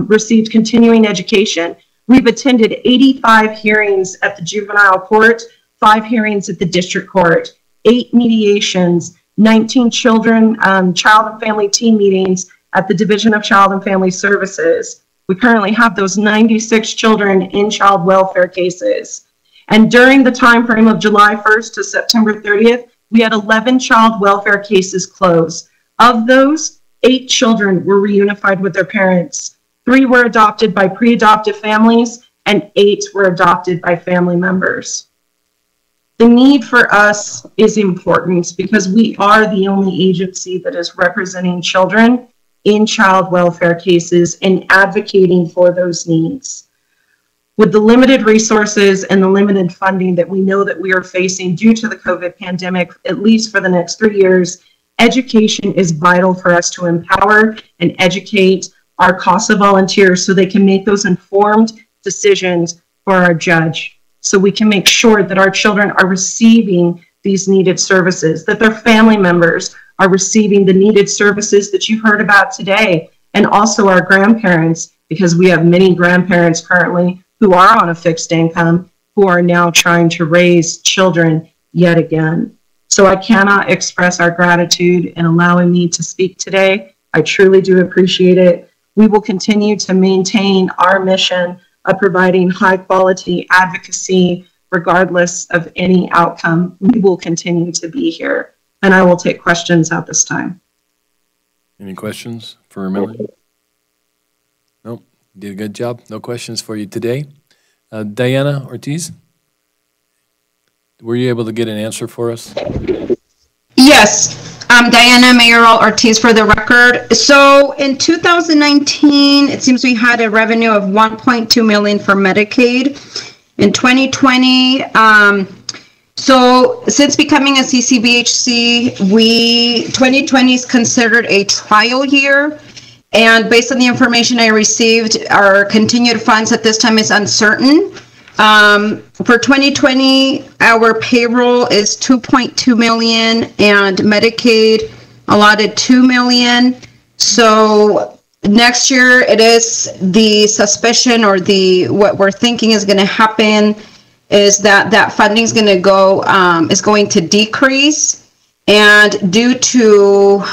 received continuing education. We've attended 85 hearings at the juvenile court, 5 hearings at the district court, 8 mediations, 19 children, child and family team meetings at the Division of Child and Family Services. We currently have those 96 children in child welfare cases. And during the time frame of July 1st to September 30th, we had 11 child welfare cases close. Of those, 8 children were reunified with their parents. 3 were adopted by pre-adoptive families, and 8 were adopted by family members. The need for us is important because we are the only agency that is representing children in child welfare cases and advocating for those needs. With the limited resources and the limited funding that we know that we are facing due to the COVID pandemic, at least for the next 3 years, education is vital for us to empower and educate our CASA volunteers so they can make those informed decisions for our judge, so we can make sure that our children are receiving these needed services, that their family members are receiving the needed services that you heard about today, and also our grandparents, because we have many grandparents currently who are on a fixed income, who are now trying to raise children yet again. So I cannot express our gratitude in allowing me to speak today. I truly do appreciate it. We will continue to maintain our mission of providing high quality advocacy regardless of any outcome. We will continue to be here, and I will take questions at this time. Any questions for Emily? Nope. Did a good job. No questions for you today. Diana Ortiz, were you able to get an answer for us? Yes, Diana Mayoral Ortiz for the record. So in 2019, it seems we had a revenue of 1.2 million for Medicaid. In 2020, so since becoming a CCBHC, 2020 is considered a trial year. And based on the information I received, our continued funds at this time is uncertain. For 2020, our payroll is 2.2 million and Medicaid allotted 2 million. So next year it is the suspicion, or what we're thinking is going to happen is that funding is going to go, is going to decrease. And due to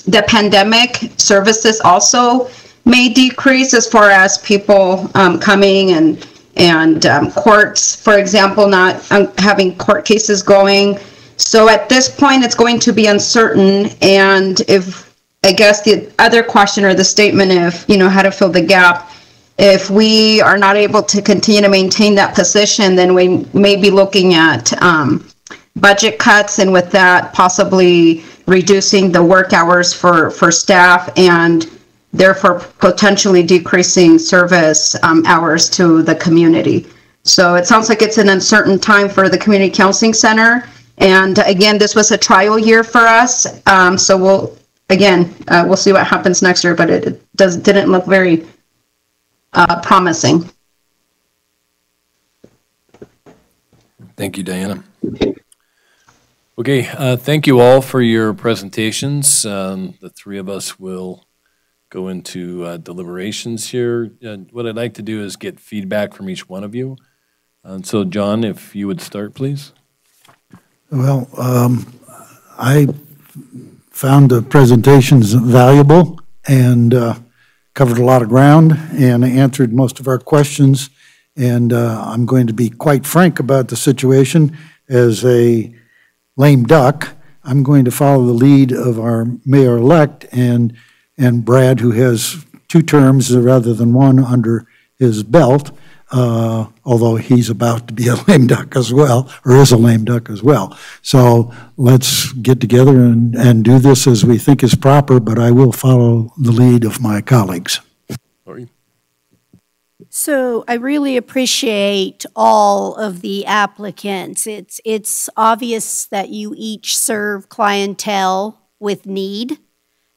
the pandemic, services also may decrease as far as people coming and courts, for example, not having court cases going. So at this point, it's going to be uncertain. And if, I guess the other question or the statement of, how to fill the gap, if we are not able to continue to maintain that position, then we may be looking at budget cuts, and with that, possibly reducing the work hours for staff, and therefore potentially decreasing service hours to the community. So it sounds like it's an uncertain time for the Community Counseling Center. And again, this was a trial year for us. So we'll see what happens next year, but it didn't look very promising. Thank you, Diana. Okay, thank you all for your presentations. The three of us will go into deliberations here. What I'd like to do is get feedback from each one of you. So, John, if you would start, please. Well, I found the presentations valuable and covered a lot of ground and answered most of our questions. And I'm going to be quite frank about the situation. As a lame duck, I'm going to follow the lead of our mayor-elect and Brad, who has 2 terms rather than 1 under his belt, although he's about to be a lame duck as well, or is a lame duck as well. So let's get together and do this as we think is proper, but I will follow the lead of my colleagues. Lori? So I really appreciate all of the applicants. It's obvious that you each serve clientele with need,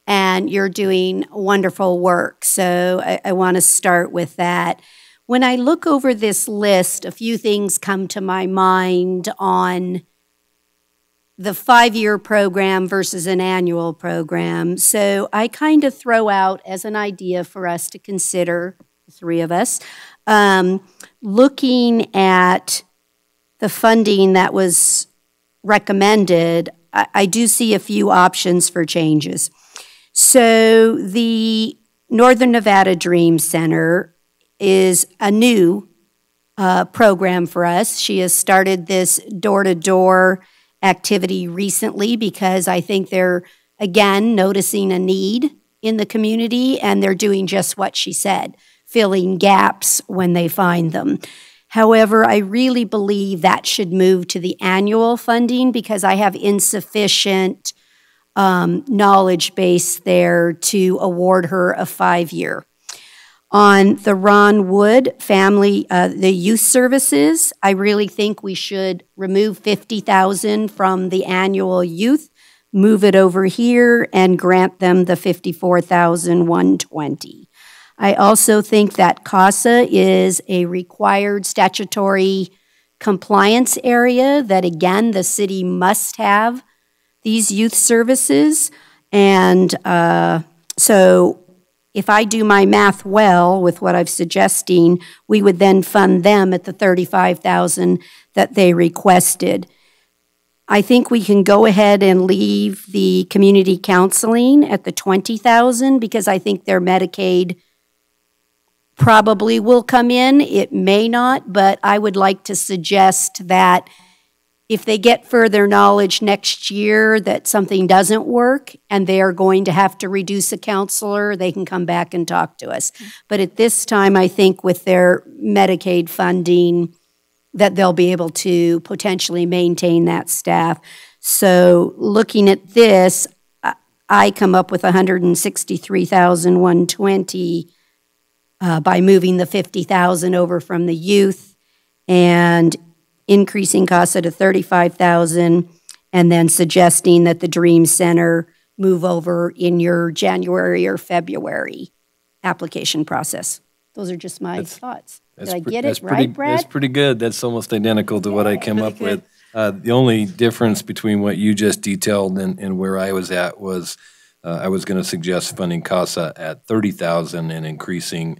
and you're doing wonderful work. So I want to start with that. When I look over this list, a few things come to my mind on the 5-year program versus an annual program. So I kind of throw out as an idea for us to consider, the 3 of us, looking at the funding that was recommended. I do see a few options for changes. So the Northern Nevada Dream Center is a new program for us. She has started this door-to-door activity recently because I think they're, again, noticing a need in the community, and they're doing just what she said, filling gaps when they find them. However, I really believe that should move to the annual funding because I have insufficient knowledge base there to award her a 5-year. On the Ron Wood family, the youth services, I really think we should remove $50,000 from the annual youth, move it over here, and grant them the $54,120. I also think that CASA is a required statutory compliance area that, again, the city must have these youth services. And so if I do my math well with what I'm suggesting, we would then fund them at the $35,000 that they requested. I think we can go ahead and leave the community counseling at the $20,000 because I think their Medicaid probably will come in. It may not, but I would like to suggest that if they get further knowledge next year that something doesn't work and they are going to have to reduce a counselor, they can come back and talk to us. But at this time, I think with their Medicaid funding, that they'll be able to potentially maintain that staff. So looking at this, I come up with $163,120 by moving the $50,000 over from the youth and increasing CASA to $35,000 and then suggesting that the Dream Center move over in your January or February application process. Those are just my thoughts. Did I get it right, Brad? That's pretty good. That's almost identical to what I came up with. The only difference between what you just detailed and where I was at was I was going to suggest funding CASA at $30,000 and increasing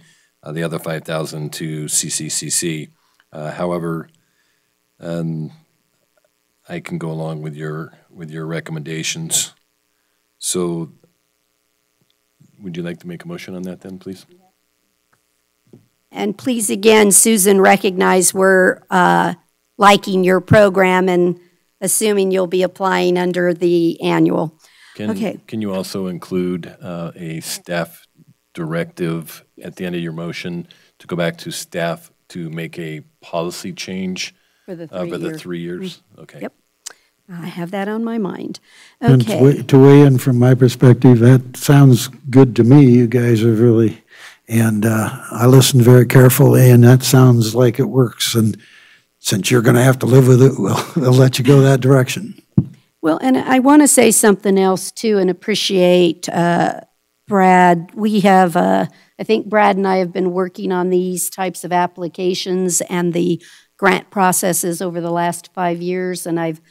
the other $5,000 to CCCC. However, I can go along with your recommendations. So, would you like to make a motion on that then, please? And please, again, Susan, recognize we're liking your program and assuming you'll be applying under the annual. Can you also include a staff directive at the end of your motion to go back to staff to make a policy change for the 3 years? Okay. Yep. I have that on my mind. And Okay. to weigh in from my perspective, that sounds good to me. You guys are really, and I listened very carefully, and that sounds like it works. And since you're going to have to live with it, we'll let you go that direction. Well, and I want to say something else too and appreciate Brad. We have, I think Brad and I have been working on these types of applications and the grant processes over the last 5 years, and I've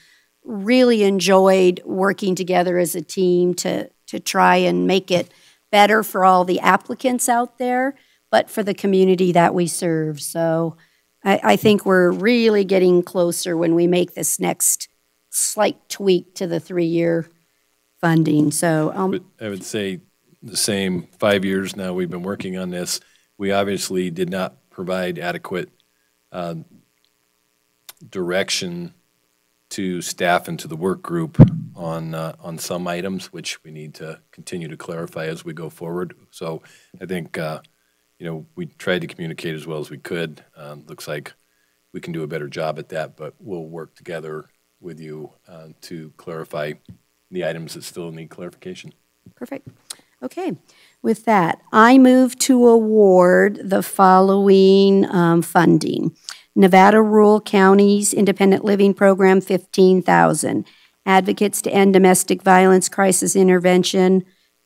really enjoyed working together as a team to try and make it better for all the applicants out there, but for the community that we serve. So I think we're really getting closer when we make this next slight tweak to the 3-year funding. So I would say the same 5 years now we've been working on this. We obviously did not provide adequate direction to staff and to the work group on some items, which we need to continue to clarify as we go forward. So I think we tried to communicate as well as we could. Looks like we can do a better job at that, but we'll work together with you to clarify the items that still need clarification. Perfect. Okay. With that, I move to award the following funding. Nevada Rural Counties Independent Living Program, $15,000. Advocates to End Domestic Violence Crisis Intervention,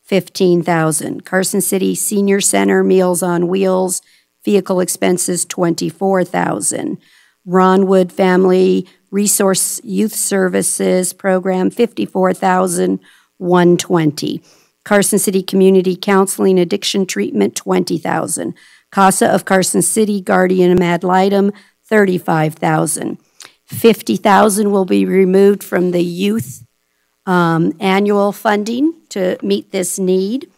$15,000. Carson City Senior Center Meals on Wheels, vehicle expenses, $24,000. Ron Wood Family Resource Youth Services Program, $54,120. Carson City Community Counseling Addiction Treatment, $20,000. CASA of Carson City Guardian Ad Litem, $35,000. $50,000 will be removed from the youth annual funding to meet this need.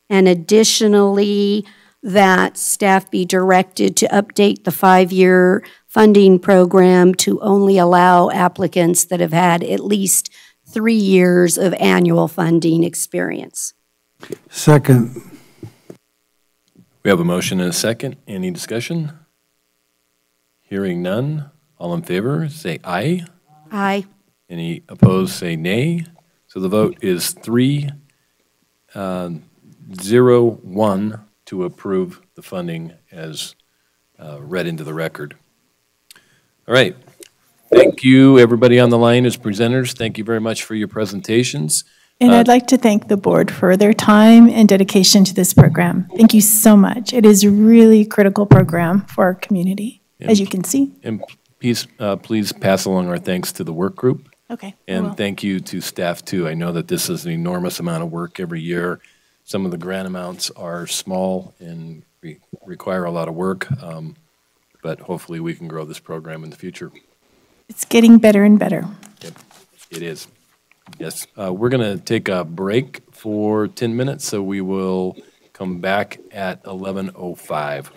And additionally, that staff be directed to update the 5-year funding program to only allow applicants that have had at least 3 years of annual funding experience. Second. We have a motion and a second. Any discussion? Hearing none. All in favor, say aye. Aye. Any opposed, say nay. So the vote is 3-0-1 to approve the funding as read into the record. All right. Thank you, everybody on the line as presenters. Thank you very much for your presentations. And I'd like to thank the board for their time and dedication to this program. Thank you so much. It is a really critical program for our community, as you can see. And please pass along our thanks to the work group. Okay. And thank you to staff, too. I know that this is an enormous amount of work every year. Some of the grant amounts are small and require a lot of work, but hopefully we can grow this program in the future. It's getting better and better. Yep, it is. Yes. We're going to take a break for 10 minutes, so we will come back at 11:05.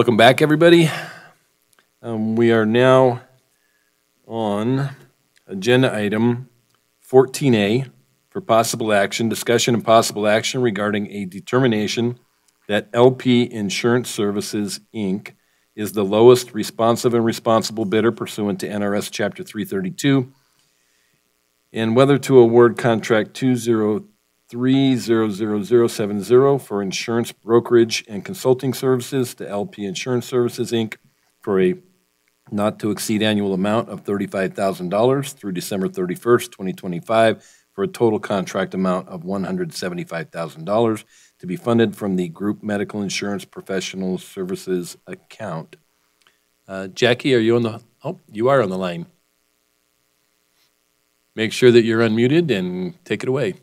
Welcome back, everybody. We are now on agenda item 14A for possible action, discussion and possible action regarding a determination that LP Insurance Services, Inc. is the lowest responsive and responsible bidder pursuant to NRS Chapter 332, and whether to award contract 203-00070 for insurance brokerage and consulting services to LP Insurance Services, Inc. for a not-to-exceed annual amount of $35,000 through December 31st, 2025, for a total contract amount of $175,000 to be funded from the Group Medical Insurance Professional Services account. Jackie, are you on the? Oh, you are on the line. Make sure that you're unmuted and take it away.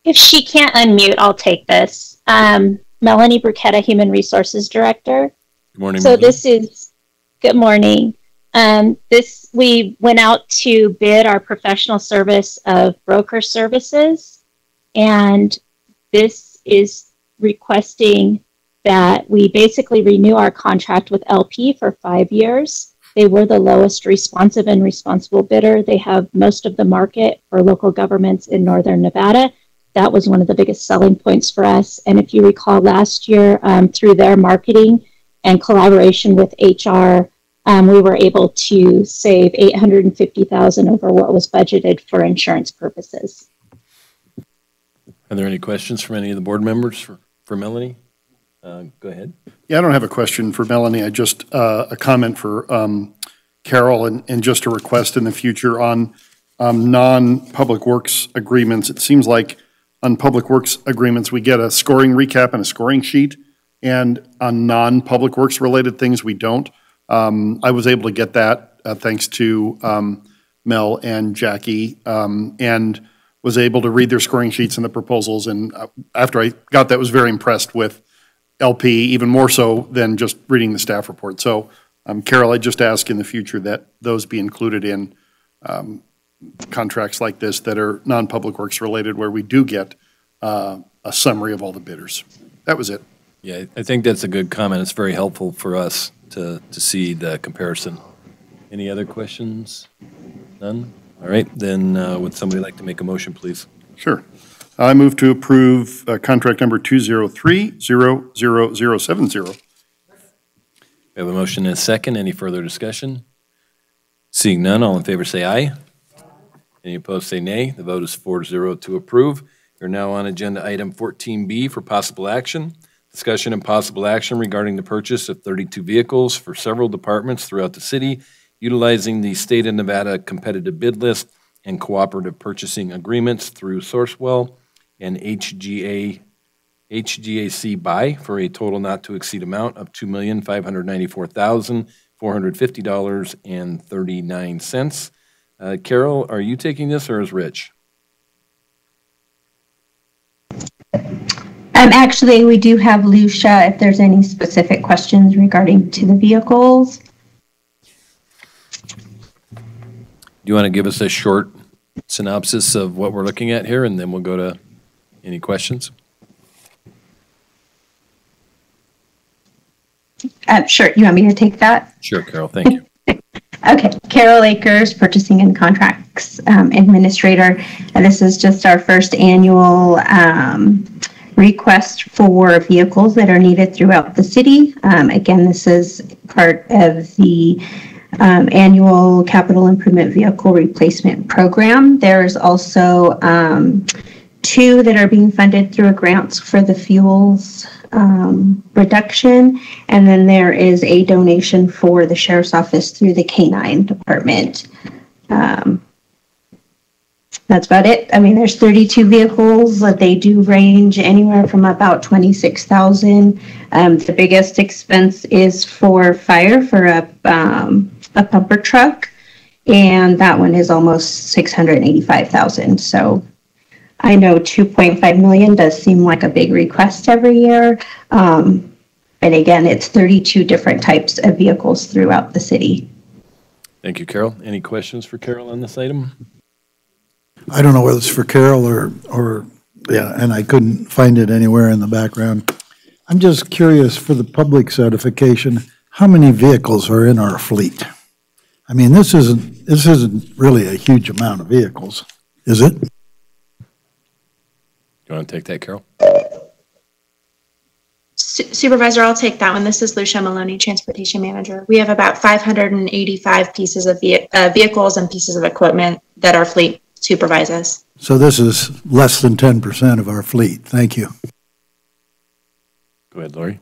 If she can't unmute, I'll take this. Melanie Burketta, Human Resources Director. Good morning, So Melanie. this is, good morning. We went out to bid our professional service of broker services, and this is requesting that we basically renew our contract with LP for 5 years. They were the lowest responsive and responsible bidder. They have most of the market for local governments in Northern Nevada. That was one of the biggest selling points for us. And if you recall last year, through their marketing and collaboration with HR, we were able to save $850,000 over what was budgeted for insurance purposes. Are there any questions from any of the board members for Melanie? Go ahead. Yeah, I don't have a question for Melanie. I just a comment for Carol and just a request in the future on non-public works agreements. It seems like on public works agreements, we get a scoring recap and a scoring sheet, and on non-public works related things, we don't. I was able to get that thanks to Mel and Jackie, and was able to read their scoring sheets and the proposals. And after I got that, was very impressed with LP, even more so than just reading the staff report. So, Carol, I just ask in the future that those be included in contracts like this that are non-public works related, where we do get a summary of all the bidders. That was it. Yeah, I think that's a good comment. It's very helpful for us to see the comparison. Any other questions? None? All right, then would somebody like to make a motion, please? Sure. I move to approve contract number 203-00070. We have a motion and a second. Any further discussion? Seeing none, all in favor say aye. Any opposed say nay. The vote is 4-0 to approve. We're now on agenda item 14B for possible action. Discussion and possible action regarding the purchase of 32 vehicles for several departments throughout the city, utilizing the state of Nevada competitive bid list and cooperative purchasing agreements through Sourcewell and HGAC buy for a total not to exceed amount of $2,594,450.39. Carol, are you taking this, or is Rich? Actually, we do have Lucia if there's any specific questions regarding to the vehicles. Do you want to give us a short synopsis of what we're looking at here, and then we'll go to any questions? Sure. You want me to take that? Sure, Carol. Thank you. Okay. Carol Akers, Purchasing and Contracts Administrator. And this is just our first annual request for vehicles that are needed throughout the city. Again, this is part of the annual capital improvement vehicle replacement program. There's also 2 that are being funded through a grant for the fuels reduction, and then there is a donation for the sheriff's office through the K-9 department. That's about it. I mean, there's 32 vehicles that they do range anywhere from about $26,000. The biggest expense is for fire for a pumper truck, and that one is almost $685,000. So I know $2.5 million does seem like a big request every year. But again, it's 32 different types of vehicles throughout the city. Thank you, Carol. Any questions for Carol on this item? I don't know whether it's for Carol or yeah, and I couldn't find it anywhere in the background. I'm just curious for the public's edification, how many vehicles are in our fleet? I mean, this isn't really a huge amount of vehicles, is it? You want to take that, Carol? Supervisor, I'll take that one. This is Lucia Maloney, Transportation Manager. We have about 585 pieces of vehicles and pieces of equipment that our fleet supervises. So this is less than 10% of our fleet. Thank you. Go ahead, Lori.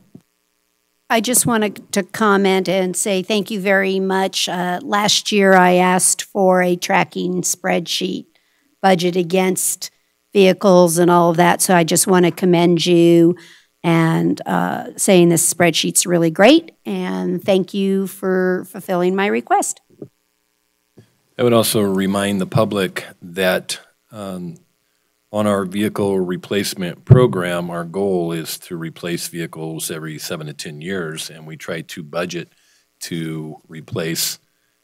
I just wanted to comment and say thank you very much. Last year, I asked for a tracking spreadsheet budget against vehicles and all of that. So I just want to commend you and saying this spreadsheet's really great. And thank you for fulfilling my request. I would also remind the public that on our vehicle replacement program, our goal is to replace vehicles every 7 to 10 years, and we try to budget to replace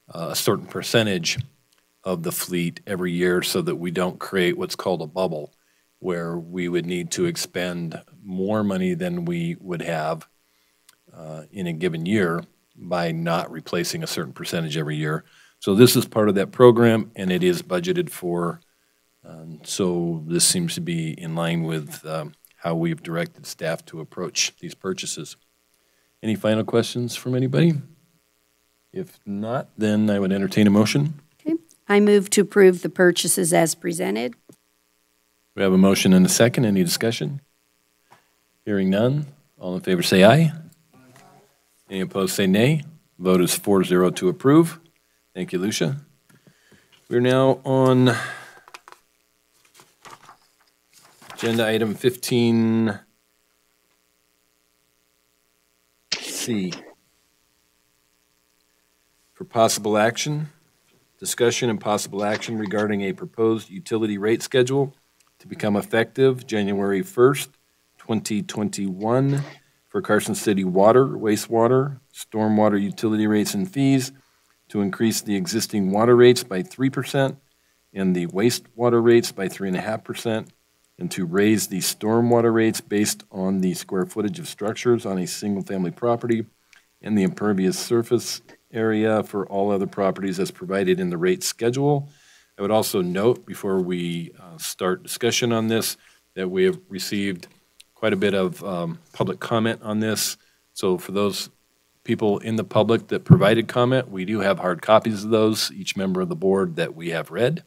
a certain percentage of the fleet every year so that we don't create what's called a bubble, where we would need to expend more money than we would have in a given year by not replacing a certain percentage every year. So this is part of that program, and it is budgeted for. So this seems to be in line with how we've directed staff to approach these purchases. Any final questions from anybody? If not, then I would entertain a motion. Okay. I move to approve the purchases as presented. We have a motion and a second. Any discussion? Hearing none. All in favor say aye. Any opposed say nay. Vote is 4-0 to approve. Thank you, Lucia. We're now on agenda item 15C. For possible action, discussion and possible action regarding a proposed utility rate schedule to become effective January 1st, 2021 for Carson City water, wastewater, stormwater utility rates and fees to increase the existing water rates by 3% and the wastewater rates by 3.5%, and to raise the stormwater rates based on the square footage of structures on a single-family property and the impervious surface area for all other properties as provided in the rate schedule. I would also note before we start discussion on this that we have received quite a bit of public comment on this. So for those people in the public that provided comment, we do have hard copies of those, each member of the board that we have read.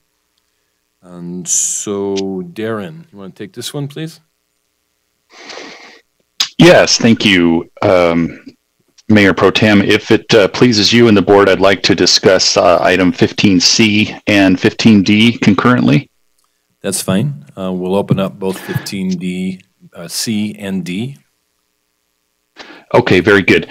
And so, Darren, you want to take this one, please? Yes, thank you, Mayor Pro Tem. If it pleases you and the board, I'd like to discuss item 15C and 15D concurrently. That's fine. We'll open up both 15D, C and D. Okay, very good.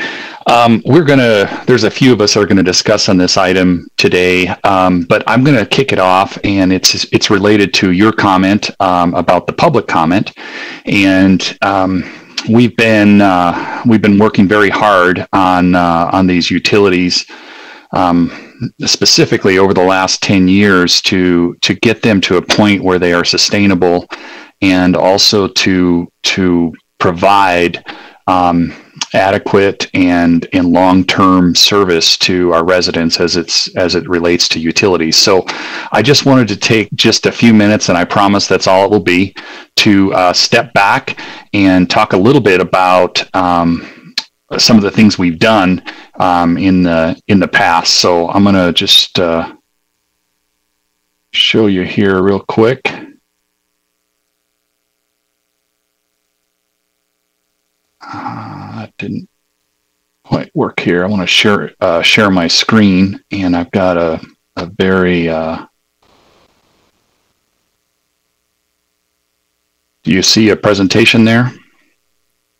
There's a few of us that are gonna discuss on this item today, but I'm gonna kick it off, and it's related to your comment about the public comment, and we've been working very hard on these utilities, specifically over the last 10 years to get them to a point where they are sustainable, and also to provide adequate and long-term service to our residents as it relates to utilities. So I just wanted to take just a few minutes, and I promise that's all it will be, to step back and talk a little bit about some of the things we've done in the past. So I'm going to just show you here real quick. That didn't quite work here. I want to share my screen, and I've got a very do you see a presentation there?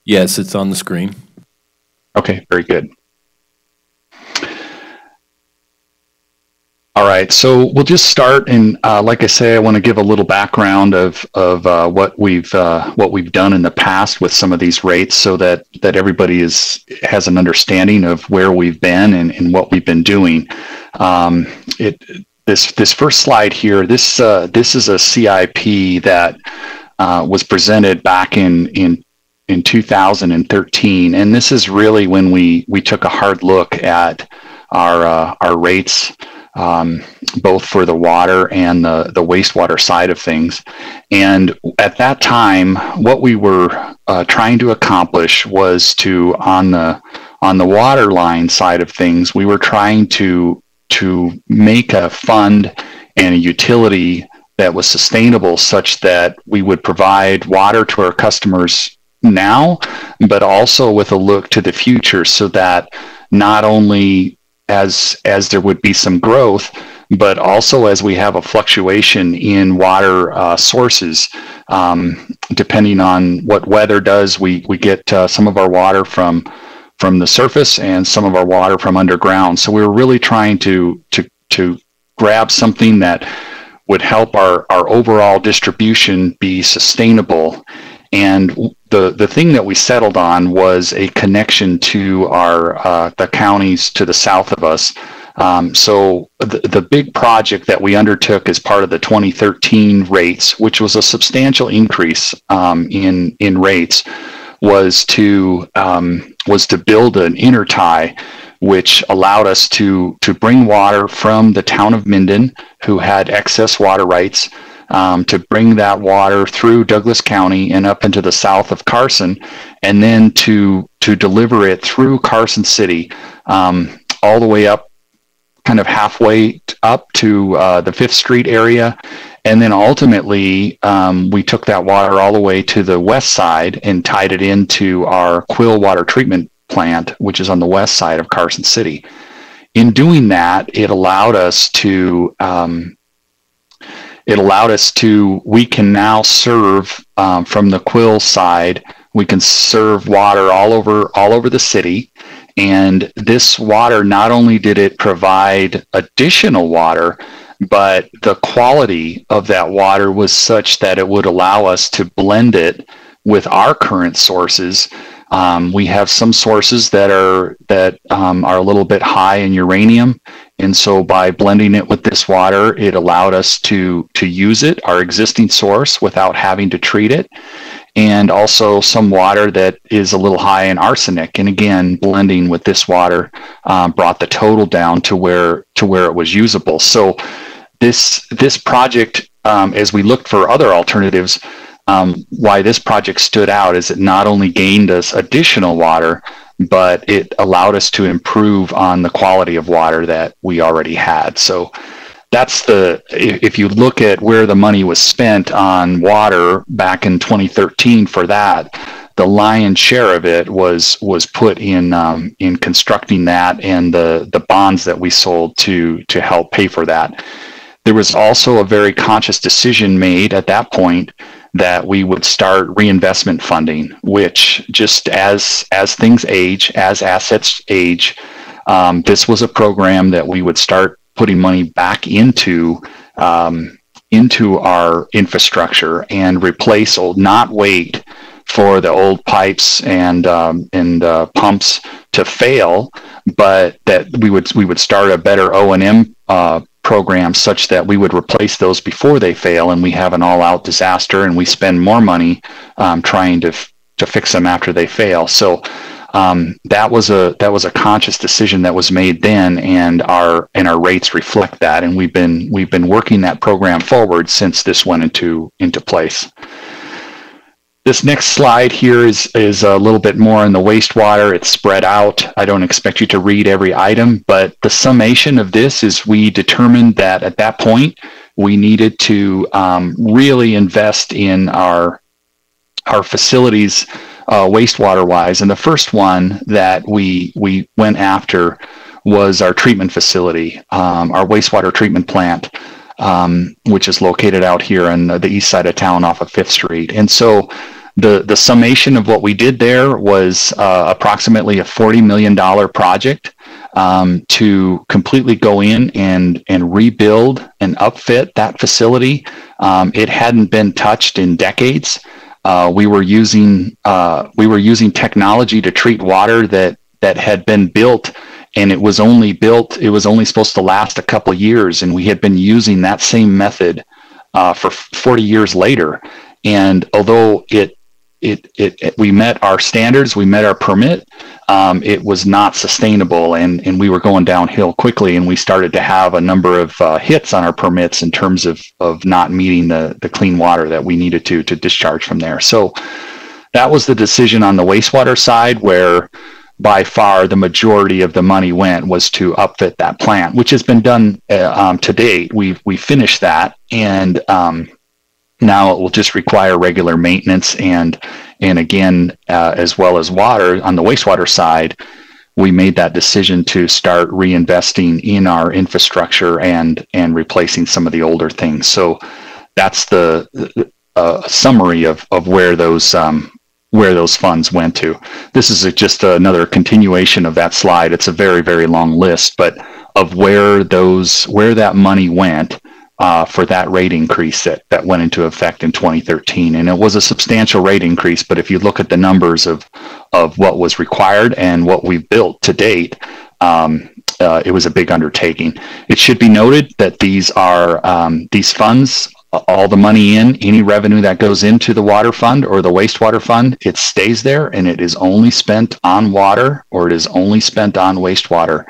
Yes, it's on the screen. Okay, very good. All right, so we'll just start, and like I say, I want to give a little background of what we've done in the past with some of these rates, so that everybody has an understanding of where we've been and what we've been doing. The this first slide here, this is a CIP that was presented back in 2013, and this is really when we took a hard look at our rates, both for the water and the wastewater side of things. And at that time, what we were trying to accomplish was to, on the water line side of things, we were trying to make a fund and a utility that was sustainable, such that we would provide water to our customers now, but also with a look to the future, so that not only as there would be some growth, but also as we have a fluctuation in water sources, depending on what weather does, we get some of our water from the surface and some of our water from underground. So we were really trying to grab something that would help our overall distribution be sustainable. And the thing that we settled on was a connection to the counties to the south of us. So the big project that we undertook as part of the 2013 rates, which was a substantial increase in rates, was to build an intertie, which allowed us to bring water from the town of Minden, who had excess water rights, to bring that water through Douglas County and up into the south of Carson, and then to deliver it through Carson City, all the way up, kind of halfway up to the 5th Street area. And then ultimately, we took that water all the way to the west side and tied it into our Quill water treatment plant, which is on the west side of Carson City. In doing that, it allowed us to we can now serve from the Quill side. We can serve water all over the city. And this water, not only did it provide additional water, but the quality of that water was such that it would allow us to blend it with our current sources. We have some sources that are a little bit high in uranium, and so by blending it with this water, it allowed us to use it, our existing source, without having to treat it. And also some water that is a little high in arsenic, and again, blending with this water brought the total down to where it was usable. So this project, as we looked for other alternatives, why this project stood out is it not only gained us additional water, but it allowed us to improve on the quality of water that we already had. So that's if you look at where the money was spent on water back in 2013 for that, the lion's share of it was put in constructing that and the bonds that we sold to help pay for that. There was also a very conscious decision made at that point that we would start reinvestment funding, which just as things age, as assets age, this was a program that we would start putting money back into our infrastructure and replace not wait for the old pipes and pumps to fail, but that we would start a better O&M program such that we would replace those before they fail, and we have an all-out disaster and we spend more money trying to fix them after they fail. So that was a conscious decision that was made then, and our rates reflect that, and we've been working that program forward since this went into place. This next slide here is a little bit more in the wastewater. It's spread out. I don't expect you to read every item, but the summation of this is we determined that at that point we needed to really invest in our facilities wastewater wise. And the first one that we went after was our treatment facility, our wastewater treatment plant, which is located out here on the east side of town off of 5th Street. And so the summation of what we did there was approximately a $40 million project to completely go in and rebuild and upfit that facility. It hadn't been touched in decades. We were using technology to treat water that had been built and it was only supposed to last a couple of years, and we had been using that same method for 40 years later. And although we met our standards, we met our permit, it was not sustainable, and we were going downhill quickly, and we started to have a number of hits on our permits in terms of not meeting the clean water that we needed to discharge from there. So that was the decision on the wastewater side, where by far the majority of the money was to upfit that plant, which has been done to date. We finished that, and now it will just require regular maintenance, and again, as well as water on the wastewater side, we made that decision to start reinvesting in our infrastructure and replacing some of the older things. So that's the summary of where those funds went to. This is just another continuation of that slide. It's a very, very long list, but of where that money went for that rate increase that went into effect in 2013. And it was a substantial rate increase, but if you look at the numbers of what was required and what we've built to date, it was a big undertaking. It should be noted that these funds, all the money any revenue that goes into the water fund or the wastewater fund, it stays there, and it is only spent on water, or it is only spent on wastewater.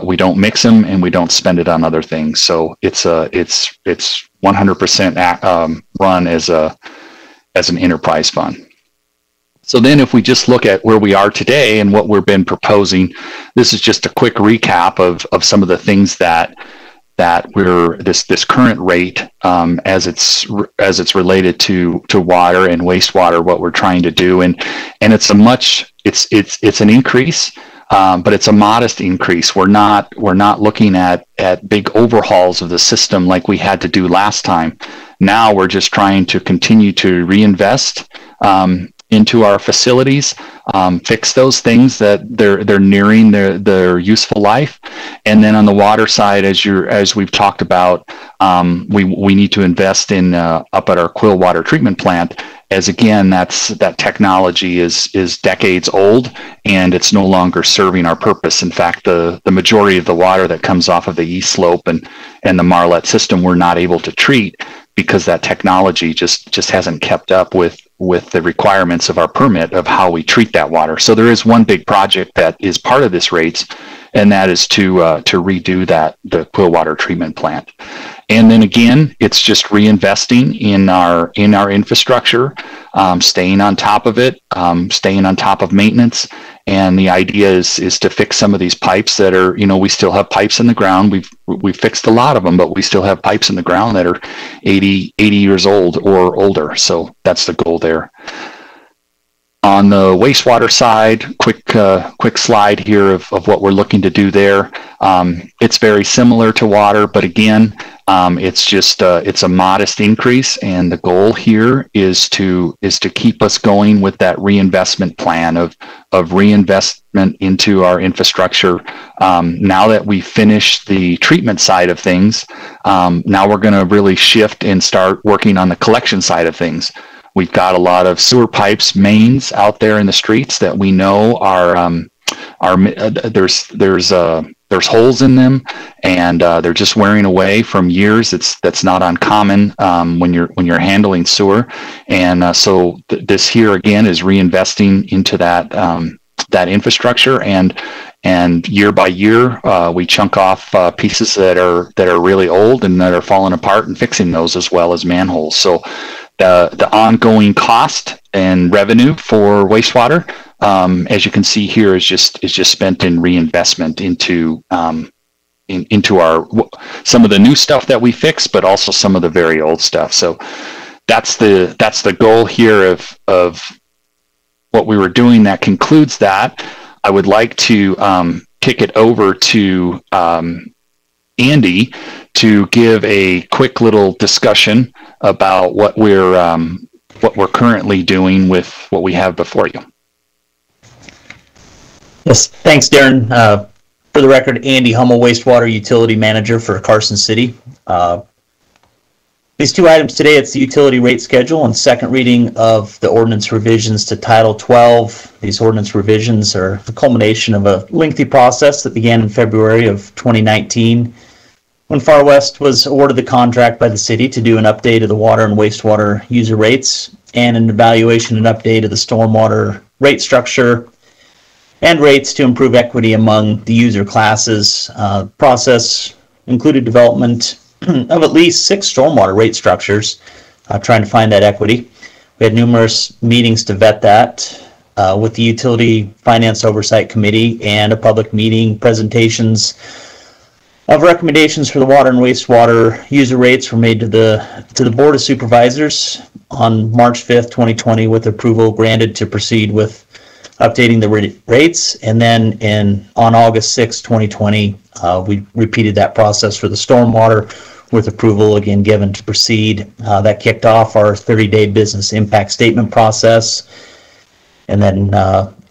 We don't mix them, and we don't spend it on other things. So it's 100% run as an enterprise fund. So then if we just look at where we are today and what we've been proposing, this is just a quick recap of some of the things that we're this current rate as it's related to water and wastewater, what we're trying to do, and it's an increase, but it's a modest increase. We're not looking at big overhauls of the system like we had to do last time. Now we're just trying to continue to reinvest into our facilities, fix those things that they're nearing their useful life, and then on the water side, as we've talked about, we need to invest in up at our Quill water treatment plant, as again that technology is decades old and it's no longer serving our purpose. In fact, the majority of the water that comes off of the East Slope and the Marlette system we're not able to treat because that technology just hasn't kept up with the requirements of our permit of how we treat that water. So there is one big project that is part of this rates, and that is to redo the Quill water treatment plant. And then again, it's just reinvesting in our infrastructure, staying on top of it, staying on top of maintenance. And the idea is to fix some of these pipes that are, we still have pipes in the ground. We've fixed a lot of them, but we still have pipes in the ground that are 80 years old or older. So that's the goal there. On the wastewater side, quick slide here of what we're looking to do there. It's very similar to water, but again, it's a modest increase, and the goal here is to keep us going with that reinvestment plan of reinvestment into our infrastructure. Now that we finished the treatment side of things, now we're going to really shift and start working on the collection side of things. We've got a lot of sewer pipes, mains out there in the streets that we know there's holes in them, and they're just wearing away from years. That's not uncommon when you're handling sewer, and so this here again is reinvesting into that infrastructure, and year by year we chunk off pieces that are really old and that are falling apart, and fixing those, as well as manholes. So the ongoing cost and revenue for wastewater, as you can see here, is just spent in reinvestment into our some of the new stuff that we fix, but also some of the very old stuff. So that's the goal here of what we were doing. That concludes that. I would like to kick it over to Andy to give a quick little discussion about what we're currently doing with what we have before you. Yes, thanks, Darren. For the record, Andy Hummel, Wastewater Utility Manager for Carson City. These two items today, it's the utility rate schedule and second reading of the ordinance revisions to Title 12. These ordinance revisions are the culmination of a lengthy process that began in February of 2019 when Far West was awarded the contract by the city to do an update of the water and wastewater user rates and an evaluation and update of the stormwater rate structure and rates to improve equity among the user classes. Process included development of at least 6 stormwater rate structures, trying to find that equity. We had numerous meetings to vet that with the Utility Finance Oversight Committee and a public meeting, presentations of recommendations for the water and wastewater user rates were made to the Board of Supervisors on March 5th, 2020, with approval granted to proceed with updating the rates. And then on August 6, 2020, we repeated that process for the stormwater with approval again given to proceed. That kicked off our 30-day business impact statement process. And then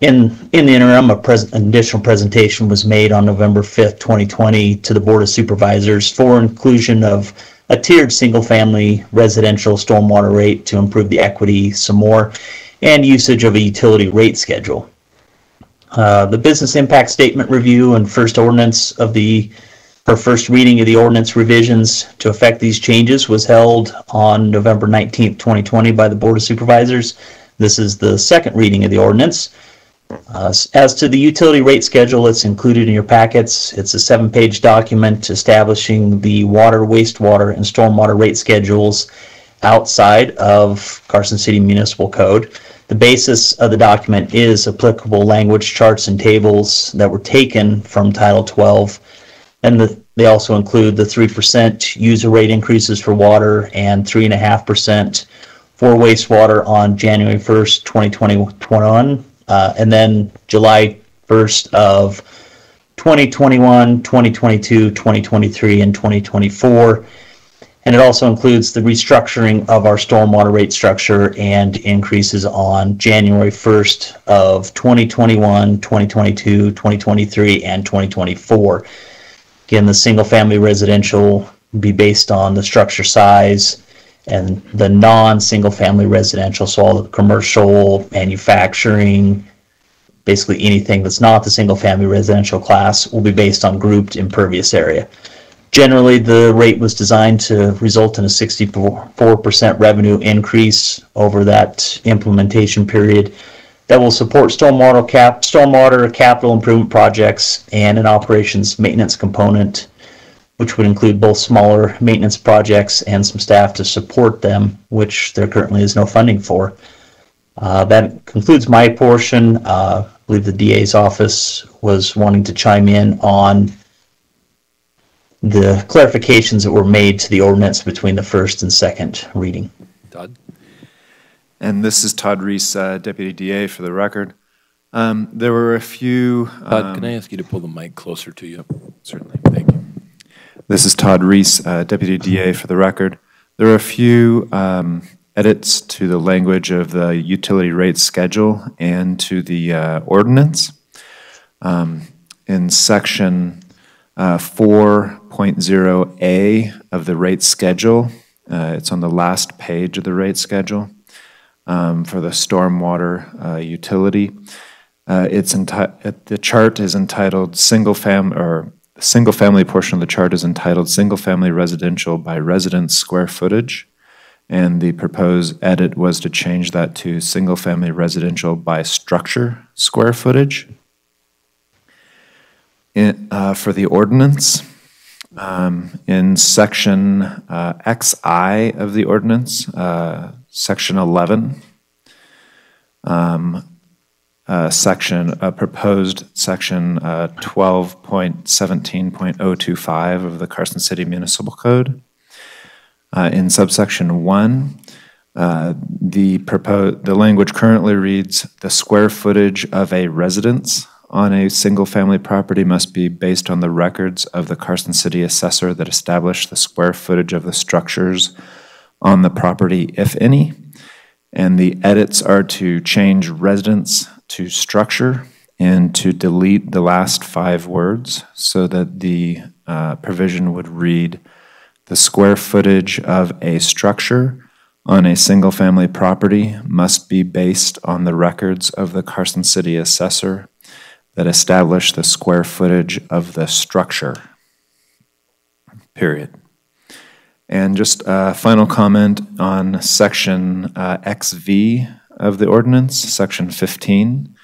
in the interim, an additional presentation was made on November 5th, 2020 to the Board of Supervisors for inclusion of a tiered single-family residential stormwater rate to improve the equity some more, and usage of a utility rate schedule. The business impact statement review and first reading of the ordinance revisions to affect these changes was held on November 19th, 2020 by the Board of Supervisors. This is the second reading of the ordinance. As to the utility rate schedule, it's included in your packets. It's a 7-page document establishing the water, wastewater, and stormwater rate schedules outside of Carson City Municipal Code. The basis of the document is applicable language, charts, and tables that were taken from Title 12. And they also include the 3% user rate increases for water and 3.5% for wastewater on January 1st, 2021, and then July 1st of 2021, 2022, 2023, and 2024. And it also includes the restructuring of our stormwater rate structure and increases on January 1st of 2021, 2022, 2023, and 2024. Again, the single-family residential will be based on the structure size, and the non-single-family residential, so all the commercial, manufacturing, basically anything that's not the single-family residential class, will be based on grouped impervious area. Generally, the rate was designed to result in a 64% revenue increase over that implementation period that will support stormwater capital improvement projects and an operations maintenance component, which would include both smaller maintenance projects and some staff to support them, which there currently is no funding for. That concludes my portion. I believe the DA's office was wanting to chime in on the clarifications that were made to the ordinance between the first and second reading. Todd? And this is Todd Reese, Deputy DA for the record. There were a few... Todd, can I ask you to pull the mic closer to you? Certainly, thank you. This is Todd Reese, Deputy DA for the record. There are a few edits to the language of the utility rate schedule and to the ordinance. In section 4.0A of the rate schedule, it's on the last page of the rate schedule for the stormwater utility. The chart is entitled single-family portion of the chart is entitled Single-Family Residential by Residence Square Footage, and the proposed edit was to change that to Single-Family Residential by Structure Square Footage. For the ordinance, in section XI of the ordinance, section 11, proposed section 12.17.025 of the Carson City Municipal Code. In subsection 1, the language currently reads, the square footage of a residence on a single-family property must be based on the records of the Carson City assessor that establish the square footage of the structures on the property, if any. And the edits are to change residence to structure and to delete the last 5 words so that the provision would read, the square footage of a structure on a single-family property must be based on the records of the Carson City assessor that establish the square footage of the structure, period. And just a final comment on section XV of the ordinance, section 15,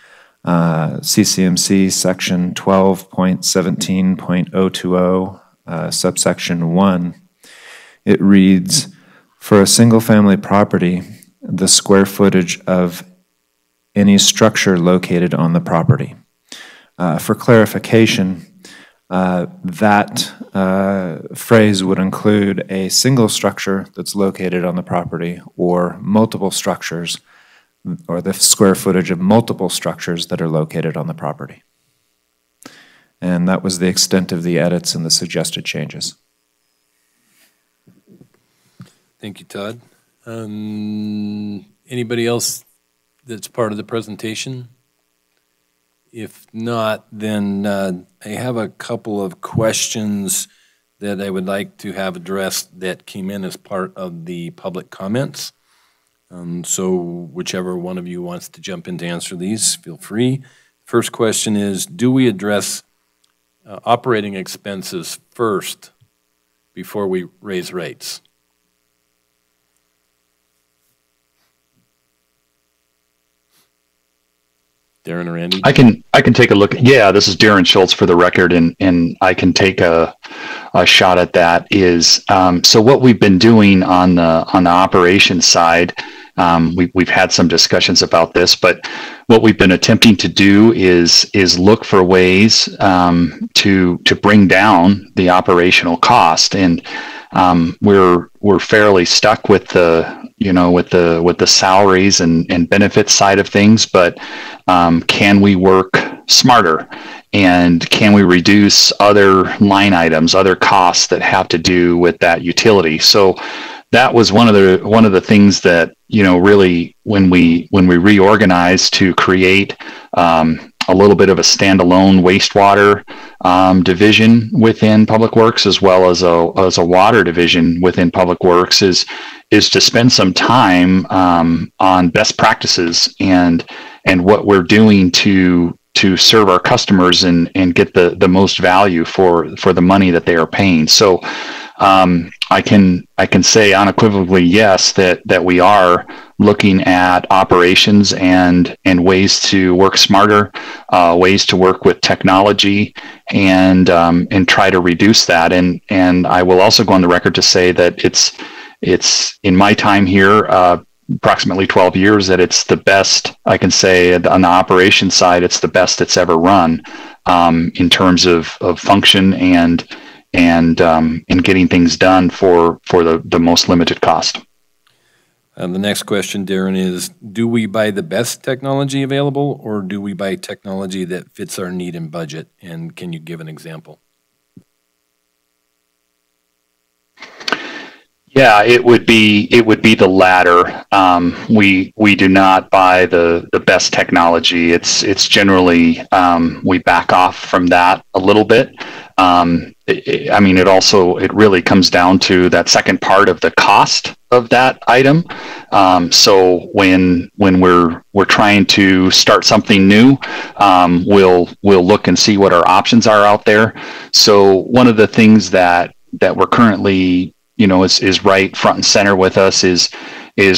CCMC section 12.17.020, subsection 1. It reads, for a single-family property, the square footage of any structure located on the property. For clarification, that phrase would include a single structure that's located on the property or multiple structures, or the square footage of multiple structures that are located on the property. And that was the extent of the edits and the suggested changes. Thank you, Todd. Anybody else that's part of the presentation? If not, then I have a couple of questions that I would like to have addressed that came in as part of the public comments. So whichever one of you wants to jump in to answer these, feel free. First question is, do we address operating expenses first before we raise rates? Darren or Andy? I can take a look. Yeah, this is Darren Schultz for the record, and I can take a shot at that. Is so what we've been doing on the operations side. We've had some discussions about this, but what we've been attempting to do is look for ways to bring down the operational cost, and we're fairly stuck with the with the salaries and benefits side of things, but can we work smarter? And can we reduce other line items, other costs that have to do with that utility? So that was one of the things that, really when we reorganized to create a little bit of a standalone wastewater division within Public Works, as well as a water division within Public Works, is to spend some time on best practices and what we're doing to serve our customers and get the most value for the money that they are paying. So I can say unequivocally yes that we are looking at operations and ways to work smarter, ways to work with technology, and try to reduce that. And I will also go on the record to say that it's in my time here, approximately 12 years, that it's the best, I can say on the operations side, it's the best it's ever run in terms of function and getting things done for the most limited cost. The next question, Darren, is do we buy the best technology available, or do we buy technology that fits our need and budget? And can you give an example? Yeah, it would be the latter. We do not buy the best technology. It's generally we back off from that a little bit. It really comes down to that second part of the cost of that item. So when we're trying to start something new, we'll look and see what our options are out there. So one of the things that we're currently is right front and center with us is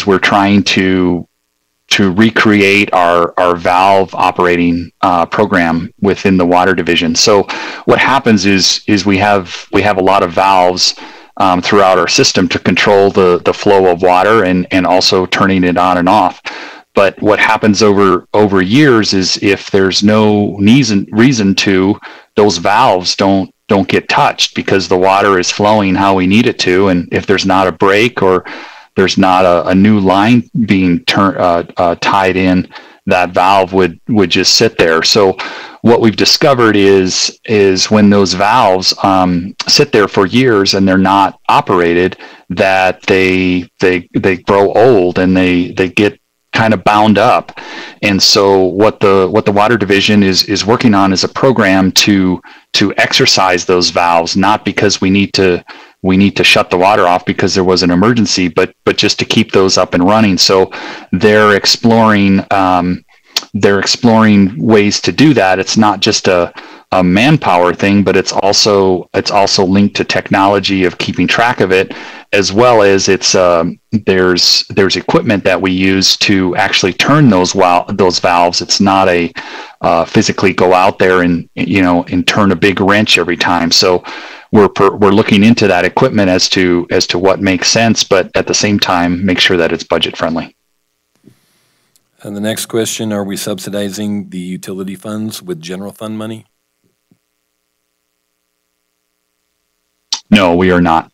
we're trying to recreate our valve operating program within the water division. So what happens is we have a lot of valves throughout our system to control the flow of water and also turning it on and off. But what happens over years is if there's no reason to, those valves don't get touched because the water is flowing how we need it to. And if there's not a break or there's not a new line being tied in, that valve would just sit there. So what we've discovered is when those valves sit there for years and they're not operated, that they grow old and they get kind of bound up. And so what the water division is working on is a program to exercise those valves, not because we need to we need to shut the water off because there was an emergency, but just to keep those up and running. So they're exploring ways to do that. It's not just a manpower thing, but it's also linked to technology of keeping track of it, as well as there's equipment that we use to actually turn those valves. It's not a physically go out there and turn a big wrench every time. So we're looking into that equipment as to what makes sense, but at the same time make sure that it's budget friendly. And the next question, are we subsidizing the utility funds with general fund money? No, we are not.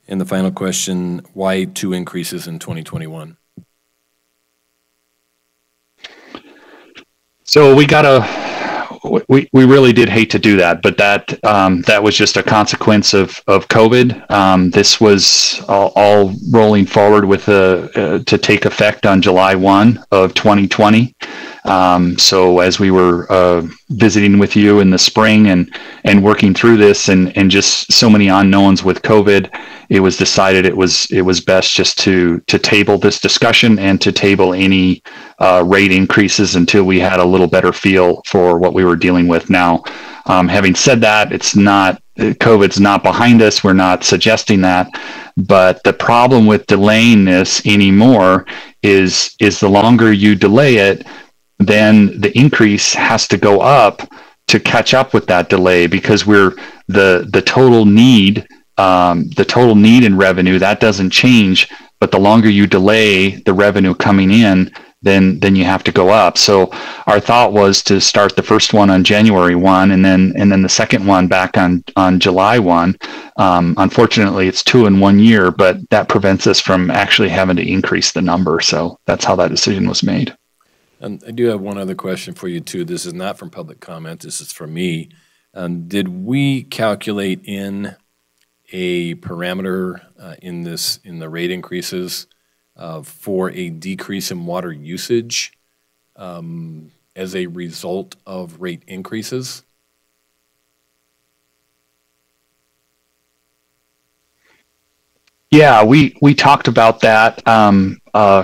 And the final question, why 2 increases in 2021? So we really did hate to do that, but that was just a consequence of COVID. This was all rolling forward with to take effect on July 1 of 2020. So as we were visiting with you in the spring and working through this and just so many unknowns with COVID, it was decided it was best just to table this discussion and to table any rate increases until we had a little better feel for what we were dealing with now. Having said that, COVID's not behind us. We're not suggesting that, but the problem with delaying this anymore is the longer you delay it, then the increase has to go up to catch up with that delay, because the total need in revenue, that doesn't change, but the longer you delay the revenue coming in, then you have to go up. So our thought was to start the first one on January 1 and then the second one back on July 1. Unfortunately, it's 2 in 1 year, but that prevents us from actually having to increase the number. So that's how that decision was made. I do have one other question for you too. This is not from public comment. This is from me. Did we calculate in a parameter in the rate increases for a decrease in water usage as a result of rate increases? Yeah, we talked about that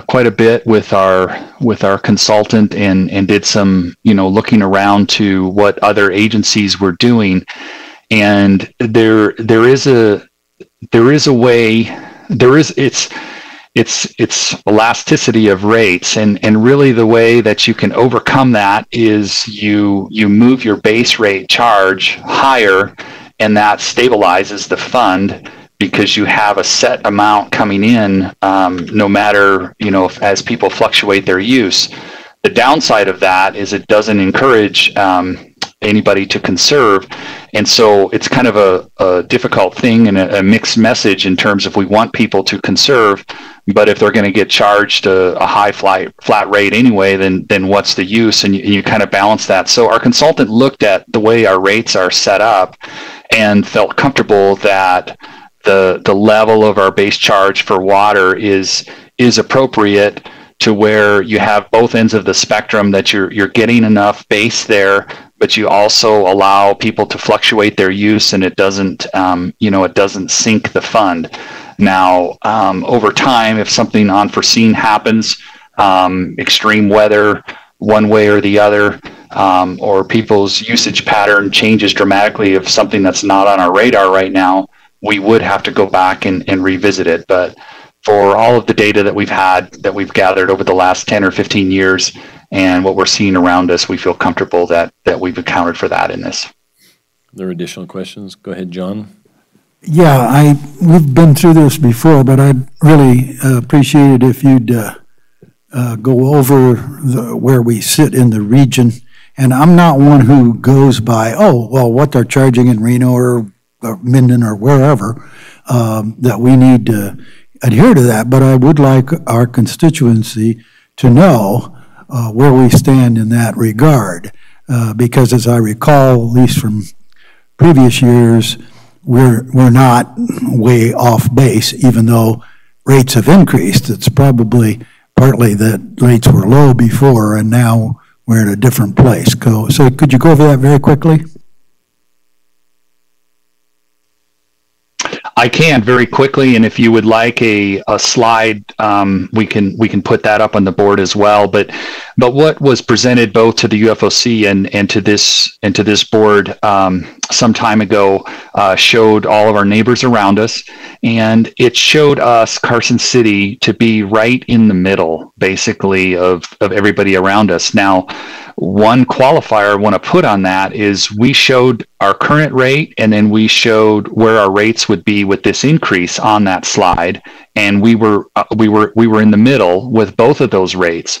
quite a bit with our consultant and did some looking around to what other agencies were doing, and there is a way. It's elasticity of rates, and really the way that you can overcome that is you move your base rate charge higher, and that stabilizes the fund, because you have a set amount coming in, no matter, as people fluctuate their use. The downside of that is it doesn't encourage anybody to conserve. And so it's kind of a difficult thing and a mixed message in terms of we want people to conserve, but if they're going to get charged a high flat rate anyway, then what's the use? And you kind of balance that. So our consultant looked at the way our rates are set up and felt comfortable that the level of our base charge for water is appropriate to where you have both ends of the spectrum, that you're getting enough base there, but you also allow people to fluctuate their use, and it doesn't sink the fund. Now, over time, if something unforeseen happens, extreme weather, one way or the other, or people's usage pattern changes dramatically of something that's not on our radar right now, we would have to go back and revisit it. But for all of the data that we've gathered over the last 10 or 15 years and what we're seeing around us, we feel comfortable that we've accounted for that in this. Are there additional questions? Go ahead, John. Yeah, we've been through this before, but I'd really appreciate it if you'd go over where we sit in the region. And I'm not one who goes by, what they're charging in Reno or Minden or wherever, that we need to adhere to that. But I would like our constituency to know where we stand in that regard. Because as I recall, at least from previous years, we're not way off base, even though rates have increased. It's probably partly that rates were low before and now we're in a different place. So could you go over that very quickly? I can very quickly, and if you would like a slide, we can put that up on the board as well. But what was presented both to the UFOC and to this board some time ago showed all of our neighbors around us, and it showed us Carson City to be right in the middle, basically, of everybody around us. Now, one qualifier I want to put on that is we showed our current rate, and then we showed where our rates would be with this increase on that slide, and we were in the middle with both of those rates.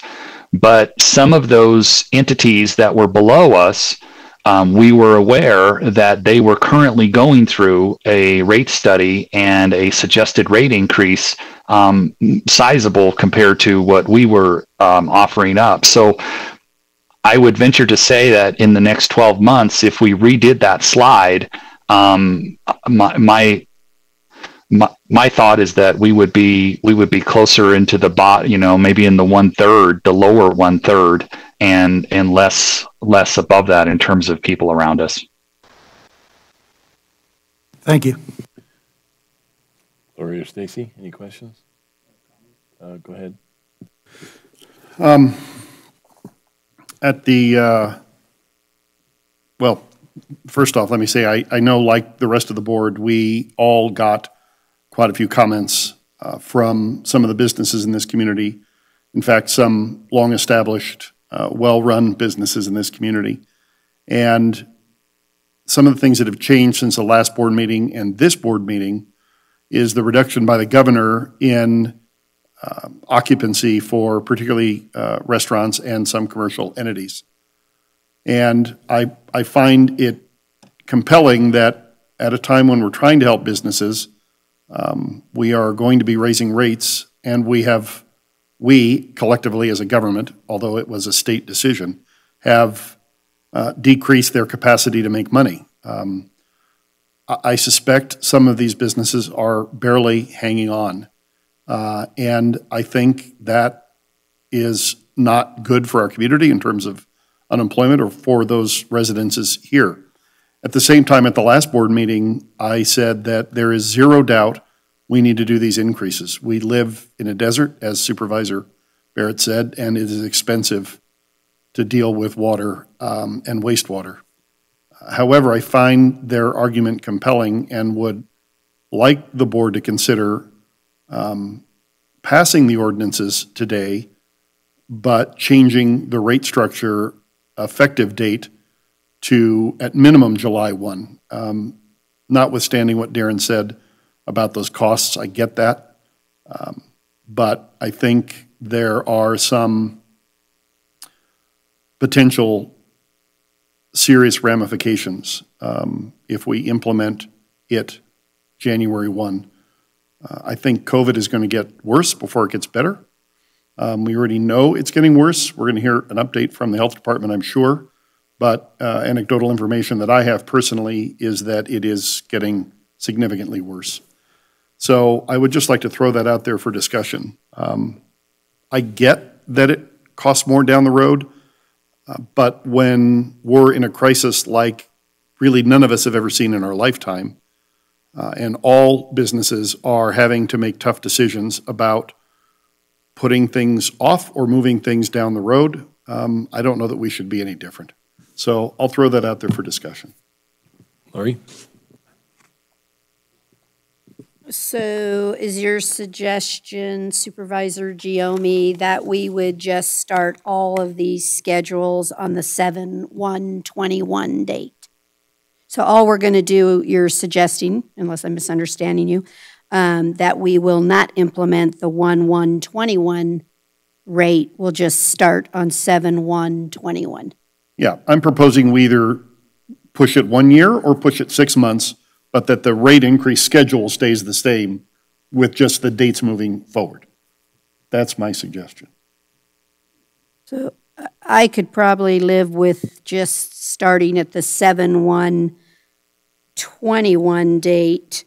But some of those entities that were below us, we were aware that they were currently going through a rate study and a suggested rate increase sizable compared to what we were offering up. So I would venture to say that in the next 12 months, if we redid that slide, my thought is that we would be closer into the maybe in the 1/3, the lower 1/3, and less above that in terms of people around us. Thank you. Lori or Stacy, any questions? Go ahead. At the, well, first off, let me say I know, like the rest of the board, we all got quite a few comments from some of the businesses in this community. In fact, some long-established, well-run businesses in this community. And some of the things that have changed since the last board meeting and this board meeting is the reduction by the governor in occupancy for particularly restaurants and some commercial entities. And I find it compelling that at a time when we're trying to help businesses, we are going to be raising rates, and we collectively as a government, although it was a state decision, have decreased their capacity to make money. I suspect some of these businesses are barely hanging on. And I think that is not good for our community in terms of unemployment or for those residences here. At the same time, at the last board meeting, I said that there is zero doubt we need to do these increases. We live in a desert, as Supervisor Barrett said, and it is expensive to deal with water and wastewater. However, I find their argument compelling and would like the board to consider passing the ordinances today, but changing the rate structure effective date to, at minimum, July 1. Notwithstanding what Darren said about those costs, I get that. But I think there are some potential serious ramifications if we implement it January 1. I think COVID is going to get worse before it gets better. We already know it's getting worse. We're going to hear an update from the health department, I'm sure. But anecdotal information that I have personally is that it is getting significantly worse. So I would just like to throw that out there for discussion. I get that it costs more down the road, but when we're in a crisis like really none of us have ever seen in our lifetime, and all businesses are having to make tough decisions about putting things off or moving things down the road, I don't know that we should be any different. So I'll throw that out there for discussion. Lori? So is your suggestion, Supervisor Giomi, that we would just start all of these schedules on the 7/1/21 date? So all we're going to do, you're suggesting, unless I'm misunderstanding you, that we will not implement the 1/1/21 rate. We'll just start on 7/1/21. Yeah, I'm proposing we either push it 1 year or push it 6 months, but that the rate increase schedule stays the same with just the dates moving forward. That's my suggestion. So I could probably live with just starting at the 7/1/21 date,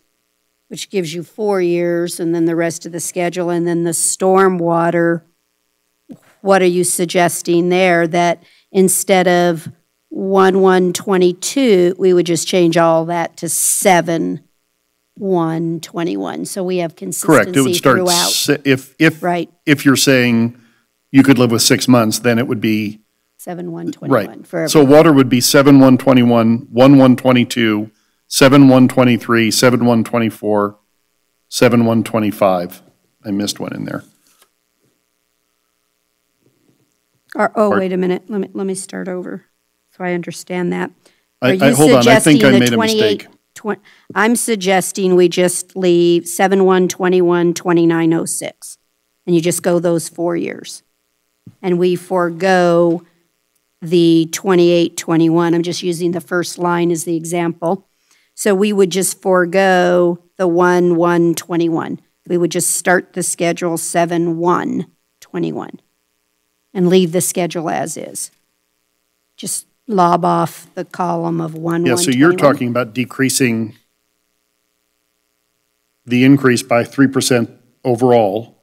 which gives you 4 years, and then the rest of the schedule, and then the stormwater. What are you suggesting there? That instead of 1/1/22, we would just change all that to 7 7/1/21. So we have Correct. It would consistency start, throughout. Right. if you're saying you could live with 6 months, then it would be, 7/1/21. right. For So water would be 7/1/21, 1/1/22, 7/1/23, 7/1/24, 7/1/25. I missed one in there. Wait a minute. Let me start over so I understand that. Hold on, I think I made a mistake. I'm suggesting we just leave 7/1/21, 2906, and you just go those 4 years. And we forego the 28/21. I'm just using the first line as the example. So we would just forego the 1/1/21. We would just start the schedule 7/1/21 and leave the schedule as is. Just lob off the column of 1/1/21. Yeah, so you're talking about decreasing the increase by 3% overall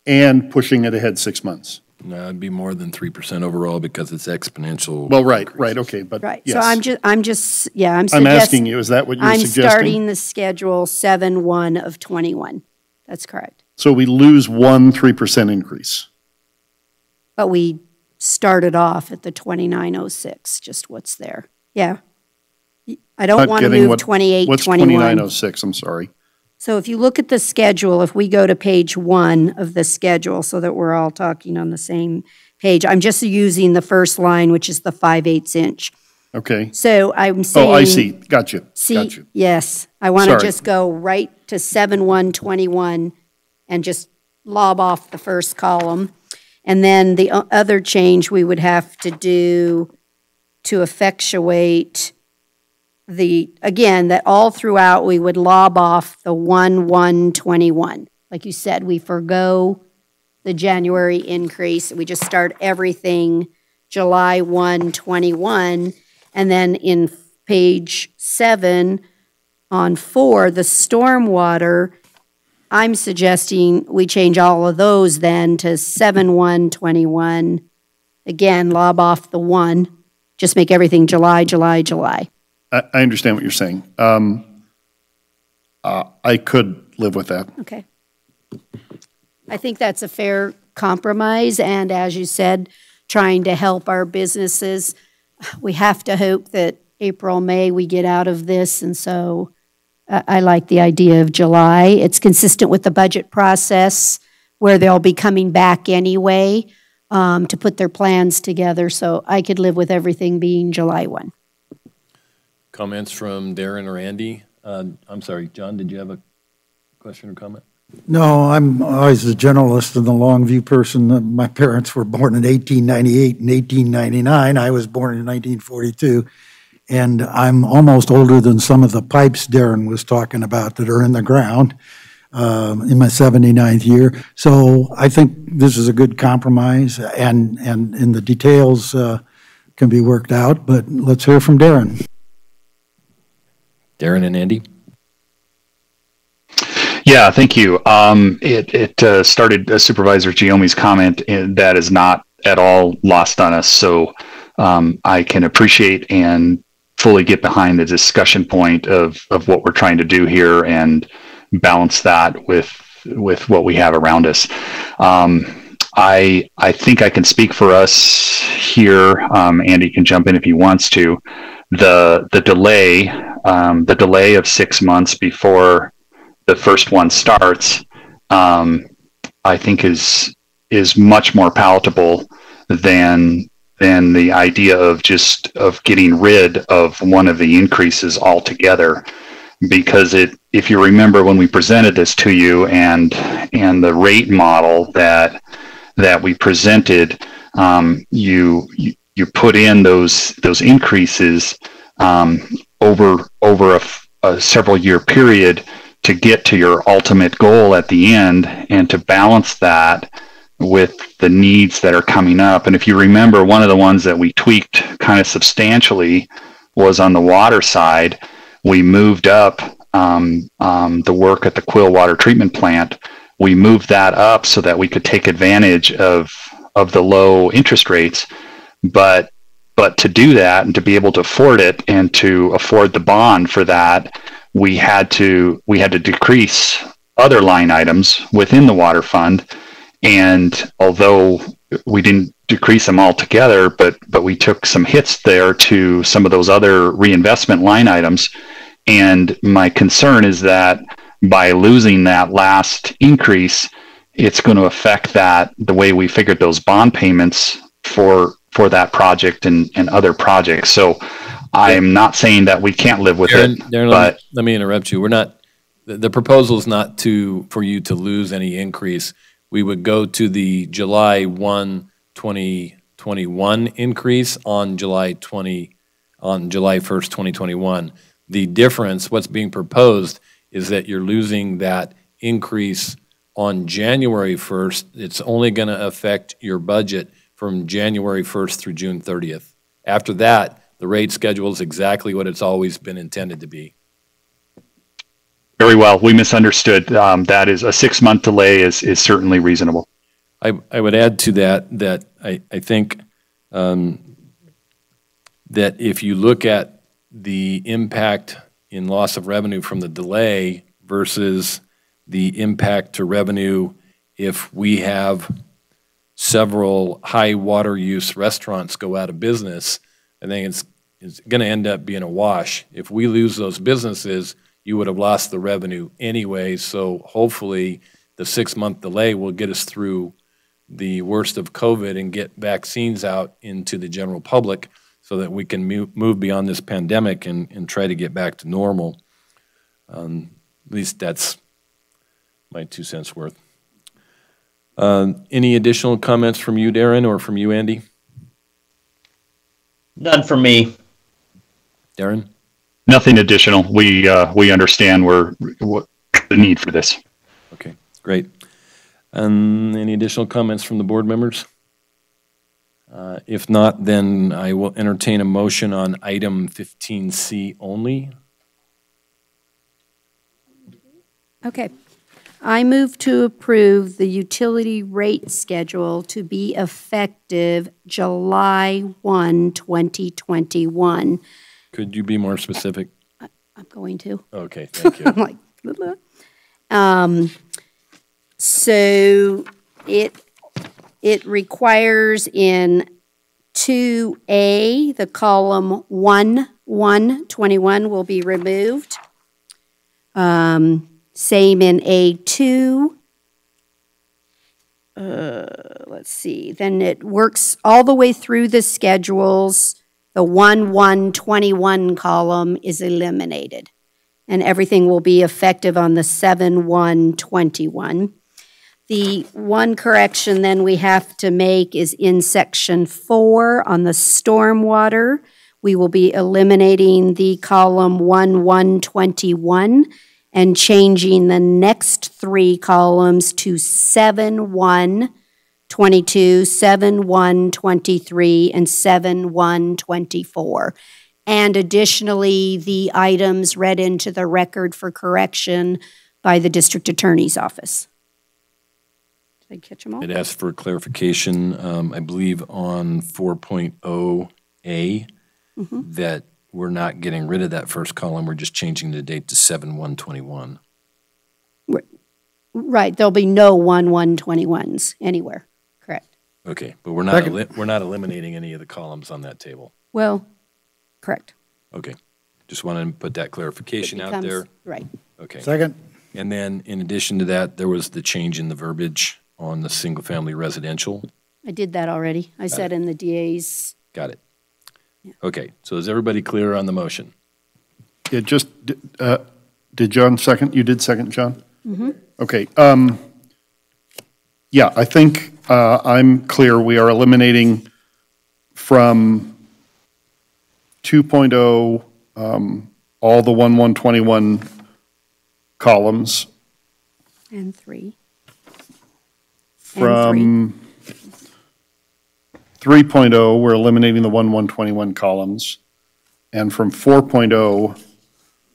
and pushing it ahead 6 months. No, it'd be more than 3% overall because it's exponential. Well, right, okay, but right. yes. So I'm suggesting. I'm asking you, is that what you're suggesting? I'm starting the schedule 7/1/21. That's correct. So we lose 3% increase. But we started off at the 2906, just what's there. Yeah. I don't want to move 28/21. What's 2906? I'm sorry. So if you look at the schedule, if we go to page 1 of the schedule so that we're all talking on the same page, I'm just using the first line, which is the 5/8 inch. Okay. So I'm saying. Oh, I see. Gotcha. Gotcha. Yes. I want to just go right to 7/1/21 and just lob off the first column. And then the other change we would have to do to effectuate that all throughout we would lob off the 1/1/21. Like you said, we forgo the January increase. We just start everything July 1/21. And then in page 7 on 4, the stormwater, I'm suggesting we change all of those then to 7/1/21. Again, lob off the 1, just make everything July, July, July. I understand what you're saying. I could live with that. Okay. I think that's a fair compromise, and as you said, trying to help our businesses. We have to hope that April, May, we get out of this, and so I like the idea of July. It's consistent with the budget process where they'll be coming back anyway to put their plans together, so I could live with everything being July 1. Comments from Darren or Andy? I'm sorry, John, did you have a question or comment? No, I'm always the generalist and the long view person. My parents were born in 1898 and 1899. I was born in 1942. And I'm almost older than some of the pipes Darren was talking about that are in the ground in my 79th year. So I think this is a good compromise, and in the details can be worked out. But let's hear from Darren. Darren and Andy? Yeah, thank you. It started Supervisor Giomi's comment, and that is not at all lost on us. So I can appreciate and fully get behind the discussion point of what we're trying to do here and balance that with what we have around us. I think I can speak for us here. Andy can jump in if he wants to. The delay of 6 months before the first one starts, I think is much more palatable than the idea of getting rid of one of the increases altogether. Because if you remember when we presented this to you and the rate model that we presented, you put in those increases over a several year period to get to your ultimate goal at the end, and to balance that with the needs that are coming up. And if you remember, one of the ones that we tweaked kind of substantially was on the water side. We moved up the work at the Quill Water Treatment Plant. We moved that up so that we could take advantage of the low interest rates. But But to do that and to be able to afford it and to afford the bond for that, we had to decrease other line items within the water fund. And although we didn't decrease them altogether, but we took some hits there to some of those other reinvestment line items. And my concern is that by losing that last increase, it's going to affect the way we figured those bond payments for that project and other projects. So I'm not saying that we can't live with it, Darren, but let me interrupt you. We're not, the proposal is not for you to lose any increase. We would go to the July 1, 2021 increase on July 1st, 2021. The difference, what's being proposed, is that you're losing that increase on January 1st. It's only going to affect your budget from January 1st through June 30th. After that, the rate schedule is exactly what it's always been intended to be. very well. We misunderstood. That is a 6-month delay is certainly reasonable. I would add to that I think that if you look at the impact in loss of revenue from the delay versus the impact to revenue if we have several high water use restaurants go out of business, I think it's going to end up being a wash. If we lose those businesses, you would have lost the revenue anyway. So hopefully the 6-month delay will get us through the worst of COVID and get vaccines out into the general public so that we can move beyond this pandemic and try to get back to normal. At least that's my 2 cents worth. Any additional comments from you, Darren, or from you, Andy? None from me. Darren? Nothing additional. We understand the need for this. Okay, great. Any additional comments from the board members? If not, then I will entertain a motion on item 15C only. Okay. I move to approve the utility rate schedule to be effective July 1, 2021. Could you be more specific? I'm going to. Okay, thank you. I'm like, blah, blah. So it requires in 2A, the column 1-1-21 will be removed. Same in A2. Let's see. Then it works all the way through the schedules. The 1-1-21 column is eliminated. And everything will be effective on the 7-1-21. The one correction then we have to make is in section 4 on the stormwater. We will be eliminating the column 1-1-21 and changing the next 3 columns to 7-1-22, 7-1-23, and 7-1-24. And additionally, the items read into the record for correction by the district attorney's office. Did I catch them all? It asks for clarification, I believe on 4.0A, that we're not getting rid of that first column. We're just changing the date to 7-1-21. Right. There'll be no 1-1-21s anywhere. Correct. Okay, but we're not eliminating any of the columns on that table. Well, correct. Okay, just wanted to put that clarification out there. Right. Okay. Second. And then in addition to that, there was the change in the verbiage on the single-family residential. I did that already. I said in the DA's. Got it. Yeah. Okay, so is everybody clear on the motion? Yeah, just, did John second? You did second, John? Mm-hmm. Okay. Yeah, I think I'm clear. We are eliminating from 2.0 all the 1-1-21 columns. And 3. From 3.0, we're eliminating the 1-1-21 columns. And from 4.0,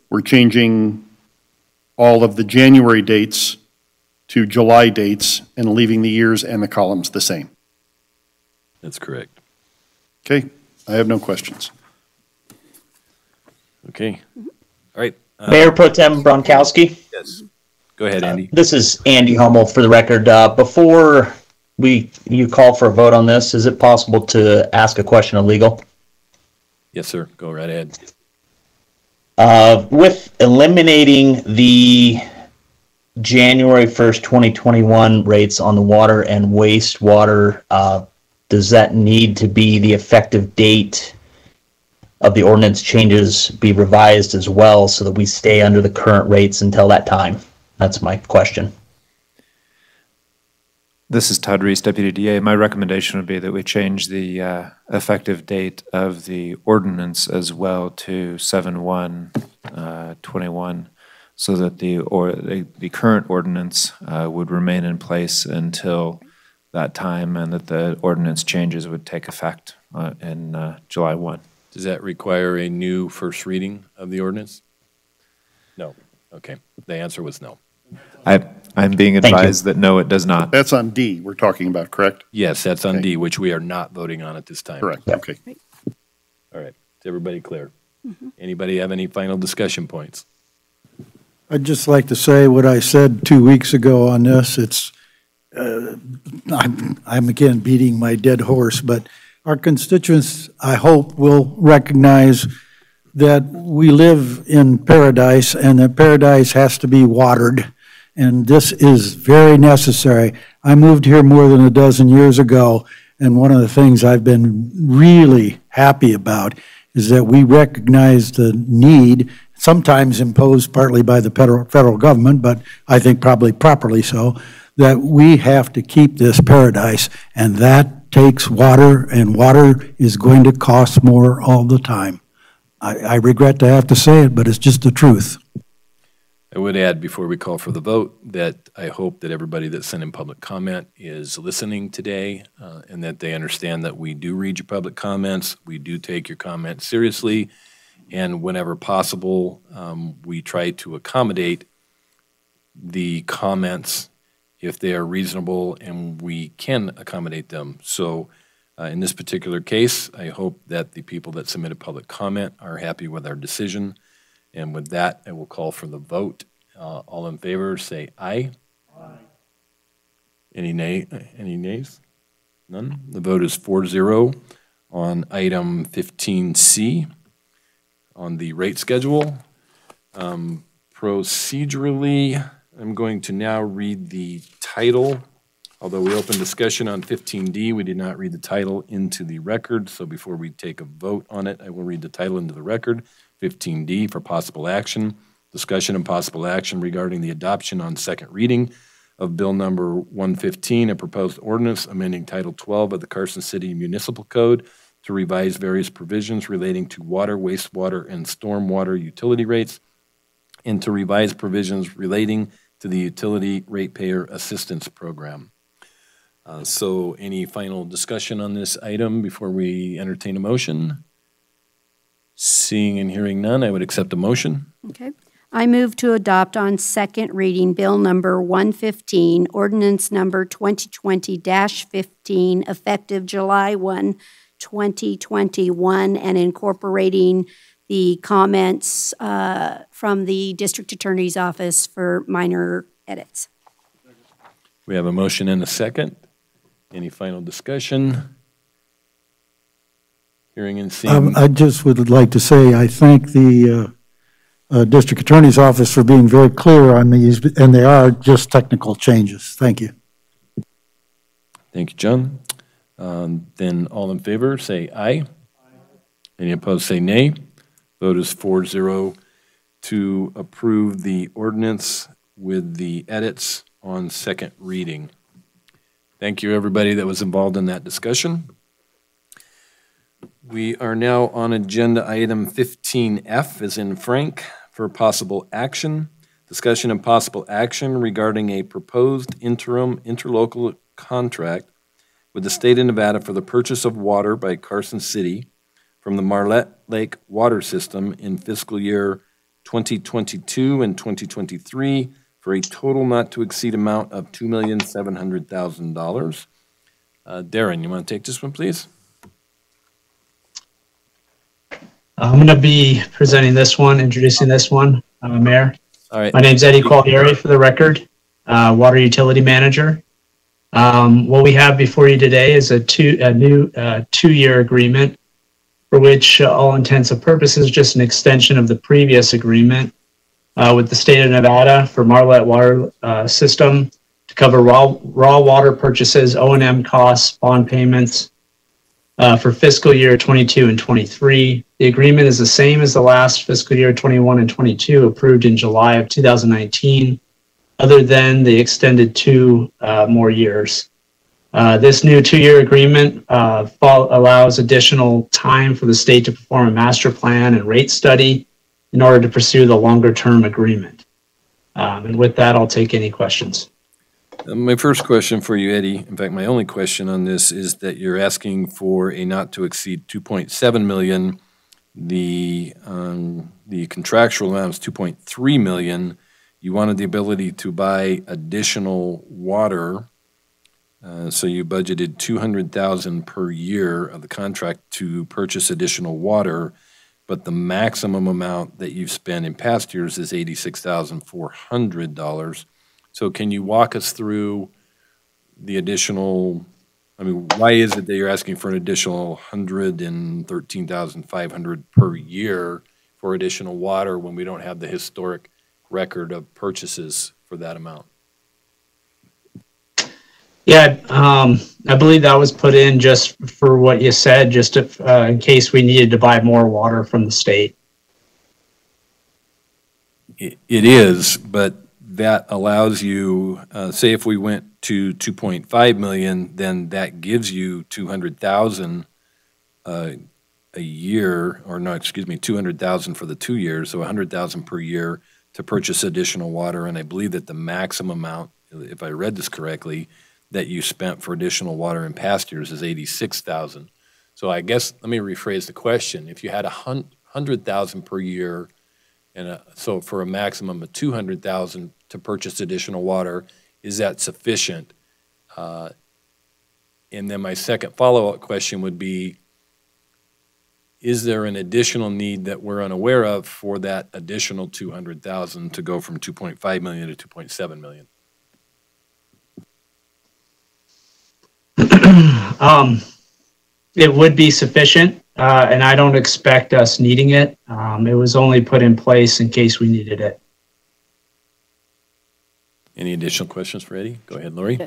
we're changing all of the January dates to July dates and leaving the years and the columns the same. That's correct. Okay. I have no questions. Okay. All right. Mayor Pro Tem Bronkowski. Yes. Go ahead, Andy. This is Andy Hummel for the record. Before you call for a vote on this, is it possible to ask a question of legal? Yes, sir. Go right ahead. With eliminating the January 1st, 2021 rates on the water and wastewater, does that need to be the effective date of the ordinance changes be revised as well so that we stay under the current rates until that time? That's my question. This is Todd Reese, Deputy DA. My recommendation would be that we change the effective date of the ordinance as well to 7/1/21, so that the current ordinance would remain in place until that time, and that the ordinance changes would take effect in July 1. Does that require a new first reading of the ordinance? No. Okay. The answer was no. I'm being advised that no, it does not. That's on D we're talking about, correct? Yes, that's on D, which we are not voting on at this time. Correct. Okay. All right. Is everybody clear? Anybody have any final discussion points? I'd just like to say what I said 2 weeks ago on this. It's, I'm again beating my dead horse, but our constituents, I hope, will recognize that we live in paradise and that paradise has to be watered. And this is very necessary. I moved here more than a dozen years ago, and one of the things I've been really happy about is that we recognize the need, sometimes imposed partly by the federal government, but I think probably properly so, that we have to keep this paradise, and that takes water, and water is going to cost more all the time. I regret to have to say it, but it's just the truth. I would add before we call for the vote that I hope that everybody that sent in public comment is listening today and that they understand that we do read your public comments, we do take your comments seriously, and whenever possible, we try to accommodate the comments if they are reasonable and we can accommodate them. So in this particular case, I hope that the people that submitted public comment are happy with our decision. And with that, I will call for the vote. All in favor, say aye. Aye. Any nays? None? The vote is 4-0 on item 15C on the rate schedule. Procedurally, I'm going to now read the title. Although we opened discussion on 15D, we did not read the title into the record. So before we take a vote on it, I will read the title into the record. 15D for possible action. Discussion and possible action regarding the adoption on second reading of Bill Number 115, a proposed ordinance amending Title 12 of the Carson City Municipal Code to revise various provisions relating to water, wastewater, and stormwater utility rates, and to revise provisions relating to the Utility Ratepayer Assistance Program. So any final discussion on this item before we entertain a motion? Seeing and hearing none, I would accept a motion. Okay. I move to adopt on second reading Bill Number 115, Ordinance Number 2020-15, effective July 1, 2021, and incorporating the comments from the District Attorney's Office for minor edits. We have a motion and a second. Any final discussion? Hearing and seeing. I just would like to say I thank the District Attorney's Office for being very clear on these, and they are just technical changes. Thank you. Thank you, John. Then all in favor, say aye. Any opposed, say nay. Vote is 4-0 to approve the ordinance with the edits on second reading. Thank you, everybody that was involved in that discussion. We are now on agenda item 15F, as in Frank, for possible action. Discussion and possible action regarding a proposed interim interlocal contract with the state of Nevada for the purchase of water by Carson City from the Marlette Lake Water System in fiscal year 2022 and 2023 for a total not to exceed amount of $2,700,000. Darren, you want to take this one, please? I'm going to be presenting this one, introducing this one, Mayor. All right. My name's Eddie Qualieri, for the record, Water Utility Manager. What we have before you today is a new two-year agreement for which all intents and purposes just an extension of the previous agreement with the state of Nevada for Marlette Water System to cover raw water purchases, O&M costs, bond payments for fiscal year 22 and 23. The agreement is the same as the last fiscal year 21 and 22 approved in July of 2019, other than the extended 2 more years. This new 2-year agreement allows additional time for the state to perform a master plan and rate study in order to pursue the longer-term agreement. And with that, I'll take any questions. My first question for you, Eddie, in fact, my only question on this is that you're asking for a not to exceed 2.7 million. The contractual amount is 2.3 million. You wanted the ability to buy additional water, so you budgeted 200,000 per year of the contract to purchase additional water, but the maximum amount that you've spent in past years is $86,400. So can you walk us through the additional, I mean, why is it that you're asking for an additional $113,500 per year for additional water when we don't have the historic record of purchases for that amount? Yeah, I believe that was put in just for what you said, just in case we needed to buy more water from the state. It is, but that allows you, say if we went to 2.5 million, then that gives you 200,000 a year, or no, excuse me, 200,000 for the 2 years, so 100,000 per year to purchase additional water. And I believe that the maximum amount, if I read this correctly, that you spent for additional water in past years is 86,000. So I guess, let me rephrase the question. If you had 100,000 per year, and so for a maximum of 200,000 to purchase additional water, is that sufficient? And then my second follow-up question would be, is there an additional need that we're unaware of for that additional 200,000 to go from 2.5 million to 2.7 million? It would be sufficient, and I don't expect us needing it. It was only put in place in case we needed it. Any additional questions for Eddie? Go ahead, Lori.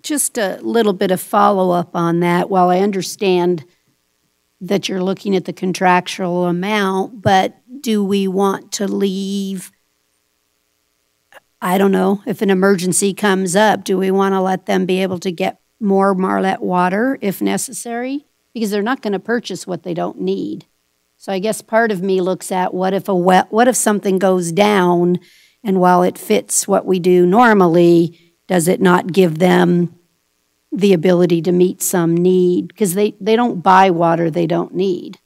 Just a little bit of follow-up on that. While I understand that you're looking at the contractual amount, but do we want to leave, I don't know, if an emergency comes up, do we want to let them be able to get more Marlette water if necessary? Because they're not going to purchase what they don't need. So I guess part of me looks at what if something goes down, and while it fits what we do normally, does it not give them the ability to meet some need? Because they don't buy water they don't need,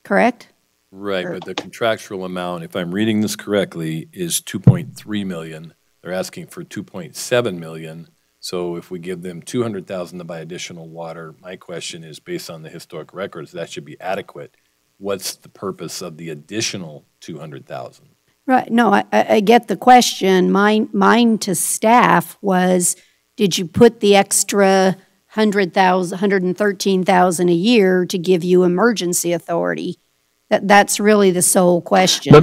correct? Right, but the contractual amount, if I'm reading this correctly, is 2.3 million. They're asking for 2.7 million. So if we give them 200,000 to buy additional water, my question is, based on the historic records, that should be adequate. What's the purpose of the additional 200,000? Right. No, I get the question. Mine to staff was, did you put the extra 113,000 a year to give you emergency authority? That's really the sole question.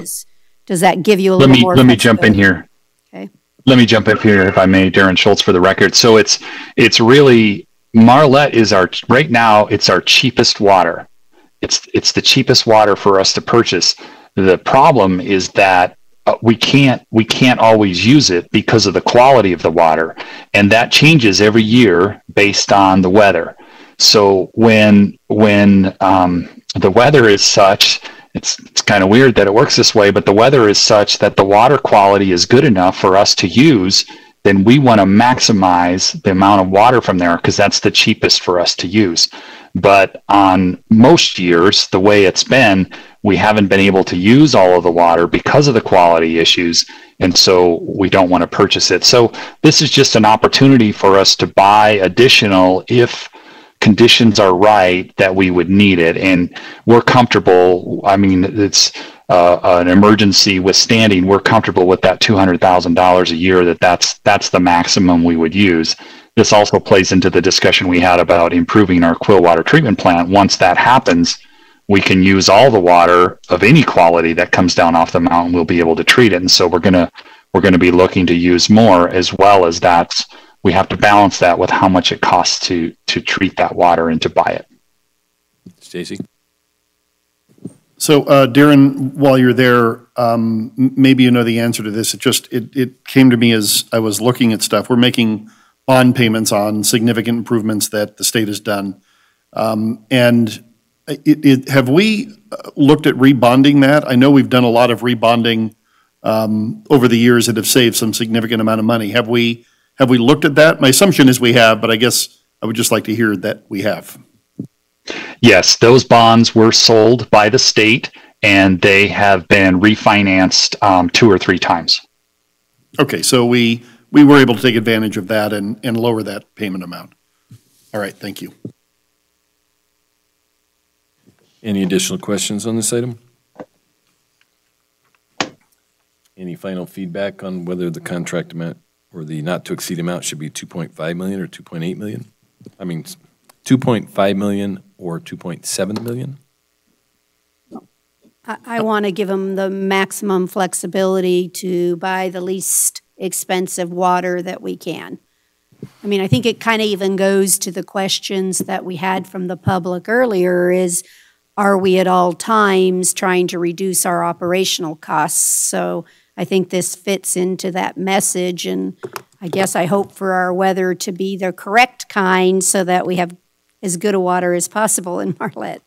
Does that give you a little more? Let me jump in here. Okay. Let me jump in here, if I may, Darren Schultz, for the record. So it's really, Marlette is right now, it's our cheapest water. It's the cheapest water for us to purchase. The problem is that we can't always use it because of the quality of the water, and that changes every year based on the weather. So when the weather is such, it's kind of weird that it works this way, but the weather is such that the water quality is good enough for us to use, then we want to maximize the amount of water from there because that's the cheapest for us to use. But on most years, the way it's been, we haven't been able to use all of the water because of the quality issues, and so we don't want to purchase it. So this is just an opportunity for us to buy additional if conditions are right, that we would need it. And we're comfortable. I mean, it's an emergency withstanding. We're comfortable with that $200,000 a year. That's the maximum we would use. This also plays into the discussion we had about improving our Quill water treatment plant. Once that happens, we can use all the water of any quality that comes down off the mountain. We'll be able to treat it. And so we're gonna be looking to use more, as well as we have to balance that with how much it costs to treat that water and to buy it. Stacy? So Darren, while you're there, maybe you know the answer to this. It came to me as I was looking at stuff. We're making bond payments on significant improvements that the state has done. And have we looked at rebonding that? I know we've done a lot of rebonding over the years that have saved some significant amount of money. Have we looked at that? My assumption is we have, but I guess I would just like to hear that we have. Yes, those bonds were sold by the state, and they have been refinanced 2 or 3 times. Okay, so we were able to take advantage of that and lower that payment amount. All right, thank you. Any additional questions on this item? Any final feedback on whether the contract amount or the not to exceed amount should be 2.5 million or 2.8 million? I mean, 2.5 million or 2.7 million? I want to give them the maximum flexibility to buy the least expensive water that we can. I mean, I think it kind of even goes to the questions that we had from the public earlier is, are we at all times trying to reduce our operational costs? So I think this fits into that message, and I guess I hope for our weather to be the correct kind so that we have as good a water as possible in Marlette.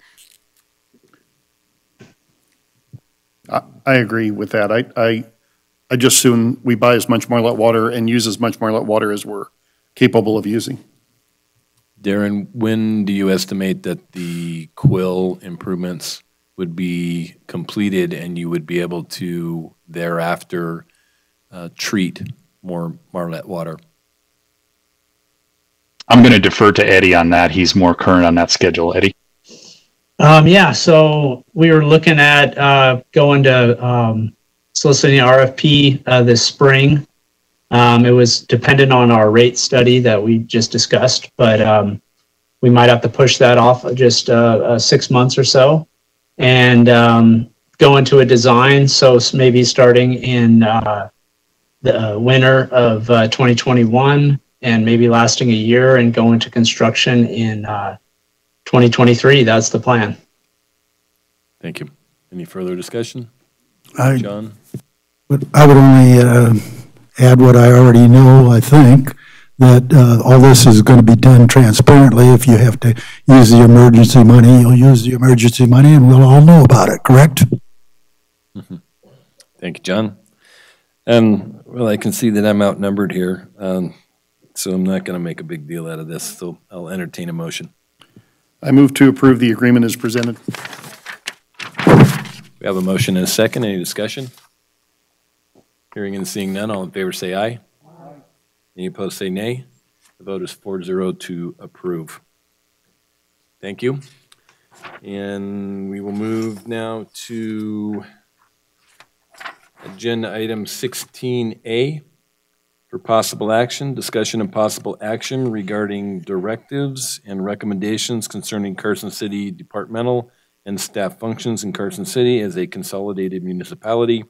I agree with that. I just soon we buy as much Marlette water and use as much Marlette water as we're capable of using. Darren, when do you estimate that the Quill improvements would be completed and you would be able to thereafter treat more Marlette water? I'm going to defer to Eddie on that. He's more current on that schedule. Eddie? Yeah, so we were looking at going to soliciting RFP this spring. It was dependent on our rate study that we just discussed, but we might have to push that off just 6 months or so and go into a design. So maybe starting in the winter of 2021 and maybe lasting a year and go into construction in 2023. That's the plan. Thank you. Any further discussion? John? I would only add what I already know, I think, that all this is going to be done transparently. If you have to use the emergency money, you'll use the emergency money and we'll all know about it, correct? Mm-hmm. Thank you, John. Well, I can see that I'm outnumbered here, so I'm not going to make a big deal out of this, so I'll entertain a motion. I move to approve the agreement as presented. We have a motion and a second. Any discussion? Hearing and seeing none, all in favor say aye. Any opposed say nay. The vote is 4-0 to approve. Thank you. And we will move now to agenda item 16A for possible action, discussion and possible action regarding directives and recommendations concerning Carson City departmental and staff functions in Carson City as a consolidated municipality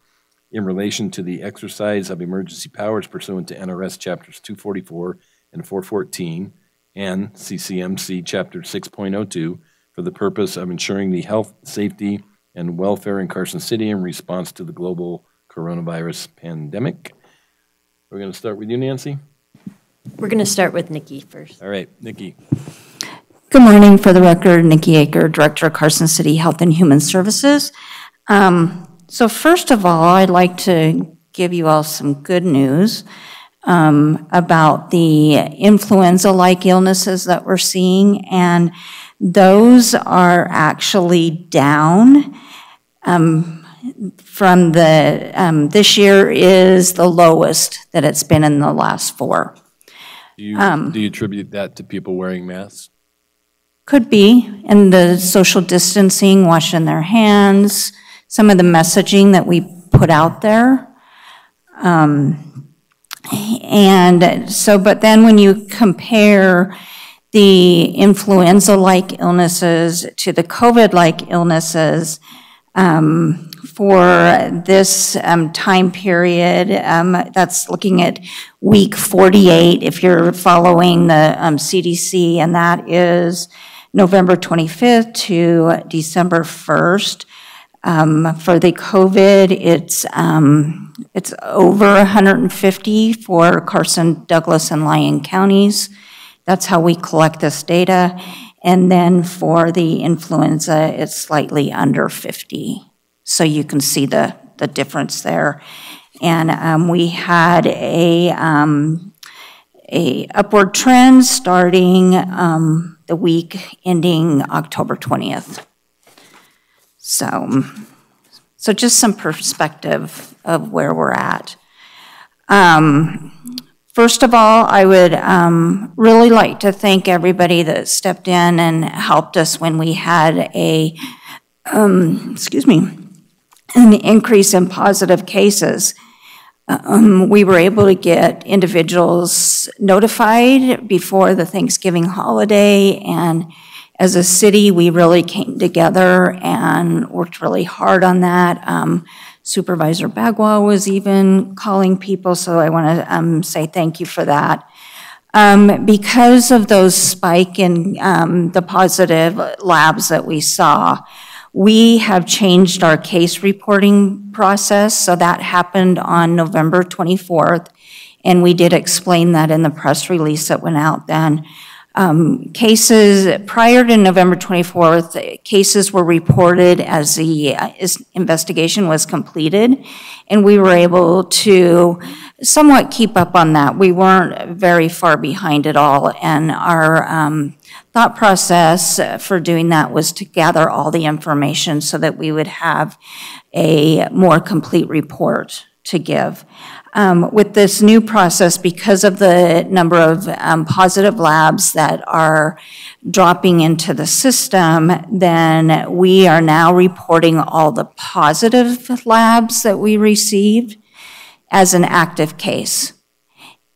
in relation to the exercise of emergency powers pursuant to NRS Chapters 244 and 414 and CCMC Chapter 6.02 for the purpose of ensuring the health, safety, and welfare in Carson City in response to the global coronavirus pandemic. We're going to start with you, Nancy. We're going to start with Nikki first. All right, Nikki. Good morning. For the record, Nikki Aker, Director of Carson City Health and Human Services. So first of all, I'd like to give you all some good news about the influenza-like illnesses that we're seeing, and those are actually down from the, this year is the lowest that it's been in the last 4. Do you attribute that to people wearing masks? Could be, and the social distancing, washing their hands, some of the messaging that we put out there. And so, but then when you compare the influenza-like illnesses to the COVID-like illnesses, for this time period, that's looking at week 48 if you're following the CDC, and that is November 25th to December 1st. For the COVID, it's over 150 for Carson, Douglas, and Lyon counties. That's how we collect this data. And then for the influenza, it's slightly under 50. So you can see the difference there. And we had a upward trend starting the week ending October 20th. So just some perspective of where we're at. First of all, I would really like to thank everybody that stepped in and helped us when we had an increase in positive cases. We were able to get individuals notified before the Thanksgiving holiday, and as a city, we really came together and worked really hard on that. Supervisor Bagwell was even calling people, so I want to say thank you for that. Because of those spike in the positive labs that we saw, we have changed our case reporting process, so that happened on November 24th, and we did explain that in the press release that went out then. Cases prior to November 24th, cases were reported as the investigation was completed, and we were able to somewhat keep up on that. We weren't very far behind at all, and our thought process for doing that was to gather all the information so that we would have a more complete report to give. With this new process, because of the number of positive labs that are dropping into the system, then we are now reporting all the positive labs that we received as an active case.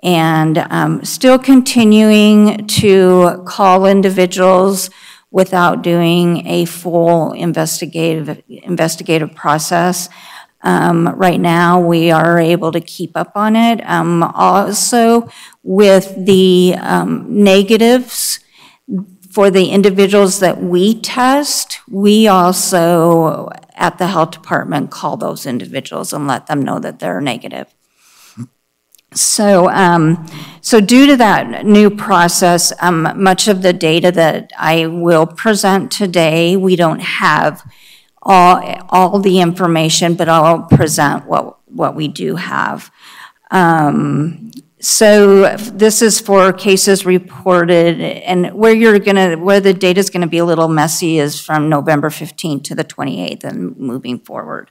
And still continuing to call individuals without doing a full investigative process. Right now, we are able to keep up on it. Also, with the negatives for the individuals that we test, we also, at the health department, call those individuals and let them know that they're negative. So, so due to that new process, much of the data that I will present today, we don't have all the information, but I'll present what we do have. So this is for cases reported, and where the data is gonna be a little messy is from November 15th to the 28th and moving forward.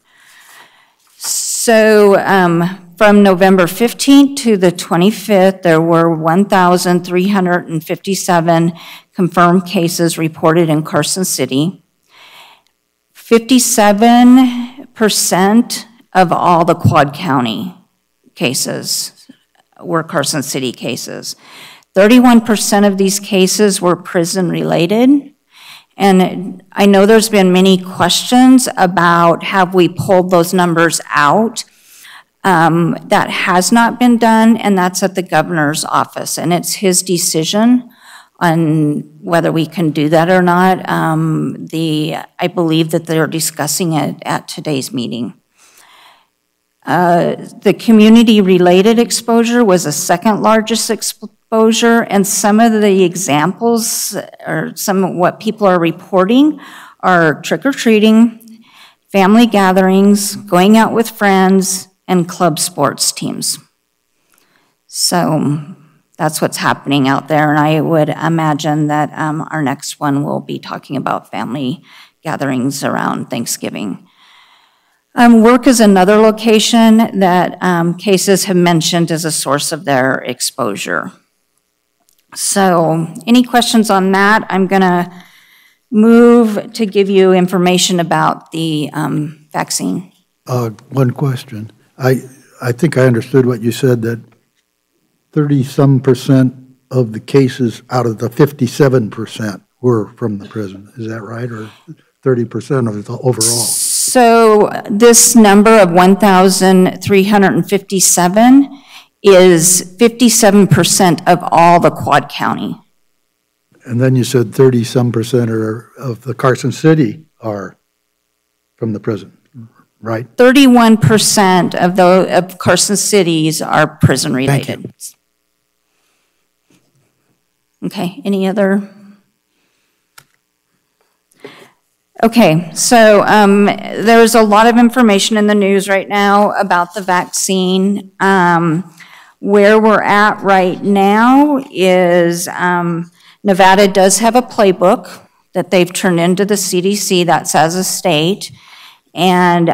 So from November 15th to the 25th, there were 1,357 confirmed cases reported in Carson City. 57% of all the Quad County cases were Carson City cases. 31% of these cases were prison-related. And I know there's been many questions about have we pulled those numbers out. That has not been done, and that's at the governor's office, and it's his decision on whether we can do that or not. I believe that they're discussing it at today's meeting. The community-related exposure was the second largest exposure, and some of the examples, or some of what people are reporting, are trick-or-treating, family gatherings, going out with friends, and club sports teams. So that's what's happening out there, and I would imagine that our next one will be talking about family gatherings around Thanksgiving. Work is another location that cases have mentioned as a source of their exposure. So any questions on that? I'm gonna move to give you information about the vaccine. One question. I think I understood what you said, that 30-some% of the cases out of the 57% were from the prison. Is that right? Or 30% of the overall? So this number of 1,357 is 57% of all the Quad County. And then you said 30-some% of the Carson City are from the prison, right? 31% of Carson Cities are prison related. Thank you. Okay, any other? Okay, so there's a lot of information in the news right now about the vaccine. Where we're at right now is Nevada does have a playbook that they've turned into the CDC, that's as a state. And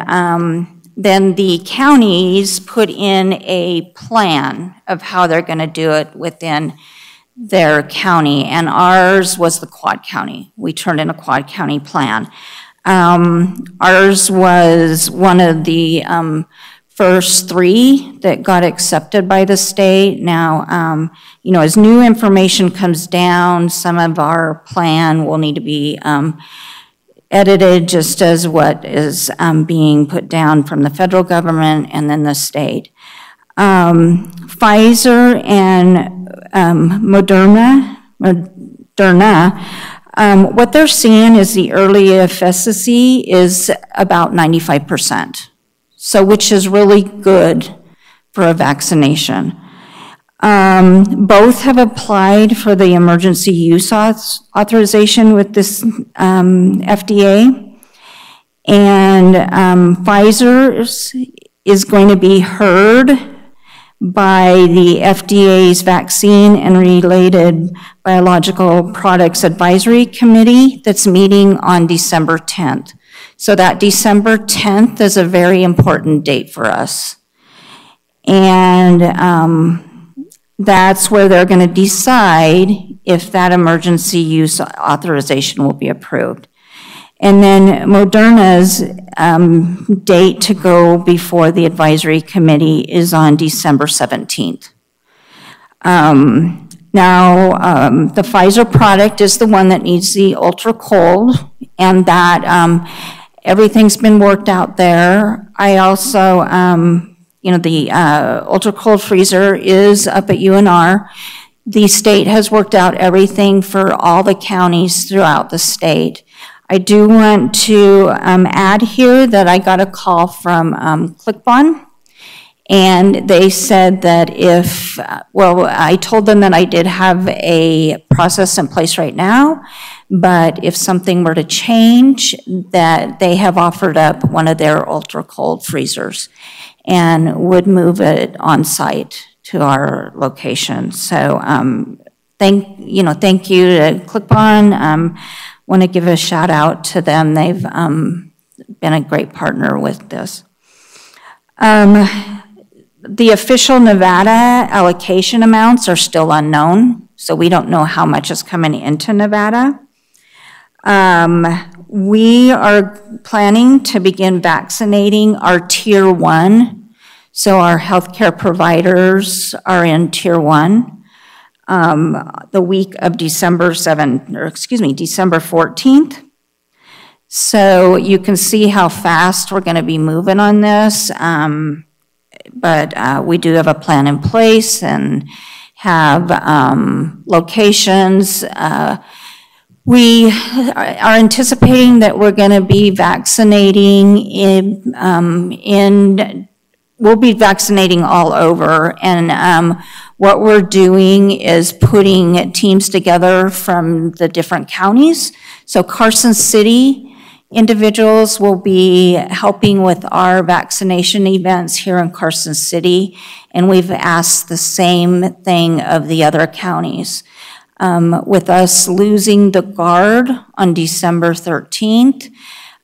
then the counties put in a plan of how they're going to do it within their county, and ours was the Quad County. We turned in a Quad County plan. Ours was one of the first 3 that got accepted by the state. Now, you know, as new information comes down, some of our plan will need to be edited just as what is being put down from the federal government and then the state. Pfizer and Moderna, what they're seeing is the early efficacy is about 95%, so which is really good for a vaccination. Both have applied for the emergency use authorization with this FDA, and Pfizer's is going to be heard by the FDA's Vaccine and Related Biological Products Advisory Committee that's meeting on December 10th. So that December 10th is a very important date for us. And that's where they're going to decide if that emergency use authorization will be approved. And then Moderna's date to go before the advisory committee is on December 17th. Now, the Pfizer product is the one that needs the ultra cold, and that everything's been worked out there. I also, you know, the ultra cold freezer is up at UNR. The state has worked out everything for all the counties throughout the state. I do want to add here that I got a call from ClickBond, and they said that if, well, I told them that I did have a process in place right now, but if something were to change, that they have offered up one of their ultra cold freezers and would move it on site to our location. So thank you to ClickBond. Want to give a shout out to them. They've been a great partner with this. The official Nevada allocation amounts are still unknown, so we don't know how much is coming into Nevada. We are planning to begin vaccinating our Tier 1, so our healthcare providers are in Tier 1. The week of December 14th. So you can see how fast we're going to be moving on this, but we do have a plan in place and have locations. We are anticipating that we're going to be vaccinating we'll be vaccinating all over, and what we're doing is putting teams together from the different counties. So Carson City individuals will be helping with our vaccination events here in Carson City, and we've asked the same thing of the other counties. With us losing the guard on December 13th,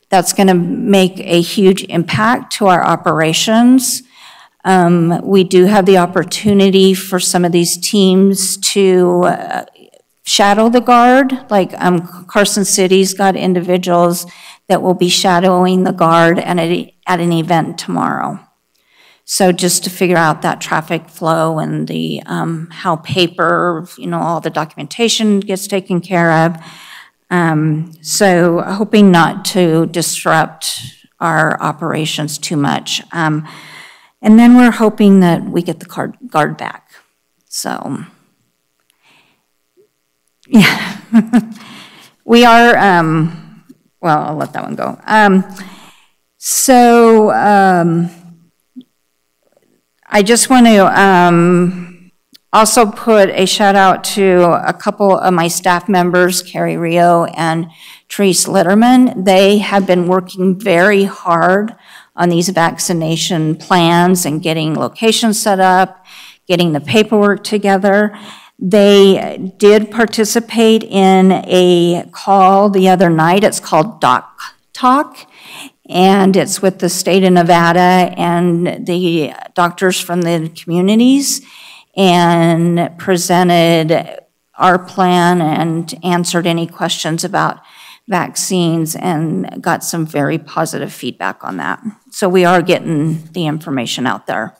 that's going to make a huge impact to our operations. We do have the opportunity for some of these teams to shadow the guard. Like Carson City's got individuals that will be shadowing the guard at an event tomorrow. So just to figure out that traffic flow and the how paper, all the documentation gets taken care of. So hoping not to disrupt our operations too much. And then we're hoping that we get the guard back. So, yeah. We are, well, I'll let that one go. I just want to also put a shout out to a couple of my staff members, Carrie Rio and Therese Litterman. They have been working very hard on these vaccination plans and getting locations set up, getting the paperwork together. They did participate in a call the other night. It's called Doc Talk. And it's with the state of Nevada and the doctors from the communities, and presented our plan and answered any questions about vaccines and got some very positive feedback on that. So we are getting the information out there.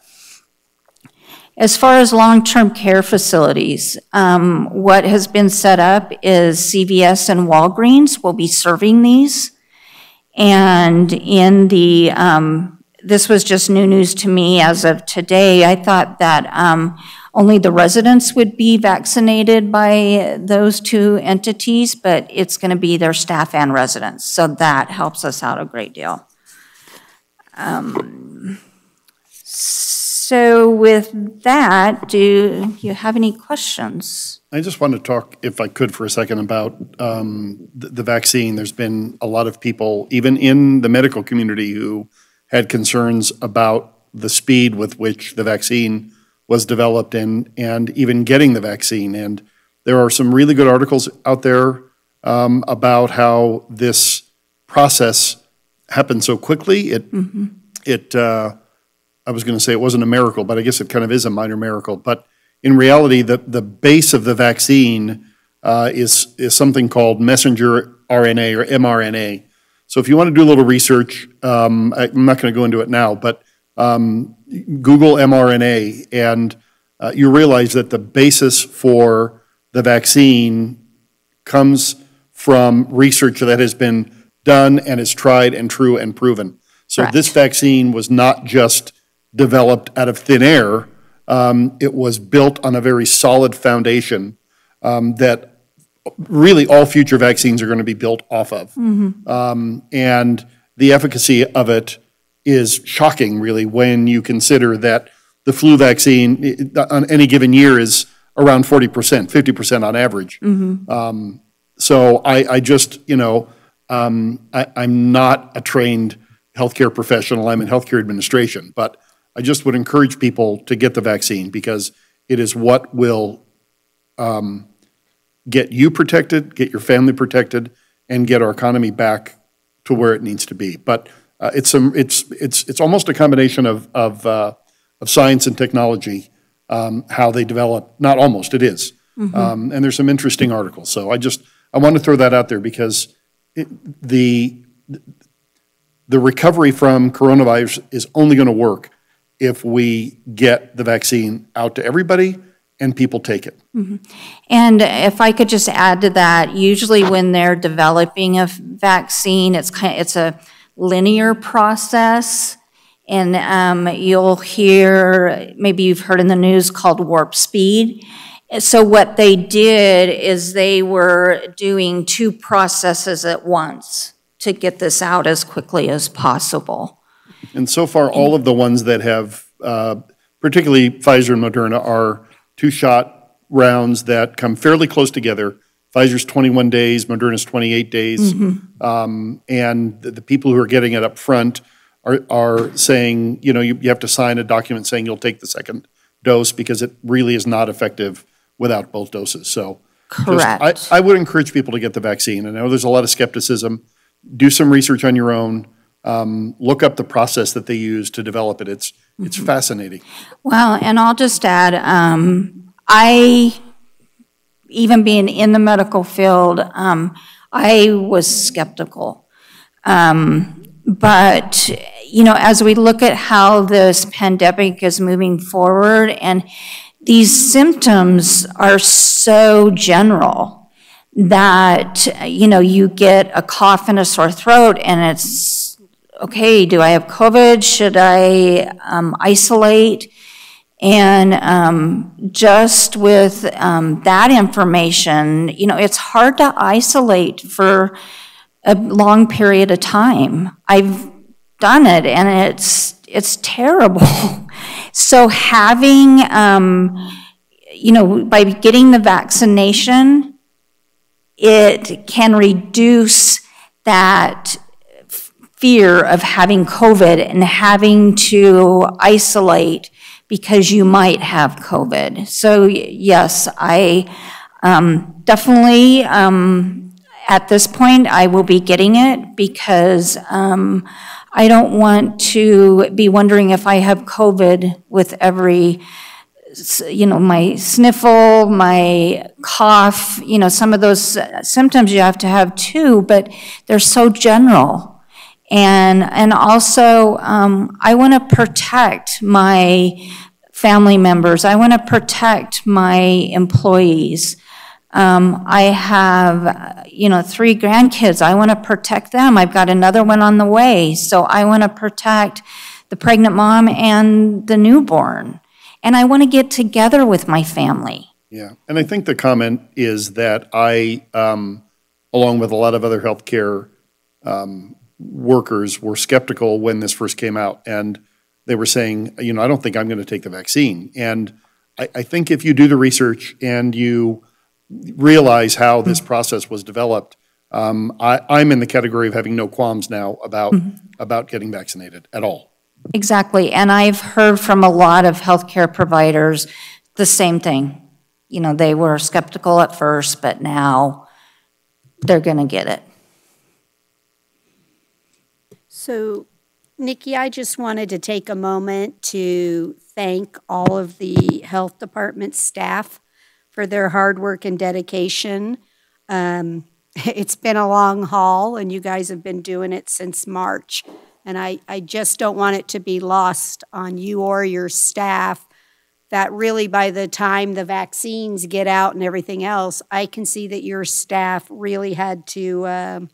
As far as long-term care facilities, what has been set up is CVS and Walgreens will be serving these. And in the, this was just new news to me as of today. I thought that only the residents would be vaccinated by those two entities, but it's going to be their staff and residents. So that helps us out a great deal. So with that, do you have any questions? I just want to talk, if I could, for a second about the vaccine. There's been a lot of people, even in the medical community, who had concerns about the speed with which the vaccine was developed and even getting the vaccine. And there are some really good articles out there about how this process happened so quickly. I was going to say it wasn't a miracle, but I guess it kind of is a minor miracle. But in reality, the base of the vaccine is something called messenger RNA or mRNA. So if you want to do a little research, I'm not going to go into it now, but Google mRNA, and you realize that the basis for the vaccine comes from research that has been done and is tried and true and proven. So Correct. This vaccine was not just developed out of thin air. It was built on a very solid foundation that really all future vaccines are going to be built off of. And the efficacy of it is shocking, really, when you consider that the flu vaccine on any given year is around 40%, 50% on average. So I just, I'm not a trained healthcare professional. I'm in healthcare administration, but I just would encourage people to get the vaccine because it is what will get you protected, get your family protected, and get our economy back to where it needs to be. But it's almost a combination of science and technology, how they develop. Not almost, it is. And there's some interesting articles. So I want to throw that out there because the recovery from coronavirus is only going to work if we get the vaccine out to everybody and people take it. And if I could just add to that, usually when they're developing a vaccine, it's a linear process. And you'll hear, maybe you've heard in the news, called warp speed. So what they did is they were doing two processes at once to get this out as quickly as possible. And so far, all of the ones that have, particularly Pfizer and Moderna, are two-shot rounds that come fairly close together. Pfizer's 21 days, Moderna's 28 days. And the people who are getting it up front are saying, you have to sign a document saying you'll take the second dose because it really is not effective without both doses. So Correct. I would encourage people to get the vaccine. I know there's a lot of skepticism. Do some research on your own. Look up the process that they use to develop it. It's fascinating. Well, and I'll just add, even being in the medical field, I was skeptical. But, you know, as we look at how this pandemic is moving forward, and these symptoms are so general that, you know, you get a cough and a sore throat and it's, okay, do I have COVID? Should I isolate? And just with that information, you know, it's hard to isolate for a long period of time. I've done it and it's terrible. So having, you know, by getting the vaccination, it can reduce that fear of having COVID and having to isolate because you might have COVID. So yes, I definitely, at this point, I will be getting it because I don't want to be wondering if I have COVID with every, you know, my sniffle, my cough, you know, some of those symptoms you have to have too, but they're so general. And also, I want to protect my family members. I want to protect my employees. I have, you know, 3 grandkids. I want to protect them. I've got another one on the way. So I want to protect the pregnant mom and the newborn. And I want to get together with my family. Yeah, and I think the comment is that I, along with a lot of other healthcare workers, were skeptical when this first came out. And they were saying, you know, I don't think I'm going to take the vaccine. And I think if you do the research and you realize how this process was developed, I'm in the category of having no qualms now about getting vaccinated at all. Exactly, and I've heard from a lot of healthcare providers the same thing. You know, they were skeptical at first, but now they're going to get it. So, Nikki, I just wanted to take a moment to thank all of the health department staff for their hard work and dedication. It's been a long haul, and you guys have been doing it since March. And I just don't want it to be lost on you or your staff that really by the time the vaccines get out and everything else, I can see that your staff really had to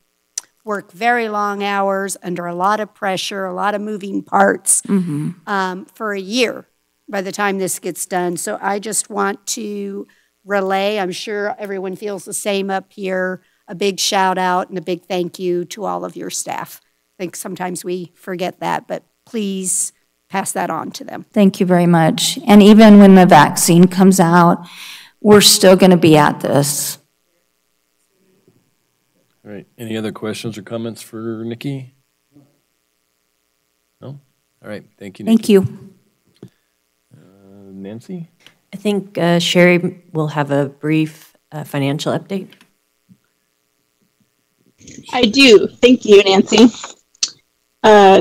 work very long hours under a lot of pressure, a lot of moving parts for a year by the time this gets done. So I just want to relay, I'm sure everyone feels the same up here, a big shout out and a big thank you to all of your staff. I think sometimes we forget that, but please pass that on to them. Thank you very much. And even when the vaccine comes out, we're still going to be at this. All right. Any other questions or comments for Nikki? No? All right. Thank you, Nikki. Thank you. Nancy? I think Sherry will have a brief financial update. I do. Thank you, Nancy.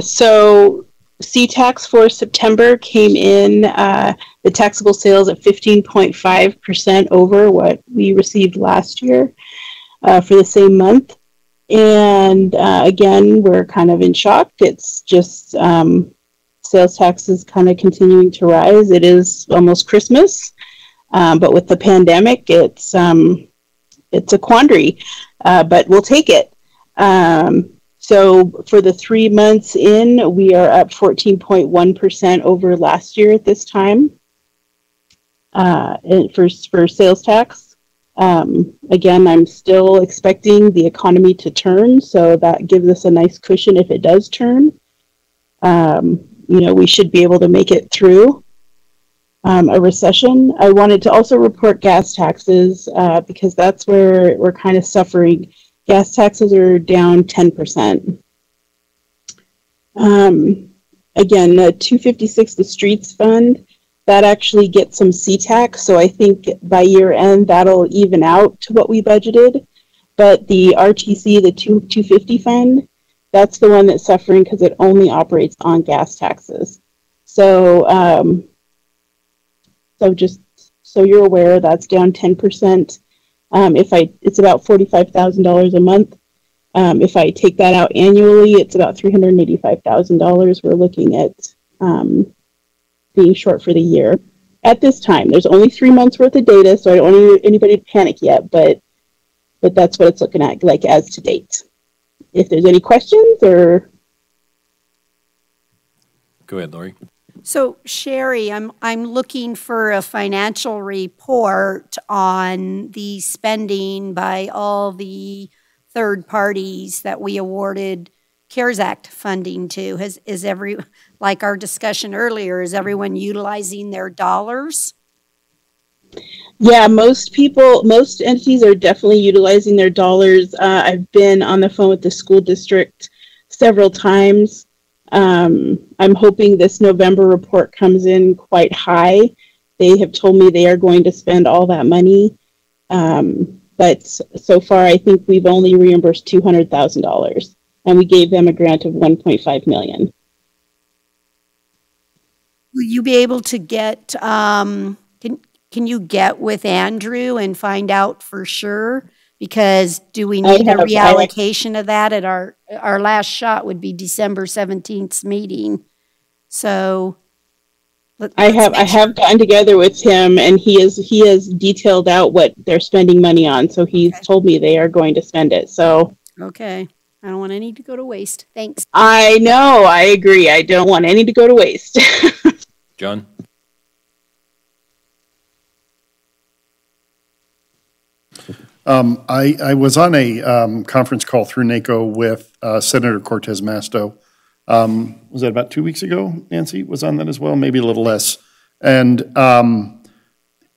So C-Tax for September came in, the taxable sales at 15.5% over what we received last year for the same month. And again, we're kind of in shock. It's just sales tax is kind of continuing to rise. It is almost Christmas, but with the pandemic, it's a quandary, but we'll take it. So for the 3 months in, we are up 14.1% over last year at this time for sales tax. Again, I'm still expecting the economy to turn, so that gives us a nice cushion if it does turn. You know, we should be able to make it through a recession. I wanted to also report gas taxes because that's where we're kind of suffering. Gas taxes are down 10%. Again, the 256, the streets fund, that actually gets some C-tax. So I think by year end, that'll even out to what we budgeted. But the RTC, the 250 fund, that's the one that's suffering because it only operates on gas taxes. So, so just so you're aware, that's down 10%. It's about $45,000 a month. If I take that out annually, it's about $385,000. We're looking at being short for the year. At this time, there's only 3 months worth of data, so I don't want anybody to panic yet, but that's what it's looking at, like, as to date. If there's any questions or... Go ahead, Lori. So Sherry, I'm looking for a financial report on the spending by all the third parties that we awarded CARES Act funding to. Like our discussion earlier, is everyone utilizing their dollars? Yeah, most entities are definitely utilizing their dollars. I've been on the phone with the school district several times. I'm hoping this November report comes in quite high. They have told me they are going to spend all that money. But so far, I think we've only reimbursed $200,000, and we gave them a grant of $1.5 million. Will you be able to get, can you get with Andrew and find out for sure? Because do we need a reallocation of that at our last shot would be December 17th's meeting. So I have gotten together with him, and he has detailed out what they're spending money on. So he's told me they are going to spend it. So okay, I don't want any to go to waste. Thanks. I know, I agree. I don't want any to go to waste. John? I was on a conference call through NACO with Senator Cortez Masto. Was that about 2 weeks ago? Nancy was on that as well, maybe a little less. And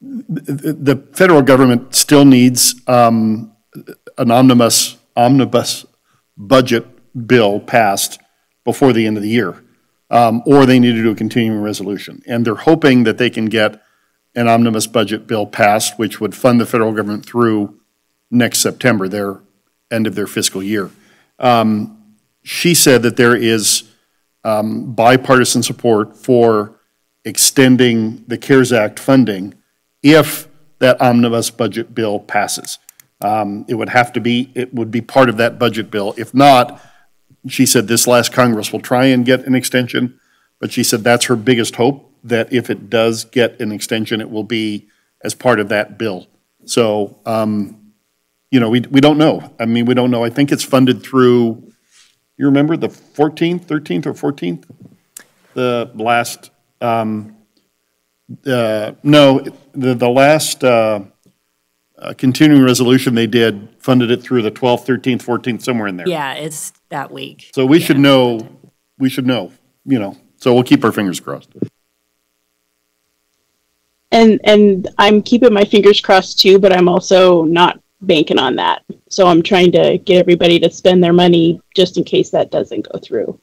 the federal government still needs an omnibus budget bill passed before the end of the year, or they need to do a continuing resolution. And they're hoping that they can get an omnibus budget bill passed, which would fund the federal government through next September, their end of their fiscal year. She said that there is bipartisan support for extending the CARES Act funding if that omnibus budget bill passes. It would be part of that budget bill. If not, she said this last Congress will try and get an extension, but she said that's her biggest hope, that if it does get an extension, it will be as part of that bill. So, you know, we don't know. I mean, we don't know. I think it's funded through, you remember the 14th, 13th or 14th? The last, the last continuing resolution they did funded it through the 12th, 13th, 14th, somewhere in there. Yeah, it's that week. So we should know, you know, so we'll keep our fingers crossed. And I'm keeping my fingers crossed too, but I'm also not banking on that. So I'm trying to get everybody to spend their money just in case that doesn't go through.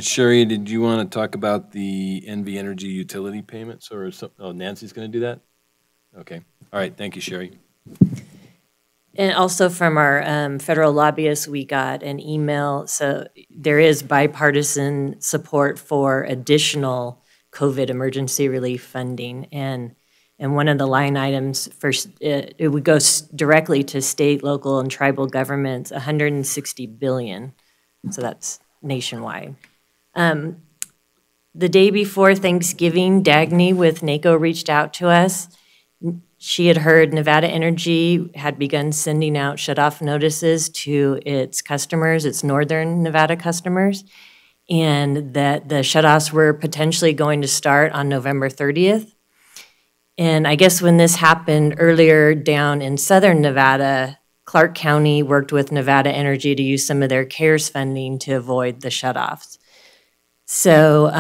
Sherry, did you want to talk about the NV Energy utility payments or something? Oh, Nancy's going to do that? Okay. All right. Thank you, Sherry. And also from our federal lobbyists, we got an email. So there is bipartisan support for additional COVID emergency relief funding. And one of the line items, it would go directly to state, local, and tribal governments, $160 billion. So that's nationwide. The day before Thanksgiving, Dagny with NACO reached out to us. She had heard Nevada Energy had begun sending out shutoff notices to its customers, its northern Nevada customers, and that the shutoffs were potentially going to start on November 30th. And I guess when this happened earlier down in southern Nevada, Clark County worked with Nevada Energy to use some of their CARES funding to avoid the shutoffs. So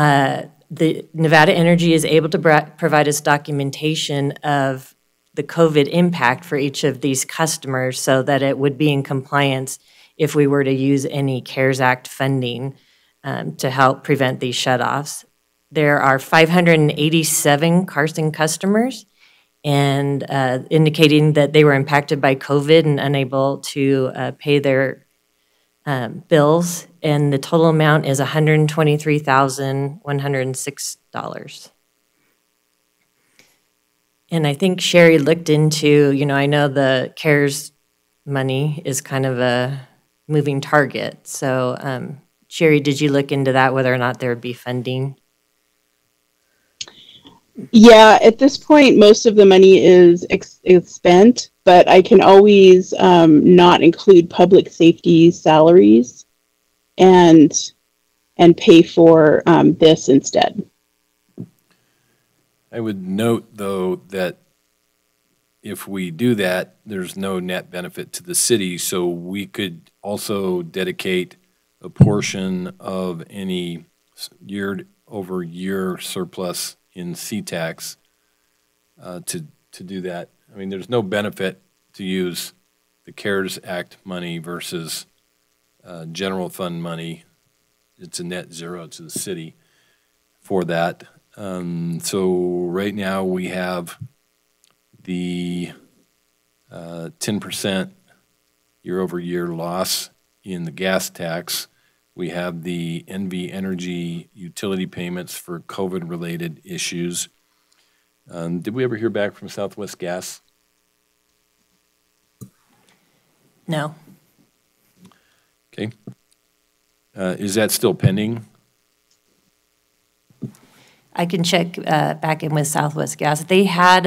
the Nevada Energy is able to provide us documentation of the COVID impact for each of these customers so that it would be in compliance if we were to use any CARES Act funding to help prevent these shutoffs. There are 587 Carson customers, and indicating that they were impacted by COVID and unable to pay their bills, and the total amount is $123,106. And I think Sherry looked into, I know the CARES money is kind of a moving target. So, Sherry, did you look into that, whether or not there would be funding? Yeah, at this point, most of the money is spent, but I can always not include public safety salaries and pay for this instead. I would note, though, that if we do that, there's no net benefit to the city, so we could also dedicate a portion of any year-over-year surplus in C-tax to do that. I mean, there's no benefit to use the CARES Act money versus general fund money. It's a net zero to the city for that. So right now we have the 10% year-over-year loss in the gas tax. We have the NV Energy utility payments for COVID-related issues. Did we ever hear back from Southwest Gas? No. Okay. Is that still pending? I can check back in with Southwest Gas. They have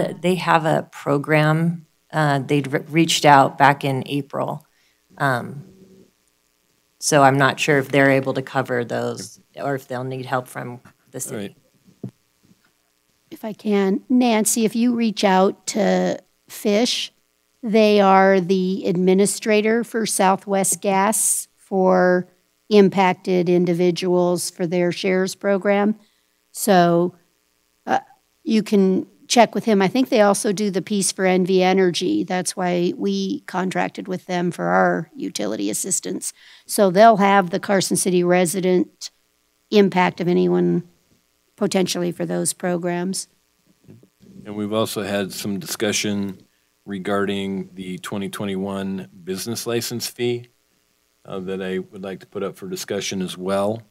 a program. They'd reached out back in April. So I'm not sure if they're able to cover those or if they'll need help from the city. Right. If I can, Nancy, if you reach out to Fish, they are the administrator for Southwest Gas for impacted individuals for their shares program. So you can check with him. I think they also do the piece for NV Energy. That's why we contracted with them for our utility assistance. So they'll have the Carson City resident impact of anyone potentially for those programs. And we've also had some discussion regarding the 2021 business license fee that I would like to put up for discussion as well.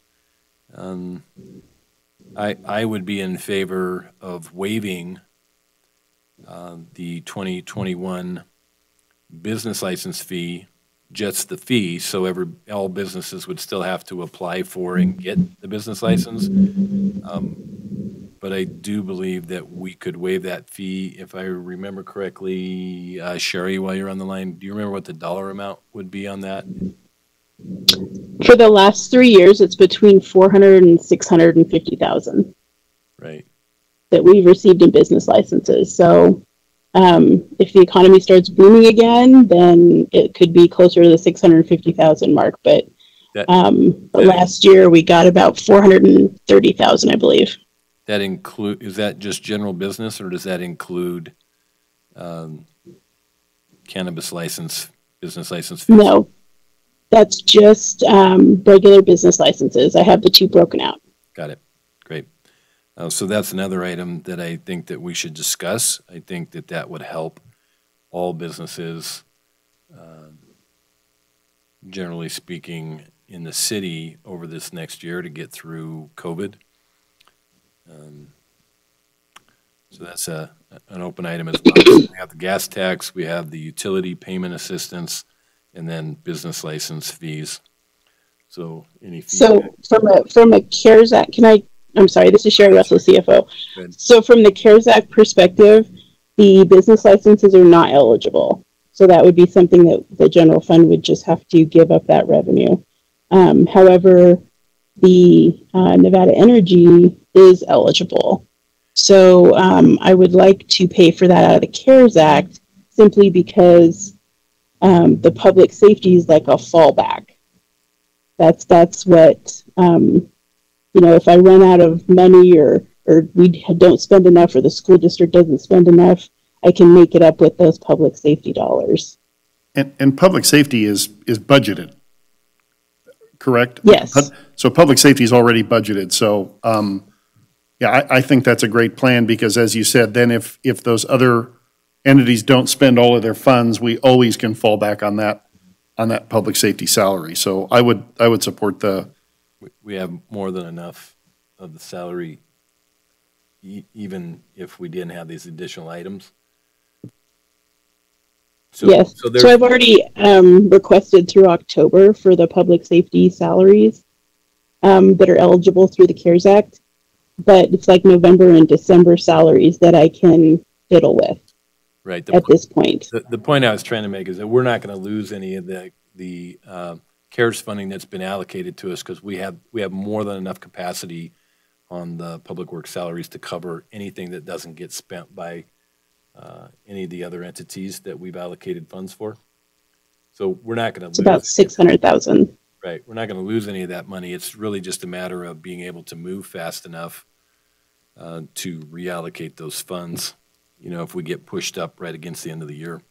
I would be in favor of waiving the 2021 business license fee, just the fee, so all businesses would still have to apply for and get the business license. But I do believe that we could waive that fee. If I remember correctly, Sherry, while you're on the line, do you remember what the dollar amount would be on that? For the last 3 years, it's between $400,000 and $650,000. Right. That we've received in business licenses. So if the economy starts booming again, then it could be closer to the 650,000 mark. But last year we got about 430,000, I believe. Is that just general business, or does that include cannabis license, business license fees? No, that's just regular business licenses. I have the two broken out. Got it. Great. So that's another item that I think that we should discuss. I think that would help all businesses, generally speaking, in the city over this next year to get through COVID. So that's an open item as well. We have the gas tax, we have the utility payment assistance, and then business license fees. So any feedback? So from a CARES Act, I'm sorry, this is Sherry Russell, CFO. So from the CARES Act perspective, the business licenses are not eligible. So that would be something that the general fund would just have to give up that revenue. However, the Nevada Energy is eligible. So I would like to pay for that out of the CARES Act simply because the public safety is like a fallback. That's what, if I run out of money or we don't spend enough or the school district doesn't spend enough, I can make it up with those public safety dollars. And public safety is budgeted, correct? Yes. So public safety is already budgeted. So, I think that's a great plan because as you said, then if those other entities don't spend all of their funds, we always can fall back on that public safety salary. So I would support the. We have more than enough of the salary even if we didn't have these additional items. Yes. So I've already requested through October for the public safety salaries that are eligible through the CARES Act, but it's like November and December salaries that I can fiddle with. Right. At this point. The point I was trying to make is that we're not going to lose any of the CARES funding that's been allocated to us, because we have more than enough capacity on the public works salaries to cover anything that doesn't get spent by any of the other entities that we've allocated funds for. So we're not going to lose. It's about 600,000. Right. We're not going to lose any of that money. It's really just a matter of being able to move fast enough to reallocate those funds, if we get pushed up right against the end of the year.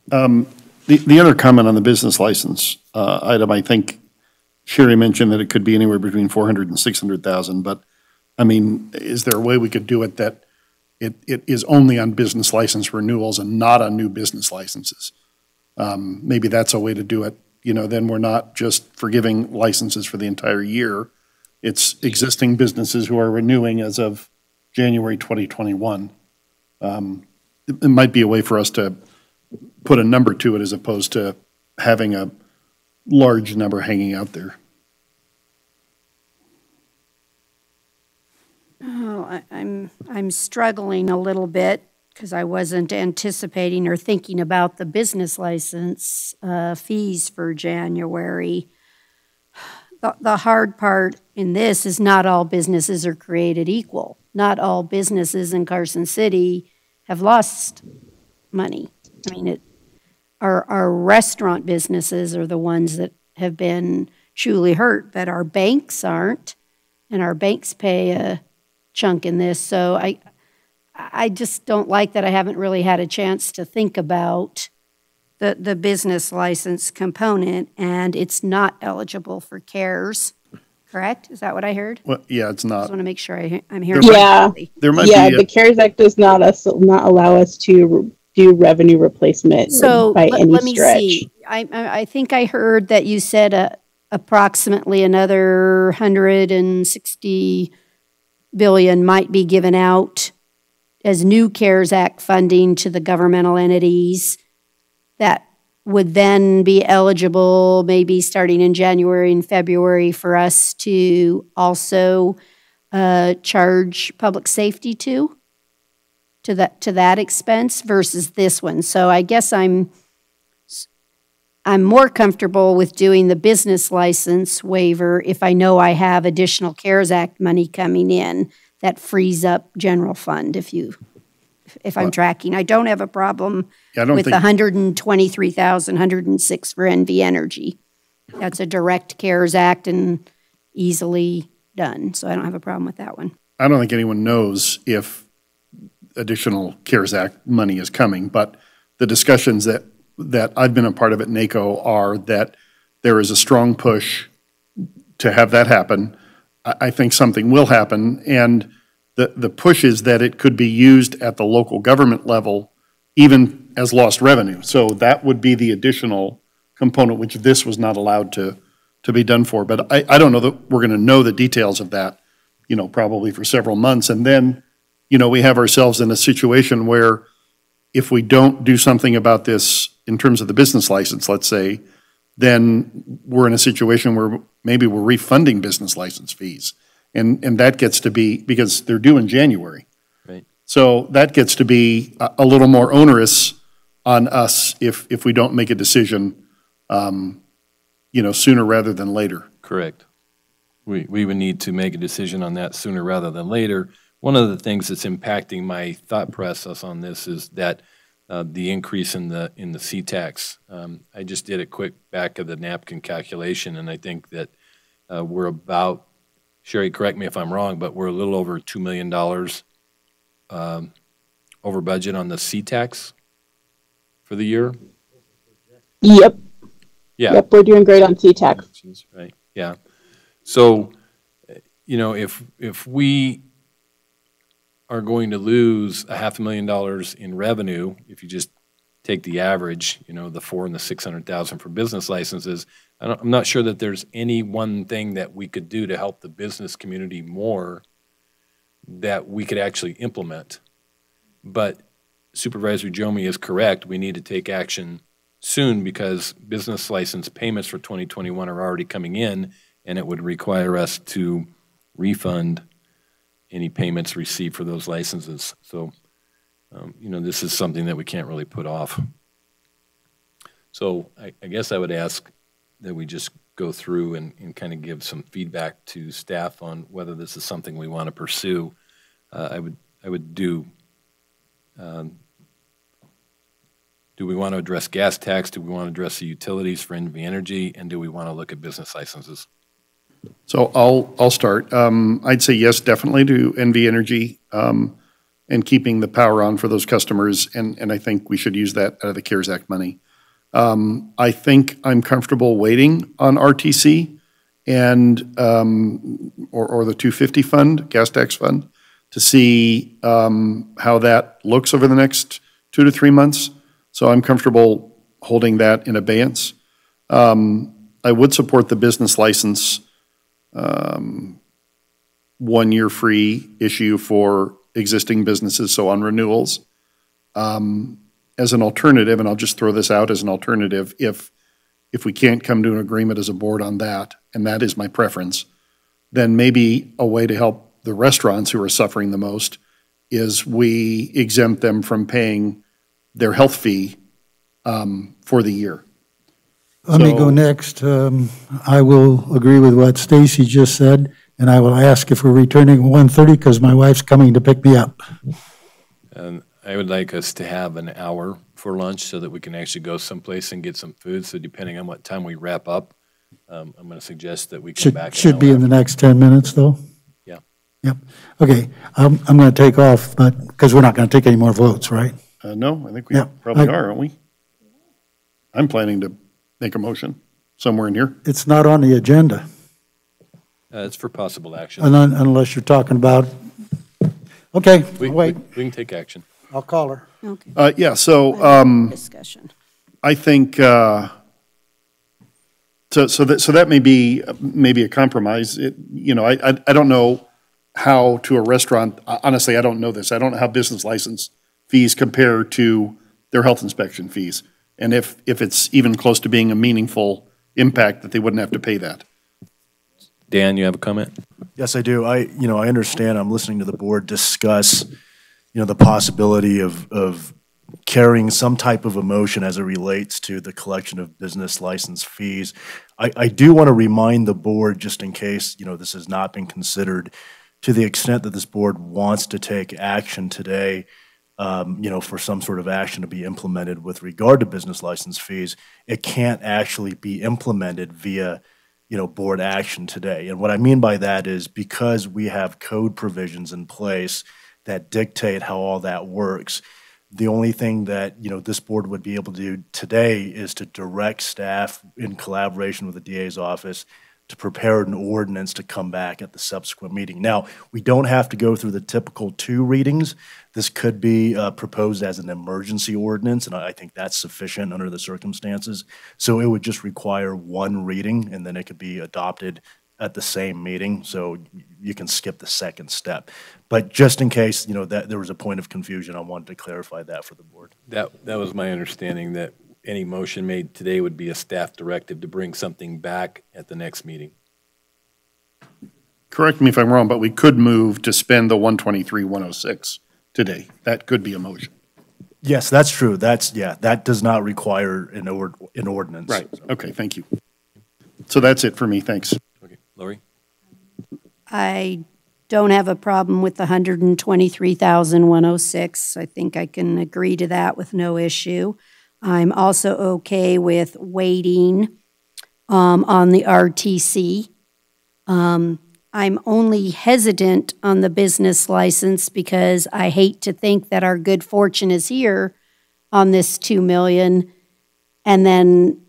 The other comment on the business license item, I think Sherry mentioned that it could be anywhere between 400 and 600,000, but I mean, is there a way we could do it that it is only on business license renewals and not on new business licenses? Maybe that's a way to do it. Then we're not just forgiving licenses for the entire year. It's existing businesses who are renewing as of January 2021. It might be a way for us to put a number to it as opposed to having a large number hanging out there. Oh, I'm struggling a little bit because I wasn't anticipating or thinking about the business license fees for January. The hard part in this is not all businesses are created equal. Not all businesses in Carson City have lost money. I mean, our restaurant businesses are the ones that have been truly hurt, but our banks aren't, and our banks pay a chunk in this. So I just don't like that I haven't really had a chance to think about the business license component, and it's not eligible for CARES, correct? Is that what I heard? Well, yeah, it's not. I just want to make sure I'm hearing correctly. There might be be the CARES Act does not allow us to do revenue replacement by any let me stretch. see. I think I heard that you said approximately another 160 billion might be given out as new CARES Act funding to the governmental entities that would then be eligible maybe starting in January and February for us to also charge public safety to that expense versus this one. So I guess I'm more comfortable with doing the business license waiver if I know I have additional CARES Act money coming in that frees up general fund, if I'm tracking. I don't have a problem with the 123,106 for NV Energy. That's a direct CARES Act and easily done, so I don't have a problem with that one. I don't think anyone knows if additional CARES Act money is coming, but the discussions that I've been a part of at NACO are that there is a strong push to have that happen. I think something will happen, and the push is that it could be used at the local government level, even as lost revenue. So that would be the additional component, which this was not allowed to be done for. But I don't know that we're going to know the details of that, probably for several months. And then, we have ourselves in a situation where if we don't do something about this in terms of the business license, let's say, then we're in a situation where maybe we're refunding business license fees. And that gets to be, because they're due in January. Right. So that gets to be a little more onerous on us if we don't make a decision, sooner rather than later. Correct. We would need to make a decision on that sooner rather than later. One of the things that's impacting my thought process on this is that the increase in the C-tax. I just did a quick back of the napkin calculation, and I think that we're about, Sherry, correct me if I'm wrong, but we're a little over $2 million over budget on the C-tax for the year. Yep. Yeah. Yep, we're doing great on C-tax. Right. Yeah. So, if we are going to lose $500,000 in revenue, if you just take the average, the 400,000 and the 600,000 for business licenses, I'm not sure that there's any one thing that we could do to help the business community more that we could actually implement. But Supervisor Jomey is correct. We need to take action soon because business license payments for 2021 are already coming in, and it would require us to refund any payments received for those licenses. So, this is something that we can't really put off. So I guess I would ask that we just go through and kind of give some feedback to staff on whether this is something we want to pursue. I would do we want to address gas tax? Do we want to address the utilities for NV Energy? And do we want to look at business licenses? So I'll start. I'd say yes, definitely to NV Energy and keeping the power on for those customers. And I think we should use that out of the CARES Act money. I think I'm comfortable waiting on RTC and or the 250 fund, gas tax fund, to see how that looks over the next 2 to 3 months. So I'm comfortable holding that in abeyance. I would support the business license 1 year free issue for existing businesses, so on renewals. As an alternative, and I'll just throw this out as an alternative, if we can't come to an agreement as a board on that, and that is my preference, then maybe a way to help the restaurants who are suffering the most is we exempt them from paying their health fee for the year. Let me go next. I will agree with what Stacy just said, and I will ask if we're returning at 1:30 because my wife's coming to pick me up. And I would like us to have an hour for lunch so that we can actually go someplace and get some food. So depending on what time we wrap up, I'm going to suggest that we come back. Should be in the next 10 minutes, though? Yeah. Yep. Okay. I'm going to take off, but because we're not going to take any more votes, right? No, I think we probably are, aren't we? I'm planning to make a motion somewhere in here. It's not on the agenda. It's for possible action. Unless you're talking about, okay, wait. We can take action. I'll call her. Okay. Yeah, so Discussion. I think so that may be maybe a compromise. I don't know how to a restaurant. Honestly, I don't know this. I don't know how business license fees compare to their health inspection fees, and if it's even close to being a meaningful impact that they wouldn't have to pay that. Dan, you have a comment? Yes, I do. I understand. I'm listening to the board discuss, the possibility of carrying some type of emotion as it relates to the collection of business license fees. I do want to remind the board, just in case, this has not been considered, to the extent that this board wants to take action today, for some sort of action to be implemented with regard to business license fees, it can't actually be implemented via board action today. And what I mean by that is because we have code provisions in place that dictate how all that works, the only thing that, this board would be able to do today is to direct staff in collaboration with the DA's office to prepare an ordinance to come back at the subsequent meeting. Now, we don't have to go through the typical 2 readings. This could be proposed as an emergency ordinance, and I think that's sufficient under the circumstances. So it would just require 1 reading, and then it could be adopted at the same meeting, so you can skip the second step. But just in case, that there was a point of confusion, I wanted to clarify that for the board. That was my understanding, that any motion made today would be a staff directive to bring something back at the next meeting. Correct me if I'm wrong, but we could move to spend the 123,106 today. That could be a motion. Yes, that's true. That does not require an ordinance. Right. Okay, thank you. So that's it for me. Thanks. Okay, Lori? I don't have a problem with the 123,106. I think I can agree to that with no issue. I'm also okay with waiting on the RTC. I'm only hesitant on the business license because I hate to think that our good fortune is here on this $2 million and then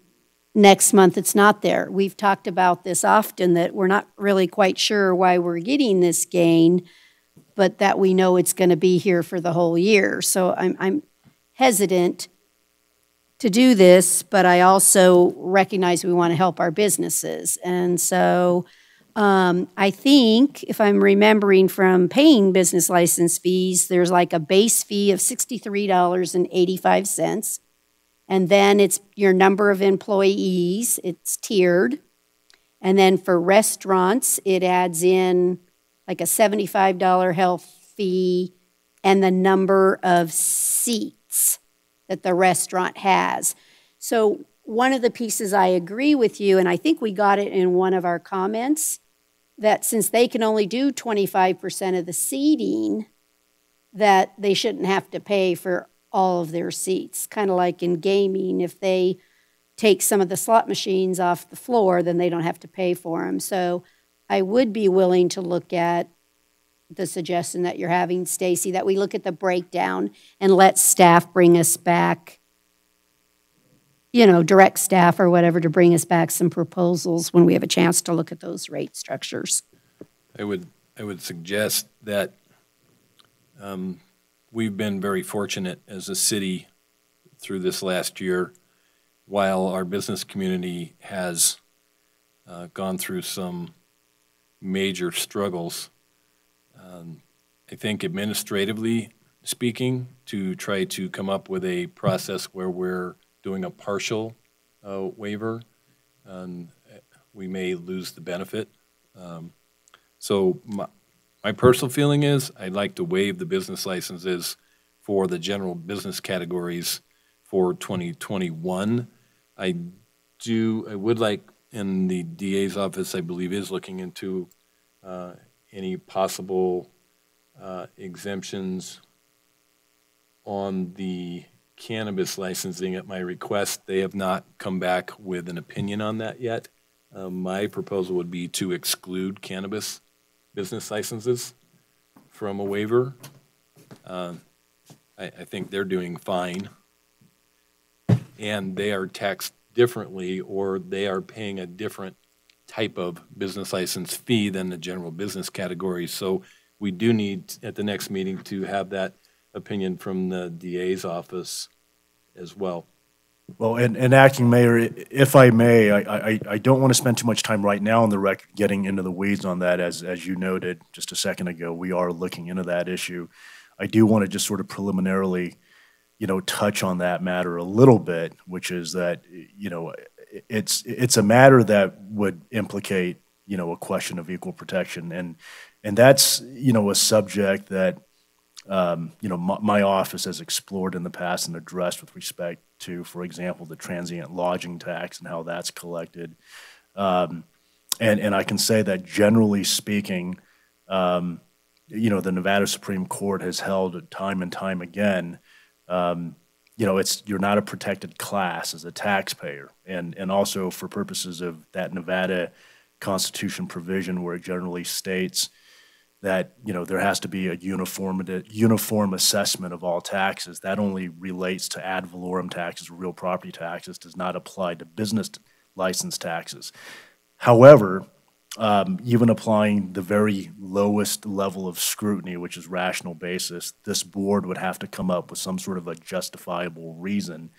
next month it's not there. We've talked about this often, that we're not really quite sure why we're getting this gain, but that we know it's going to be here for the whole year. So I'm hesitant to do this, but I also recognize we want to help our businesses. And so I think, if I'm remembering from paying business license fees, there's like a base fee of $63.85. And then it's your number of employees, it's tiered. And then for restaurants, it adds in like a $75 health fee and the number of seats that the restaurant has. So one of the pieces I agree with you, and I think we got it in one of our comments, that since they can only do 25% of the seating, that they shouldn't have to pay for all of their seats. Kind of like in gaming, if they take some of the slot machines off the floor, then they don't have to pay for them. So I would be willing to look at the suggestion that you're having, Stacy, that we look at the breakdown and let staff bring us back, you know, direct staff or whatever to bring us back some proposals when we have a chance to look at those rate structures. I would suggest that we've been very fortunate as a city through this last year, while our business community has gone through some major struggles. I think administratively speaking, to try to come up with a process where we're doing a partial waiver, we may lose the benefit. So my personal feeling is I'd like to waive the business licenses for the general business categories for 2021. I would like, in the DA's office, I believe, is looking into any possible exemptions on the cannabis licensing at my request. They have not come back with an opinion on that yet. My proposal would be to exclude cannabis business licenses from a waiver. I think they're doing fine. And they are taxed differently, or they are paying a different type of business license fee than the general business category. So we do need, at the next meeting, to have that opinion from the DA's office as well. Well, and Acting Mayor, if I may, I don't want to spend too much time right now on the record getting into the weeds on that. As you noted just a second ago, we are looking into that issue. I do want to just sort of preliminarily, touch on that matter a little bit, which is that, it's a matter that would implicate, a question of equal protection. And that's, a subject that, my office has explored in the past and addressed with respect to, for example, the transient lodging tax and how that's collected. And I can say that generally speaking, the Nevada Supreme Court has held time and time again, you're not a protected class as a taxpayer. And also for purposes of that Nevada Constitution provision where it generally states that, there has to be a uniform assessment of all taxes. That only relates to ad valorem taxes, real property taxes, does not apply to business license taxes. However, even applying the very lowest level of scrutiny, which is rational basis, this board would have to come up with some sort of a justifiable reason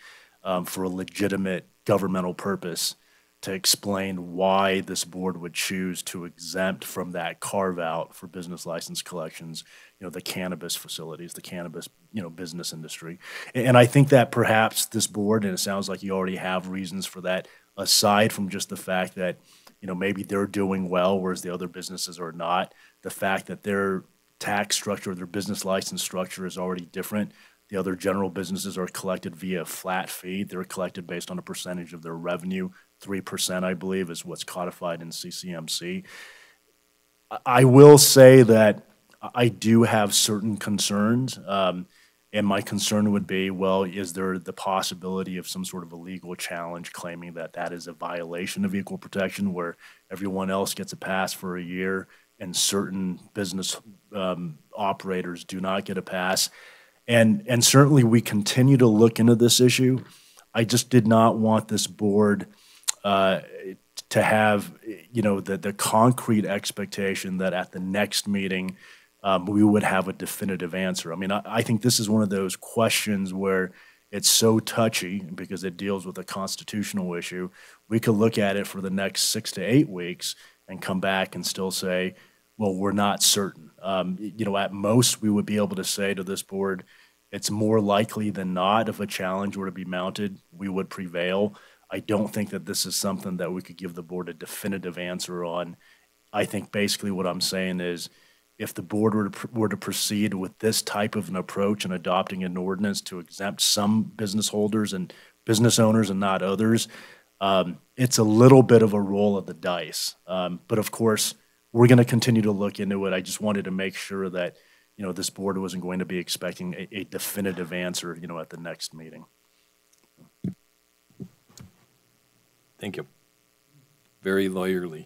for a legitimate governmental purpose to explain why this board would choose to exempt from that carve-out for business license collections, the cannabis facilities, the cannabis, business industry. And I think that perhaps this board, and it sounds like you already have reasons for that, aside from just the fact that, maybe they're doing well, whereas the other businesses are not, the fact that their tax structure, their business license structure is already different. The other general businesses are collected via flat fee. They're collected based on a percentage of their revenue. 3%, I believe, is what's codified in CCMC. I will say that I do have certain concerns, and my concern would be, well, is there the possibility of some sort of a legal challenge claiming that that is a violation of equal protection where everyone else gets a pass for a year and certain business operators do not get a pass? And certainly we continue to look into this issue. I just did not want this board to have, the concrete expectation that at the next meeting we would have a definitive answer. I mean, I think this is one of those questions where it's so touchy because it deals with a constitutional issue. We could look at it for the next 6 to 8 weeks and come back and still say, well, we're not certain. At most, we would be able to say to this board, it's more likely than not if a challenge were to be mounted, we would prevail. I don't think that this is something that we could give the board a definitive answer on. I think basically what I'm saying is if the board were to proceed with this type of an approach and adopting an ordinance to exempt some business holders and business owners and not others, it's a little bit of a roll of the dice. But of course, we're going to continue to look into it. I just wanted to make sure that, this board wasn't going to be expecting a definitive answer, at the next meeting. Thank you. Very lawyerly.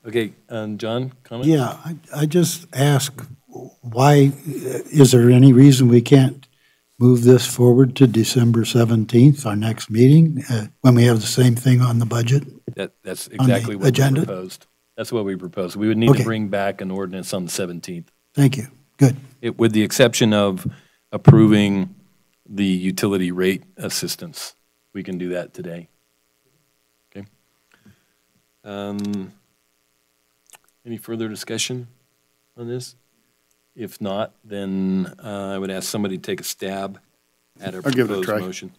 Okay, John, comment? Yeah, I just ask, why, is there any reason we can't move this forward to December 17th, our next meeting, when we have the same thing on the budget? That's exactly what we proposed. That's what we proposed. We would need to bring back an ordinance on the 17th. Thank you. Good. With the exception of approving the utility rate assistance. We can do that today. Okay. Any further discussion on this? If not, then I would ask somebody to take a stab at our proposed motion.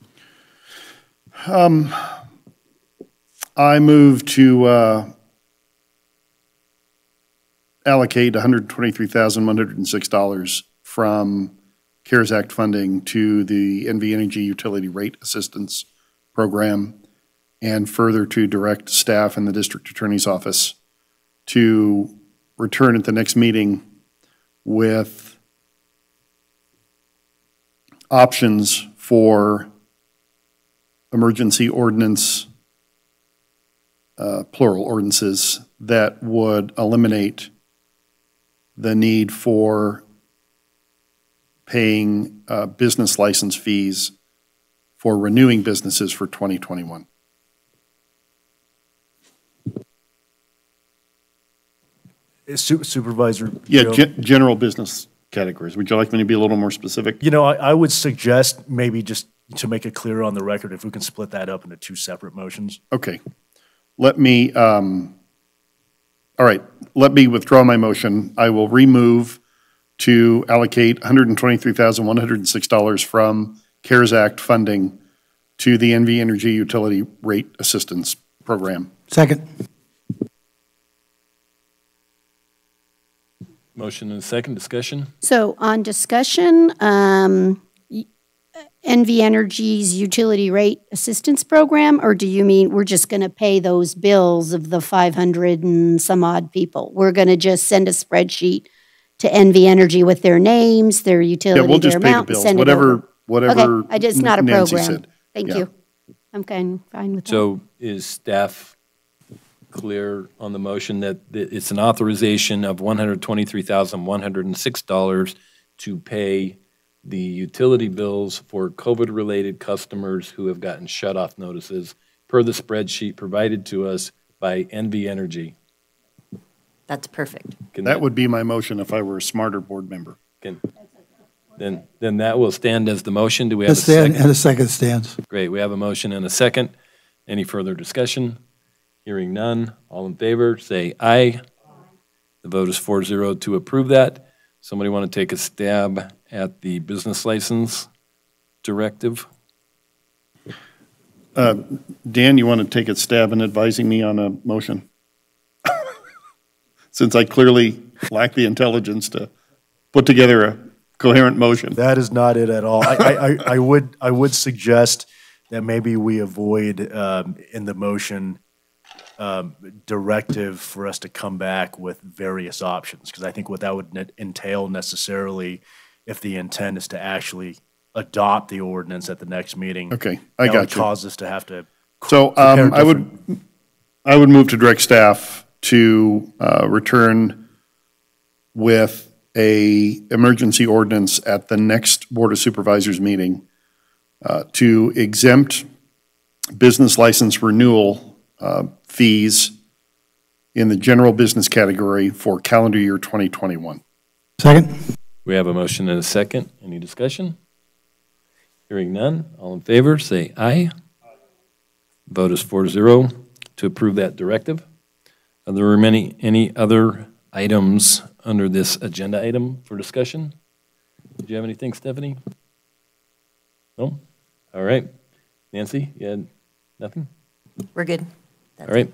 I move to allocate $123,106 from CARES Act funding to the NV Energy Utility Rate Assistance Program, and further to direct staff in the District Attorney's Office to return at the next meeting with options for emergency ordinance, plural ordinances, that would eliminate the need for paying business license fees for renewing businesses for 2021. Supervisor? Yeah, general business categories. Would you like me to be a little more specific? I would suggest maybe just to make it clear on the record, if we can split that up into two separate motions. Okay. Let me, all right, let me withdraw my motion. I will remove to allocate $123,106 from CARES Act funding to the NV Energy Utility Rate Assistance Program. Second. Motion and second. Discussion? So on discussion, NV Energy's utility rate assistance program, or do you mean we're just going to pay those bills of the 500 and some odd people? We're going to just send a spreadsheet to NV Energy with their names, their utility, we'll just their pay amount, the bills, send whatever okay, it's not a Nancy program. said. Thank you. I'm fine with that. So is staff clear on the motion that it's an authorization of $123,106 to pay the utility bills for COVID-related customers who have gotten shut-off notices per the spreadsheet provided to us by NV Energy? That's perfect. That would be my motion if I were a smarter board member. Then that will stand as the motion. Do we have a second? And a second stands. Great. We have a motion and a second. Any further discussion? Hearing none. All in favor, say aye. The vote is 4-0 to approve that. Somebody want to take a stab at the business license directive? Dan, you want to take a stab in advising me on a motion? Since I clearly lack the intelligence to put together a coherent motion. That is not it at all. I would suggest that maybe we avoid in the motion directive for us to come back with various options, because I think what that would entail necessarily, if the intent is to actually adopt the ordinance at the next meeting. Okay, I got you. Cause us to have to. So I would move to direct staff to return with a emergency ordinance at the next Board of Supervisors meeting to exempt business license renewal fees in the general business category for calendar year 2021. Second. We have a motion and a second. Any discussion? Hearing none. All in favor, say aye. Vote is 4-0. to approve that directive. Are there any other items under this agenda item for discussion? Did you have anything, Stephanie? No? All right. Nancy, you had nothing? We're good. All right.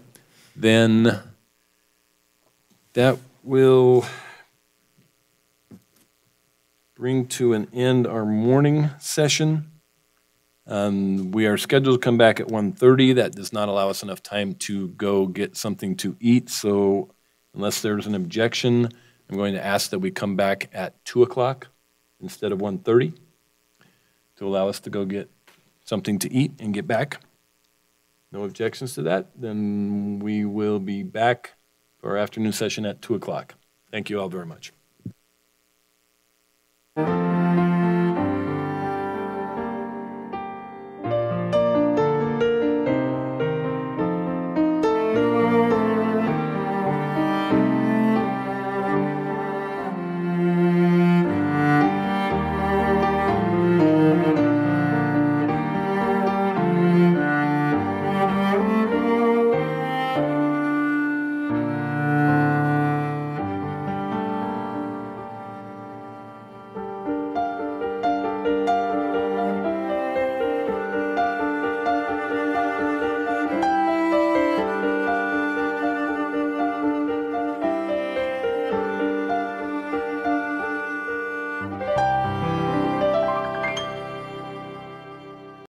Then that will bring to an end our morning session. We are scheduled to come back at 1:30. That does not allow us enough time to go get something to eat. So unless there's an objection, I'm going to ask that we come back at 2 o'clock instead of 1:30 to allow us to go get something to eat and get back. No objections to that? Then we will be back for our afternoon session at 2 o'clock. Thank you all very much.